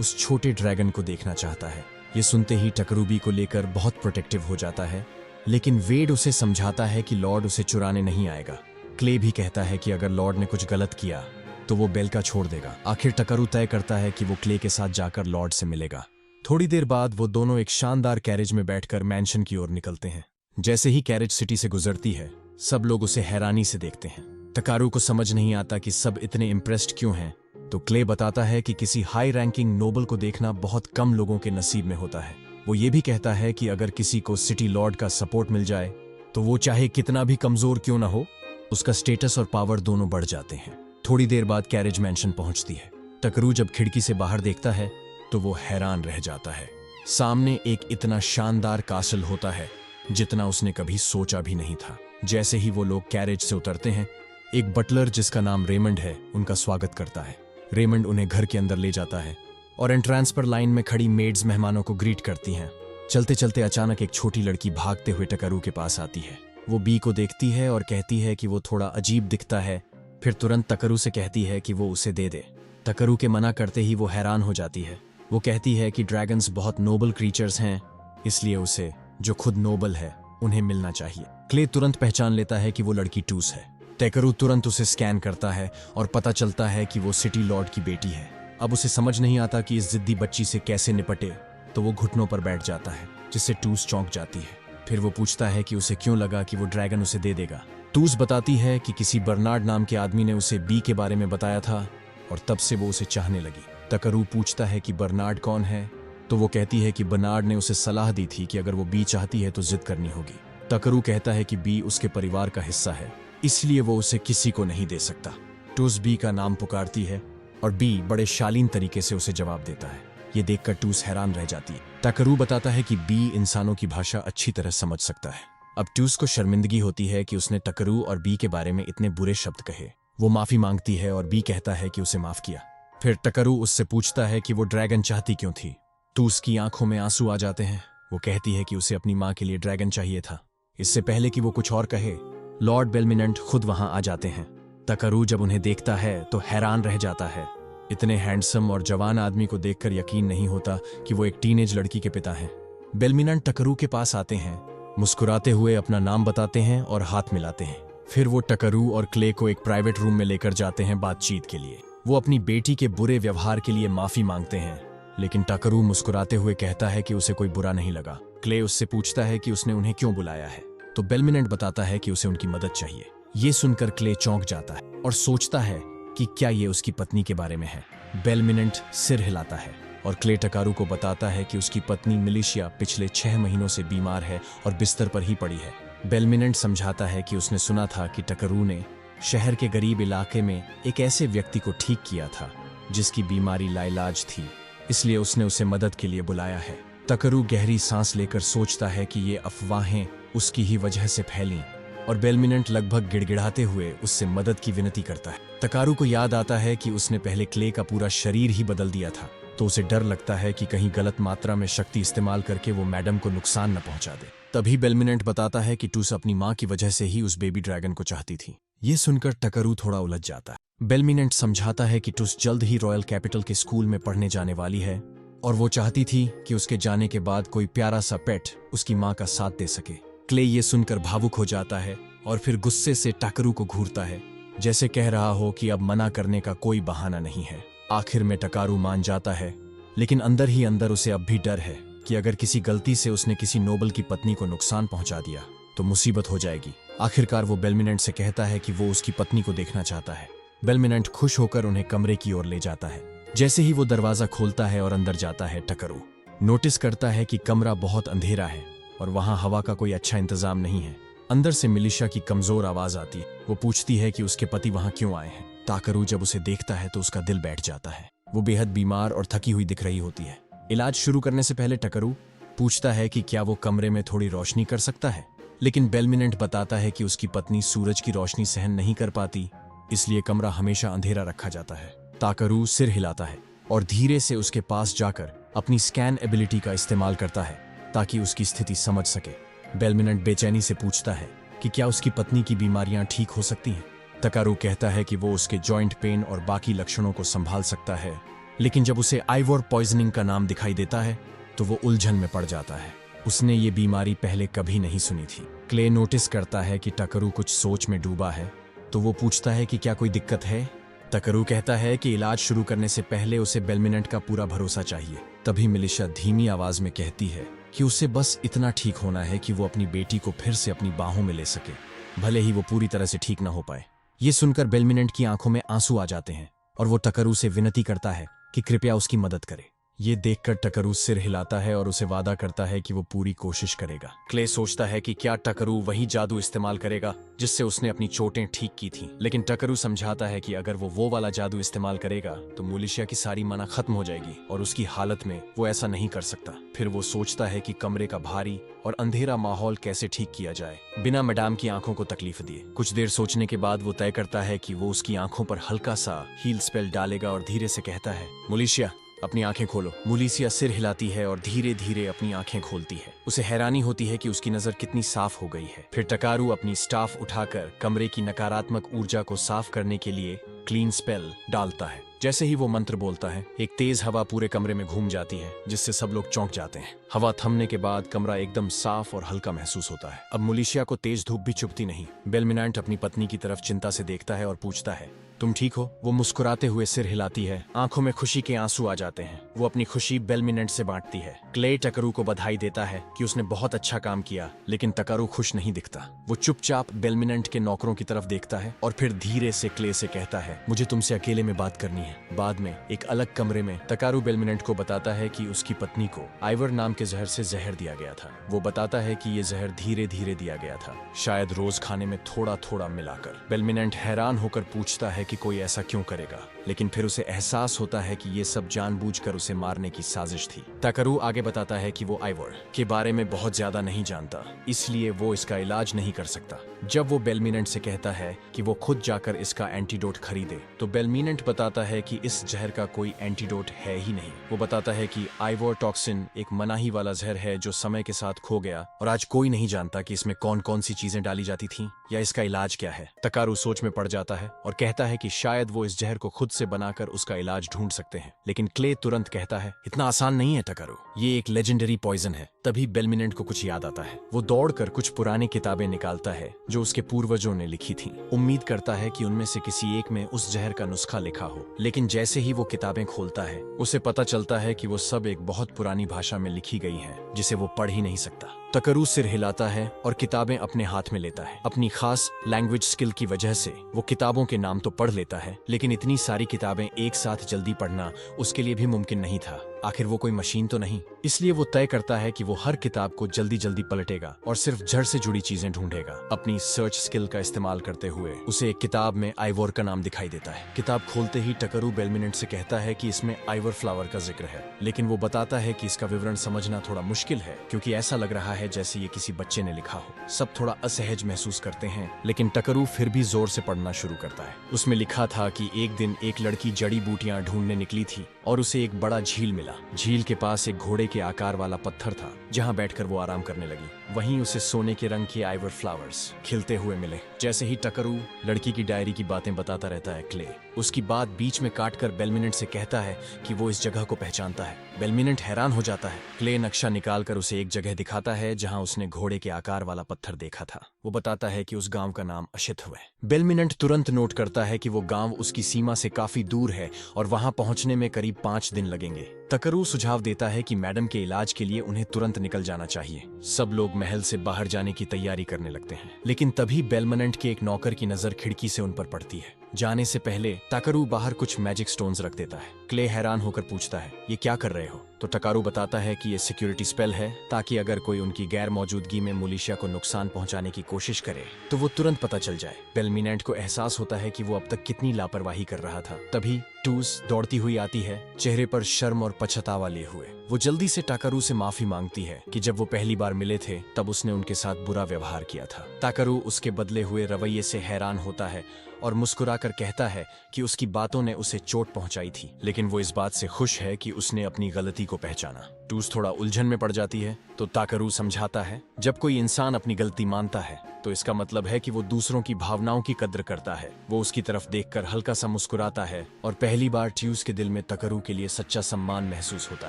उस छोटे ड्रैगन को देखना चाहता है। ये सुनते ही टकरू बी को लेकर बहुत प्रोटेक्टिव हो जाता है, लेकिन वेड उसे समझाता है कि लॉर्ड उसे चुराने नहीं आएगा। क्ले भी कहता है कि अगर लॉर्ड ने कुछ गलत किया तो वो बेलका छोड़ देगा। आखिर टकरू तय करता है कि वो क्ले के साथ जाकर लॉर्ड से मिलेगा। थोड़ी देर बाद वो दोनों एक शानदार कैरेज में बैठकर मैंशन की ओर निकलते हैं। जैसे ही कैरेज सिटी से गुजरती है, सब लोग उसे हैरानी से देखते हैं। टकारू को समझ नहीं आता कि सब इतने इम्प्रेस्ड क्यों हैं, तो क्ले बताता है कि किसी हाई रैंकिंग नोबल को देखना बहुत कम लोगों के नसीब में होता है। वो ये भी कहता है कि अगर किसी को सिटी लॉर्ड का सपोर्ट मिल जाए तो वो चाहे कितना भी कमजोर क्यों ना हो, उसका स्टेटस और पावर दोनों बढ़ जाते हैं। थोड़ी देर बाद कैरेज मैंशन पहुंचती है। टकरू जब खिड़की से बाहर देखता है तो वो हैरान रह जाता है। सामने एक इतना शानदार कासल होता है जितना उसने कभी सोचा भी नहीं था। जैसे ही वो लोग कैरेज से उतरते हैं, एक बटलर जिसका नाम रेमंड है उनका स्वागत करता है। रेमंड उन्हें घर के अंदर ले जाता है और एंट्रांस पर लाइन में खड़ी मेड्स मेहमानों को ग्रीट करती हैं। चलते चलते अचानक एक छोटी लड़की भागते हुए टकरू के पास आती है। वो बी को देखती है और कहती है कि वो थोड़ा अजीब दिखता है, फिर तुरंत टकरू से कहती है कि वो उसे दे दे। टकरू के मना करते ही वो हैरान हो जाती है। वो कहती है कि ड्रैगन्स बहुत नोबल क्रीचर्स हैं, इसलिए उसे, जो खुद नोबल है, उन्हें मिलना चाहिए। क्ले तुरंत पहचान लेता है कि वो लड़की टूस है। टकरू तुरंत उसे स्कैन करता है और पता चलता है कि वो सिटी लॉर्ड की बेटी है। अब उसे समझ नहीं आता कि इस जिद्दी बच्ची से कैसे निपटे, तो वो घुटनों पर बैठ जाता है, जिससे टूस चौंक जाती है। फिर वो पूछता है कि उसे क्यों लगा कि वो ड्रैगन उसे दे देगा। टूस बताती है कि किसी बर्नार्ड नाम के आदमी ने उसे बी के बारे में बताया था और तब से वो उसे चाहने लगी। टकरू पूछता है कि बर्नार्ड कौन है, तो वो कहती है कि बर्नार्ड ने उसे सलाह दी थी कि अगर वो बी चाहती है तो जिद करनी होगी। टकरू कहता है कि बी उसके परिवार का हिस्सा है, इसलिए वो उसे किसी को नहीं दे सकता। टूस बी का नाम पुकारती है और बी बड़े शालीन तरीके से उसे जवाब देता है। ये देखकर टूस हैरान रह जाती है। टकरू बताता है कि बी इंसानों की भाषा अच्छी तरह समझ सकता है। अब टूस को शर्मिंदगी होती है कि उसने टकरू और बी के बारे में इतने बुरे शब्द कहे। वो माफी मांगती है और बी कहता है कि उसे माफ किया। फिर टकरू उससे पूछता है कि वो ड्रैगन चाहती क्यों थी। टूस की आंखों में आंसू आ जाते हैं। वो कहती है कि उसे अपनी माँ के लिए ड्रैगन चाहिए था। इससे पहले कि वो कुछ और कहे, लॉर्ड बेलमिनेंट खुद वहां आ जाते हैं। टकरू जब उन्हें देखता है तो हैरान रह जाता है। इतने हैंडसम और जवान आदमी को देखकर यकीन नहीं होता कि वो एक टीनेज लड़की के पिता हैं। बेलमिनेंट टकरू के पास आते हैं, मुस्कुराते हुए अपना नाम बताते हैं और हाथ मिलाते हैं। फिर वो टकरू और क्ले को एक प्राइवेट रूम में लेकर जाते हैं बातचीत के लिए। वो अपनी बेटी के बुरे व्यवहार के लिए माफी मांगते हैं, लेकिन टकरू मुस्कुराते हुए कहता है कि उसे कोई बुरा नहीं लगा। क्ले उससे पूछता है कि उसने उन्हें क्यों बुलाया है, तो बेलमिनेंट बताता है कि उसे उनकी मदद चाहिए। ये सुनकर क्ले चौंक जाता है और सोचता है कि क्या ये उसकी पत्नी के बारे में है। बेलमिनेंट सिर हिलाता है और क्ले टकारू को बताता है कि उसकी पत्नी मिलिशिया पिछले 6 महीनों से बीमार है और बिस्तर पर ही पड़ी है। बेलमिनेंट समझाता है कि उसने सुना था कि टकरू ने शहर के गरीब इलाके में एक ऐसे व्यक्ति को ठीक किया था जिसकी बीमारी लाइलाज थी, इसलिए उसने उसे मदद के लिए बुलाया है। टकरू गहरी सांस लेकर सोचता है कि ये अफवाहें उसकी ही वजह से फैलीं और बेलमिनेंट लगभग गिड़गिड़ाते हुए उससे मदद की विनती करता है। टकारू को याद आता है कि उसने पहले क्ले का पूरा शरीर ही बदल दिया था, तो उसे डर लगता है कि कहीं गलत मात्रा में शक्ति इस्तेमाल करके वो मैडम को नुकसान न पहुंचा दे। तभी बेलमिनेंट बताता है कि टूस अपनी माँ की वजह से ही उस बेबी ड्रैगन को चाहती थी। ये सुनकर टकरू थोड़ा उलझ जाता है। बेलमिनेंट समझाता है कि टूस जल्द ही रॉयल कैपिटल के स्कूल में पढ़ने जाने वाली है और वो चाहती थी कि उसके जाने के बाद कोई प्यारा सा पेट उसकी माँ का साथ दे सके। क्ले ये सुनकर भावुक हो जाता है और फिर गुस्से से टकरू को घूरता है, जैसे कह रहा हो कि अब मना करने का कोई बहाना नहीं है। आखिर में टकारू मान जाता है, लेकिन अंदर ही अंदर उसे अब भी डर है कि अगर किसी गलती से उसने किसी नोबल की पत्नी को नुकसान पहुंचा दिया तो मुसीबत हो जाएगी। आखिरकार वो बेलमिनेंट से कहता है कि वो उसकी पत्नी को देखना चाहता है। बेलमिनेंट खुश होकर उन्हें कमरे की ओर ले जाता है। जैसे ही वो दरवाजा खोलता है और अंदर जाता है, टकरू नोटिस करता है कि कमरा बहुत अंधेरा है और वहां हवा का कोई अच्छा इंतजाम नहीं है। अंदर से मिलिशा की कमजोर आवाज आती है। वो पूछती है कि उसके पति वहां क्यों आए हैं। टाकरू जब उसे देखता है तो उसका दिल बैठ जाता है। वो बेहद बीमार और थकी हुई दिख रही होती है। इलाज शुरू करने से पहले टकरू पूछता है कि क्या वो कमरे में थोड़ी रोशनी कर सकता है, लेकिन बेलमिनेंट बताता है कि उसकी पत्नी सूरज की रोशनी सहन नहीं कर पाती, इसलिए कमरा हमेशा अंधेरा रखा जाता है। टाकरू सिर हिलाता है और धीरे से उसके पास जाकर अपनी स्कैन एबिलिटी का इस्तेमाल करता है ताकि उसकी स्थिति समझ सके। बेलमिनेंट बेचैनी से पूछता है कि क्या उसकी पत्नी की बीमारियां ठीक हो सकती हैं। टकरू कहता है कि वो उसके जॉइंट पेन और बाकी लक्षणों को संभाल सकता है, लेकिन जब उसे आइवोर पॉइजनिंग का नाम दिखाई देता है तो वो उलझन में पड़ जाता है। उसने ये बीमारी पहले कभी नहीं सुनी थी। क्ले नोटिस करता है कि टकरू कुछ सोच में डूबा है, तो वो पूछता है कि क्या कोई दिक्कत है। टकरू कहता है कि इलाज शुरू करने से पहले उसे बेलमिनेंट का पूरा भरोसा चाहिए। तभी मिलिशा धीमी आवाज में कहती है कि उसे बस इतना ठीक होना है कि वो अपनी बेटी को फिर से अपनी बाहों में ले सके, भले ही वो पूरी तरह से ठीक ना हो पाए। ये सुनकर बेलमिनेंट की आंखों में आंसू आ जाते हैं और वो टकरू से विनती करता है कि कृपया उसकी मदद करे। ये देखकर टकरू सिर हिलाता है और उसे वादा करता है कि वो पूरी कोशिश करेगा। क्ले सोचता है कि क्या टकरू वही जादू इस्तेमाल करेगा जिससे उसने अपनी चोटें ठीक की थीं, लेकिन टकरू समझाता है कि अगर वो वाला जादू इस्तेमाल करेगा तो मिलिशिया की सारी मना खत्म हो जाएगी और उसकी हालत में वो ऐसा नहीं कर सकता। फिर वो सोचता है कि कमरे का भारी और अंधेरा माहौल कैसे ठीक किया जाए बिना मैडम की आंखों को तकलीफ दिए। कुछ देर सोचने के बाद वो तय करता है कि वो उसकी आंखों पर हल्का सा हील स्पेल डालेगा और धीरे से कहता है, मिलिशिया अपनी आंखें खोलो। मुलिसिया सिर हिलाती है और धीरे धीरे अपनी आंखें खोलती है। उसे हैरानी होती है कि उसकी नजर कितनी साफ हो गई है। फिर टकारू अपनी स्टाफ उठाकर कमरे की नकारात्मक ऊर्जा को साफ करने के लिए क्लीन स्पेल डालता है। जैसे ही वो मंत्र बोलता है, एक तेज हवा पूरे कमरे में घूम जाती है, जिससे सब लोग चौंक जाते हैं। हवा थमने के बाद कमरा एकदम साफ और हल्का महसूस होता है। अब मुलिशिया को तेज धूप भी चुभती नहीं। बेलमिनेंट अपनी पत्नी की तरफ चिंता से देखता है और पूछता है, तुम ठीक हो? वो मुस्कुराते हुए सिर हिलाती है। आंखों में खुशी के आंसू आ जाते हैं। वो अपनी खुशी बेलमिनेंट से बांटती है। क्ले टकरू को बधाई देता है कि उसने बहुत अच्छा काम किया, लेकिन टकरू खुश नहीं दिखता। वो चुपचाप बेलमिनेंट के नौकरों की तरफ देखता है और फिर धीरे से क्ले से कहता है, मुझे तुमसे अकेले में बात करनी है। बाद में एक अलग कमरे में टकरू बेलमिनेंट को बताता है कि उसकी पत्नी को आइवर नाम के जहर से जहर दिया गया था। वो बताता है कि ये जहर धीरे धीरे दिया गया था, शायद रोज खाने में थोड़ा थोड़ा मिलाकर। बेलमिनेंट हैरान होकर पूछता है कि कोई ऐसा क्यों करेगा, लेकिन फिर उसे एहसास होता है कि ये सब जानबूझकर उसे मारने की साजिश थी। टकरू आगे बताता है कि वो आइवर के बारे में बहुत ज्यादा नहीं जानता, इसलिए वो इसका इलाज नहीं कर सकता। जब वो बेलमिनेंट से कहता है कि वो खुद जाकर इसका एंटीडोट खरीदे, तो बेलमिनेंट बताता है कि इस जहर का कोई एंटीडोट है ही नहीं। वो बताता है कि आइवर टॉक्सिन एक मनाही वाला जहर है जो समय के साथ खो गया और आज कोई नहीं जानता कि इसमें कौन कौन सी चीजें डाली जाती थीं या इसका इलाज क्या है। टकारू सोच में पड़ जाता है और कहता है कि शायद वो इस जहर को खुद से बनाकर उसका इलाज ढूंढ सकते हैं, लेकिन क्ले तुरंत कहता है, इतना आसान नहीं है टकारू, ये एक लेजेंडरी पॉइजन है। तभी बेलमिनेंट को कुछ याद आता है। वो दौड़कर कुछ पुरानी किताबें निकालता है जो उसके पूर्वजों ने लिखी थीं। उम्मीद करता है कि उनमें से किसी एक में उस जहर का नुस्खा लिखा हो, लेकिन जैसे ही वो किताबें खोलता है, उसे पता चलता है कि वो सब एक बहुत पुरानी भाषा में लिखी गई हैं, जिसे वो पढ़ ही नहीं सकता। टकरू सिर हिलाता है और किताबें अपने हाथ में लेता है। अपनी खास लैंग्वेज स्किल की वजह से वो किताबों के नाम तो पढ़ लेता है, लेकिन इतनी सारी किताबें एक साथ जल्दी पढ़ना उसके लिए भी मुमकिन नहीं था। आखिर वो कोई मशीन तो नहीं, इसलिए वो तय करता है कि वो हर किताब को जल्दी जल्दी पलटेगा और सिर्फ जड़ से जुड़ी चीजें ढूंढेगा। अपनी सर्च स्किल का इस्तेमाल करते हुए उसे एक किताब में आइवर का नाम दिखाई देता है। किताब खोलते ही टकरू बेलमिनेंट से कहता है कि इसमें आइवर फ्लावर का जिक्र है, लेकिन वो बताता है कि इसका विवरण समझना थोड़ा मुश्किल है, क्योंकि ऐसा लग रहा है जैसे ये किसी बच्चे ने लिखा हो। सब थोड़ा असहज महसूस करते हैं, लेकिन टकरू फिर भी जोर से पढ़ना शुरू करता है। उसमें लिखा था कि एक दिन एक लड़की जड़ी बूटियां ढूंढने निकली थी और उसे एक बड़ा झील मिला। झील के पास एक घोड़े के आकार वाला पत्थर था, जहां बैठकर वो आराम करने लगी। वहीं उसे सोने के रंग के आइवर फ्लावर्स खिलते हुए मिले। जैसे ही टकरू लड़की की डायरी की बातें बताता रहता है, क्ले उसकी बात बीच में काटकर बेलमिनेंट से कहता है कि वो इस जगह को पहचानता है। बेलमिनेंट हैरान हो जाता है। क्ले नक्शा निकालकर उसे एक जगह दिखाता है जहां उसने घोड़े के आकार वाला पत्थर देखा था। वो बताता है कि उस गांव का नाम अशिथव है। बेलमिनेंट तुरंत नोट करता है कि वो गांव उसकी सीमा से काफी दूर है और वहां पहुंचने में करीब 5 दिन लगेंगे। तकरू सुझाव देता है कि मैडम के इलाज के लिए उन्हें तुरंत निकल जाना चाहिए। सब लोग महल से बाहर जाने की तैयारी करने लगते हैं, लेकिन तभी बेलमिनेंट के एक नौकर की नजर खिड़की से उन पर पड़ती है। जाने से पहले टकरू बाहर कुछ मैजिक स्टोन्स रख देता है। क्ले हैरान होकर पूछता है, ये क्या कर रहे हो? तो टकारू बताता है कि ये सिक्योरिटी स्पेल है, ताकि अगर कोई उनकी गैर मौजूदगी में मुलिशिया को नुकसान पहुंचाने की कोशिश करे तो वो तुरंत पता चल जाए। बेलमिनेंट को एहसास होता है कि वो अब तक कितनी लापरवाही कर रहा था। तभी टूस दौड़ती हुई आती है, चेहरे पर शर्म और पछतावा लिए हुए। वो जल्दी से टाकरू से माफी मांगती है कि जब वो पहली बार मिले थे तब उसने उनके साथ बुरा व्यवहार किया था। टाकरू उसके बदले हुए रवैये से हैरान होता है और मुस्कुराकर कहता है कि उसकी बातों ने उसे चोट पहुंचाई थी, लेकिन वो इस बात से खुश है कि उसने अपनी गलती को पहचाना। टूस थोड़ा उलझन में पड़ जाती है तो टाकरू समझाता है, जब कोई इंसान अपनी गलती मानता है तो इसका मतलब है कि वो दूसरों की भावनाओं की कद्र करता है। वो उसकी तरफ देखकर हल्का सा मुस्कुराता है और पहली बार ट्यूस के दिल में टकरू के लिए सच्चा सम्मान महसूस होता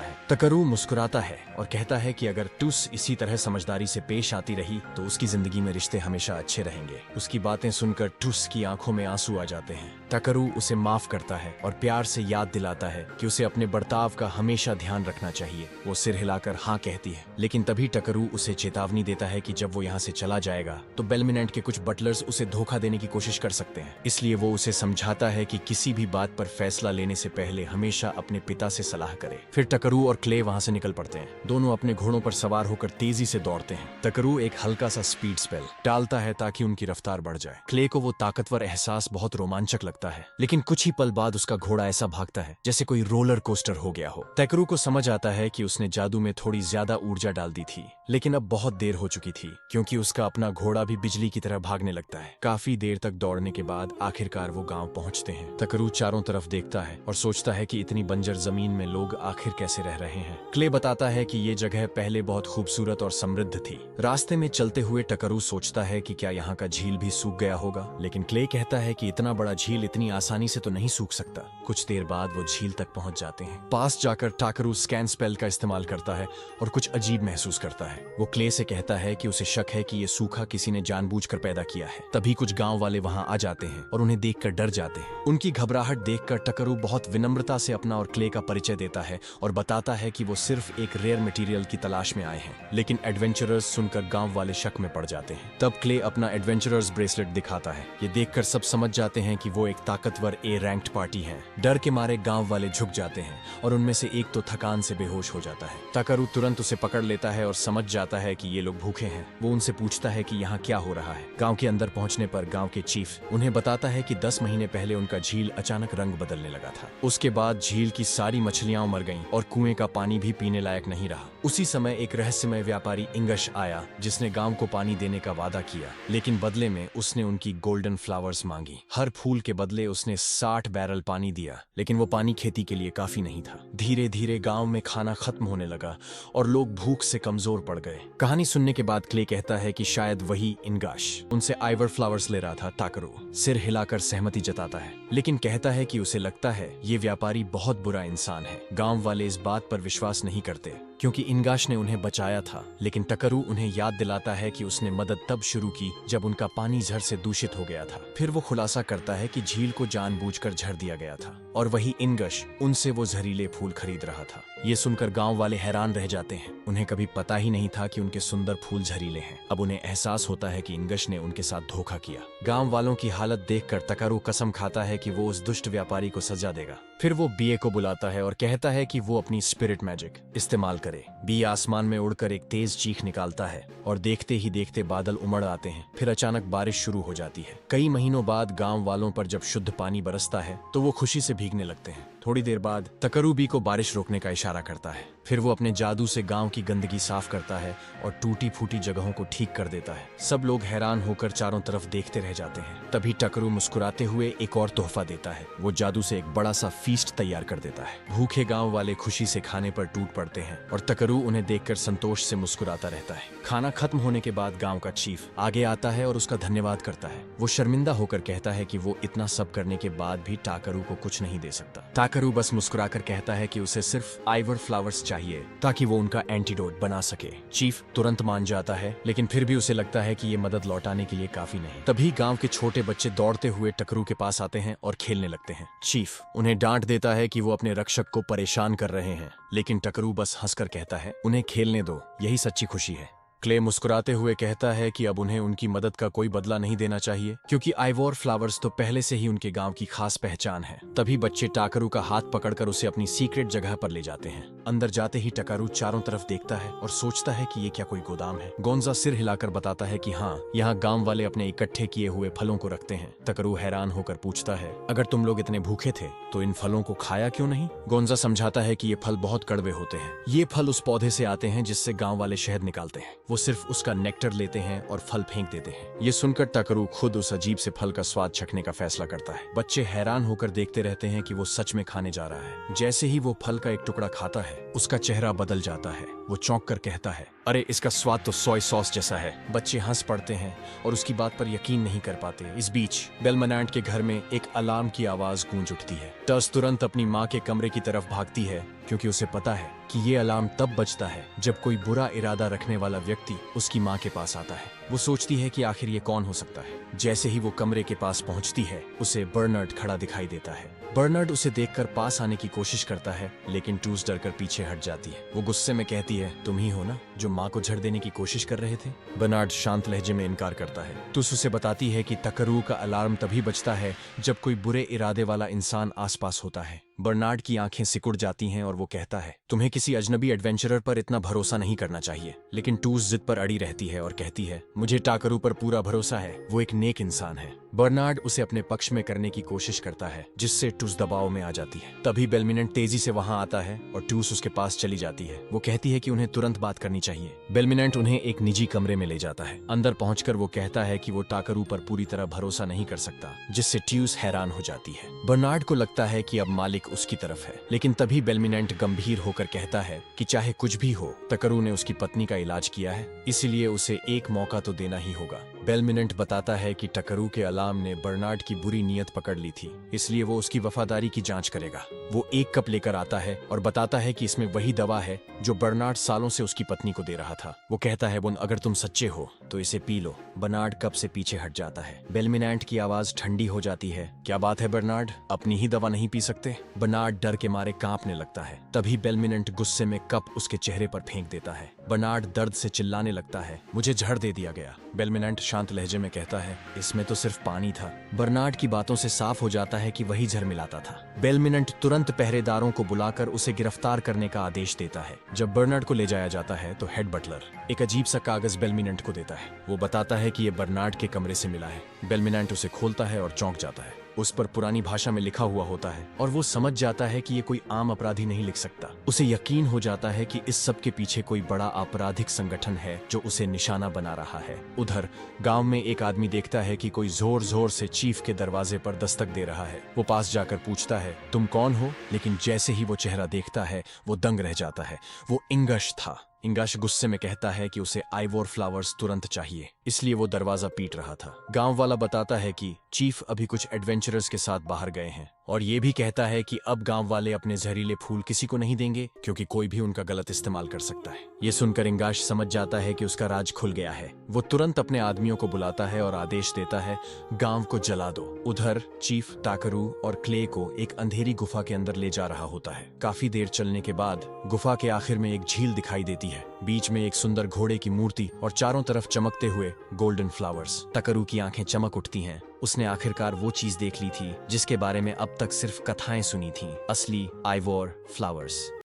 है। टकरू मुस्कुराता है और कहता है कि अगर टूस इसी तरह समझदारी से पेश आती रही तो उसकी जिंदगी में रिश्ते हमेशा अच्छे रहेंगे। उसकी बातें सुनकर टूस की आंखों में आंसू आ जाते हैं। टकरू उसे माफ करता है और प्यार से याद दिलाता है कि उसे अपने बर्ताव का हमेशा ध्यान रखना चाहिए। वो सिर हिलाकर हाँ कहती है, लेकिन तभी टकरू उसे चेतावनी देता है कि जब वो यहाँ से चला जाएगा तो बेलमिनेंट के कुछ बटलर्स उसे धोखा देने की कोशिश कर सकते हैं। इसलिए वो उसे समझाता है कि किसी भी बात पर फैसला लेने से पहले हमेशा अपने पिता से सलाह करे। फिर टकरू और क्ले वहाँ से निकल पड़ते हैं। दोनों अपने घोड़ों पर सवार होकर तेजी से दौड़ते हैं। टकरू एक हल्का सा स्पीड स्पेल डालता है ताकि उनकी रफ्तार बढ़ जाए। क्ले को वो ताकतवर एहसास बहुत रोमांचक लगता है, लेकिन कुछ ही पल बाद उसका घोड़ा ऐसा भागता है जैसे कोई रोलर कोस्टर हो गया हो। टकरू को समझ आता है कि उसने जादू में थोड़ी ज्यादा ऊर्जा डाल दी थी, लेकिन अब बहुत देर हो चुकी थी क्योंकि उसका अपना घोड़ा भी बिजली की तरह भागने लगता है। काफी देर तक दौड़ने के बाद आखिरकार वो गांव पहुंचते हैं। टकरू चारों तरफ देखता है और सोचता है कि इतनी बंजर जमीन में लोग आखिर कैसे रह रहे हैं। क्ले बताता है कि ये जगह पहले बहुत खूबसूरत और समृद्ध थी। रास्ते में चलते हुए टकरू सोचता है कि क्या यहाँ का झील भी सूख गया होगा, लेकिन क्ले कहता है कि इतना बड़ा झील इतनी आसानी से तो नहीं सूख सकता। कुछ देर बाद वो झील तक पहुंच जाते हैं। पास जाकर टकरू स्कैन स्पेल का इस्तेमाल करता है और कुछ अजीब महसूस करता है। वो क्ले से कहता है कि उसे शक है कि ये सूखा किसी ने जानबूझकर पैदा किया है। तभी कुछ गांव वाले वहां आ जाते हैं और उन्हें देखकर डर जाते हैं। उनकी घबराहट देखकर टकरू बहुत विनम्रता से अपना और क्ले का परिचय देता है और बताता है कि वो सिर्फ एक रेयर मटेरियल की तलाश में आए हैं। लेकिन एडवेंचरर्स सुनकर गांव वाले शक में पड़ जाते हैं। तब क्ले अपना एडवेंचरर्स ब्रेसलेट दिखाता है। ये देखकर सब समझ जाते हैं कि वो एक ताकतवर ए रैंक्ड पार्टी है। डर के मारे गांव वाले झुक जाते हैं और उनमें से एक तो थकान से बेहोश हो जाता है। टकरू तुरंत उसे पकड़ लेता है और समझ जाता है कि ये लोग भूखे हैं। वो उनसे पूछता है कि यहाँ क्या हो रहा है। गांव के अंदर पहुंचने पर गांव के चीफ उन्हें बताता है कि 10 महीने पहले उनका झील अचानक रंग बदलने लगा था। उसके बाद झील की सारी मछलियां मर गईं और कुएं का पानी भी पीने लायक नहीं रहा। उसी समय एक रहस्यमय व्यापारी इंगश आया जिसने गांव को पानी देने का वादा किया, लेकिन बदले में उसने उनकी गोल्डन फ्लावर्स मांगी। हर फूल के बदले उसने 60 बैरल पानी दिया, लेकिन वो पानी खेती के लिए काफी नहीं था। धीरे धीरे गांव में खाना खत्म होने लगा और लोग भूख से कमजोर पड़ गए। कहानी सुनने के बाद क्ले कहता है कि शायद वही इंगाश उनसे आइवर फ्लावर्स ले रहा था। टाकरू सिर हिलाकर सहमति जताता है, लेकिन कहता है कि उसे लगता है ये व्यापारी बहुत बुरा इंसान है। गांव वाले इस बात पर विश्वास नहीं करते क्योंकि इंगाश ने उन्हें बचाया था, लेकिन टकरू उन्हें याद दिलाता है कि उसने मदद तब शुरू की जब उनका पानी झड़ से दूषित हो गया था। फिर वो खुलासा करता है कि झील को जानबूझकर झड़ दिया गया था और वही इंगश उनसे वो जहरीले फूल खरीद रहा था। ये सुनकर गांव वाले हैरान रह जाते हैं। उन्हें कभी पता ही नहीं था कि उनके सुंदर फूल जहरीले हैं। अब उन्हें एहसास होता है कि इंगश ने उनके साथ धोखा किया। गांव वालों की हालत देखकर टकरू कसम खाता है कि वो उस दुष्ट व्यापारी को सजा देगा। फिर वो बीए को बुलाता है और कहता है कि वो अपनी स्पिरिट मैजिक इस्तेमाल करे। बी आसमान में उड़कर एक तेज चीख निकालता है और देखते ही देखते बादल उमड़ आते हैं। फिर अचानक बारिश शुरू हो जाती है। कई महीनों बाद गांव वालों पर जब शुद्ध पानी बरसता है तो वो खुशी से भीगने लगते हैं। थोड़ी देर बाद टकरू बी को बारिश रोकने का इशारा करता है। फिर वो अपने जादू से गांव की गंदगी साफ करता है और टूटी फूटी जगहों को ठीक कर देता है। सब लोग हैरान होकर चारों तरफ देखते रह जाते हैं। तभी टकरू मुस्कुराते हुए एक और तोहफा देता है। वो जादू से एक बड़ा सा फीस्ट तैयार कर देता है। भूखे गांव वाले खुशी से खाने पर टूट पड़ते हैं और तकरू उन्हें देखकर संतोष से मुस्कुराता रहता है। खाना खत्म होने के बाद गांव का चीफ आगे आता है और उसका धन्यवाद करता है। वो शर्मिंदा होकर कहता है कि वो इतना सब करने के बाद भी टाकरू को कुछ नहीं दे सकता। टाकरू बस मुस्कुराकर कहता है कि उसे सिर्फ आइवर फ्लावर्स चाहिए ताकि वो उनका एंटीडोट बना सके। चीफ तुरंत मान जाता है, लेकिन फिर भी उसे लगता है कि ये मदद लौटाने के लिए काफी नहीं। तभी गांव के छोटे बच्चे दौड़ते हुए टकरू के पास आते हैं और खेलने लगते हैं। चीफ उन्हें डांट देता है कि वो अपने रक्षक को परेशान कर रहे हैं, लेकिन टकरू बस हंसकर कहता है, उन्हें खेलने दो, यही सच्ची खुशी है। क्ले मुस्कुराते हुए कहता है कि अब उन्हें उनकी मदद का कोई बदला नहीं देना चाहिए, क्योंकि आइवोर फ्लावर्स तो पहले से ही उनके गांव की खास पहचान है। तभी बच्चे टाकरू का हाथ पकड़कर उसे अपनी सीक्रेट जगह पर ले जाते हैं। अंदर जाते ही टकरू चारों तरफ देखता है और सोचता है कि ये क्या कोई गोदाम है। गोंजा सिर हिलाकर बताता है कि हाँ, यहाँ गांव वाले अपने इकट्ठे किए हुए फलों को रखते हैं। टकरू हैरान होकर पूछता है, अगर तुम लोग इतने भूखे थे तो इन फलों को खाया क्यों नहीं? गोंजा समझाता है कि ये फल बहुत कड़वे होते हैं। ये फल उस पौधे से आते हैं जिससे गांव वाले शहद निकालते हैं। वो सिर्फ उसका नेक्टर लेते हैं और फल फेंक देते हैं। ये सुनकर टकरू खुद उस अजीब से फल का स्वाद चखने का फैसला करता है। बच्चे हैरान होकर देखते रहते हैं कि वो सच में खाने जा रहा है। जैसे ही वो फल का एक टुकड़ा खाता है, उसका चेहरा बदल जाता है। वो चौंक कर कहता है, अरे इसका स्वाद तो सोय सॉस जैसा है। बच्चे हंस पड़ते हैं और उसकी बात पर यकीन नहीं कर पाते। इस बीच बेलमनांट के घर में एक अलार्म की आवाज गूंज उठती है। टस तुरंत अपनी माँ के कमरे की तरफ भागती है, क्योंकि उसे पता है कि ये अलार्म तब बजता है जब कोई बुरा इरादा रखने वाला व्यक्ति उसकी माँ के पास आता है। वो सोचती है कि आखिर ये कौन हो सकता है। जैसे ही वो कमरे के पास पहुंचती है, उसे बर्नार्ड खड़ा दिखाई देता है। बर्नार्ड उसे देखकर पास आने की कोशिश करता है, लेकिन टूस डरकर पीछे हट जाती है। वो गुस्से में कहती है, तुम ही हो ना जो माँ को झड़ देने की कोशिश कर रहे थे? बर्नार्ड शांत लहजे में इनकार करता है। टूस उसे बताती है कि टकरू का अलार्म तभी बजता है जब कोई बुरे इरादे वाला इंसान आसपास होता है। बर्नार्ड की आंखें सिकुड़ जाती हैं और वो कहता है, तुम्हें किसी अजनबी एडवेंचरर पर इतना भरोसा नहीं करना चाहिए। लेकिन टूस जिद पर अड़ी रहती है और कहती है, मुझे टाकरू पर पूरा भरोसा है, वो एक नेक इंसान है। बर्नार्ड उसे अपने पक्ष में करने की कोशिश करता है, जिससे टूस दबाव में आ जाती है। तभी बेलमिनेंट तेजी से वहां आता है और टूस उसके पास चली जाती है। वो कहती है कि उन्हें तुरंत बात करनी चाहिए। बेलमिनेंट उन्हें एक निजी कमरे में ले जाता है। अंदर पहुंचकर वो कहता है कि वो टाकरू पर पूरी तरह भरोसा नहीं कर सकता, जिससे ट्यूस हैरान हो जाती है। बर्नार्ड को लगता है कि अब मालिक उसकी तरफ है, लेकिन तभी बेलमिनेंट गंभीर होकर कहता है कि चाहे कुछ भी हो, टकरू ने उसकी पत्नी का इलाज किया है, इसलिए उसे एक मौका तो देना ही होगा। बेलमिनेंट बताता है कि टकरू के अलार्म ने बर्नार्ड की बुरी नीयत पकड़ ली थी, इसलिए वो उसकी वफादारी की जांच करेगा। वो एक कप लेकर आता है और बताता है कि इसमें वही दवा है जो बर्नार्ड सालों से उसकी पत्नी को दे रहा था। वो कहता है, बोन अगर तुम सच्चे हो तो इसे पी लो। बर्नार्ड कप से पीछे हट जाता है। बेलमिनेंट की आवाज ठंडी हो जाती है, क्या बात है बर्नार्ड, अपनी ही दवा नहीं पी सकते? बर्नार्ड डर के मारे कांपने लगता है। तभी बेलमिनेंट गुस्से में कप उसके चेहरे पर फेंक देता है। बर्नार्ड दर्द से चिल्लाने लगता है, मुझे झड़ दे दिया गया। बेलमिनेंट शांत लहजे में कहता है, इसमें तो सिर्फ पानी था। बर्नार्ड की बातों से साफ हो जाता है कि वही झड़ मिलाता था। बेलमिनेंट तुरंत पहरेदारों को बुलाकर उसे गिरफ्तार करने का आदेश देता है। जब बर्नार्ड को ले जाया जाता है तो हेड बटलर एक अजीब सा कागज बेलमिनेंट को देता है। वो बताता है कि ये बर्नार्ड के कमरे से मिला है। बेलमिनेंट उसे खोलता है और चौंक जाता है। उस पर पुरानी भाषा में लिखा हुआ होता है और वो समझ जाता है कि ये कोई आम अपराधी नहीं लिख सकता। उसे यकीन हो जाता है कि इस सब के पीछे कोई बड़ा आपराधिक संगठन है जो उसे निशाना बना रहा है। उधर गांव में एक आदमी देखता है कि कोई जोर जोर से चीफ के दरवाजे पर दस्तक दे रहा है। वो पास जाकर पूछता है, तुम कौन हो? लेकिन जैसे ही वो चेहरा देखता है, वो दंग रह जाता है। वो इंगश था। इंगश गुस्से में कहता है कि उसे आइवोर फ्लावर्स तुरंत चाहिए, इसलिए वो दरवाजा पीट रहा था। गांव वाला बताता है कि चीफ अभी कुछ एडवेंचरर्स के साथ बाहर गए हैं और ये भी कहता है कि अब गांव वाले अपने जहरीले फूल किसी को नहीं देंगे, क्योंकि कोई भी उनका गलत इस्तेमाल कर सकता है। ये सुनकर इंगाश समझ जाता है कि उसका राज खुल गया है। वो तुरंत अपने आदमियों को बुलाता है और आदेश देता है, गांव को जला दो। उधर चीफ टाकरू और क्ले को एक अंधेरी गुफा के अंदर ले जा रहा होता है। काफी देर चलने के बाद गुफा के आखिर में एक झील दिखाई देती है। बीच में एक सुंदर घोड़े की मूर्ति और चारों तरफ चमकते हुए गोल्डन फ्लावर्स। टकरू की आंखें चमक उठती हैं। उसने आखिरकार वो चीज देख ली थी जिसके बारे में अब तक सिर्फ कथाएं सुनी थी, असली आइवोर फ्लावर्स।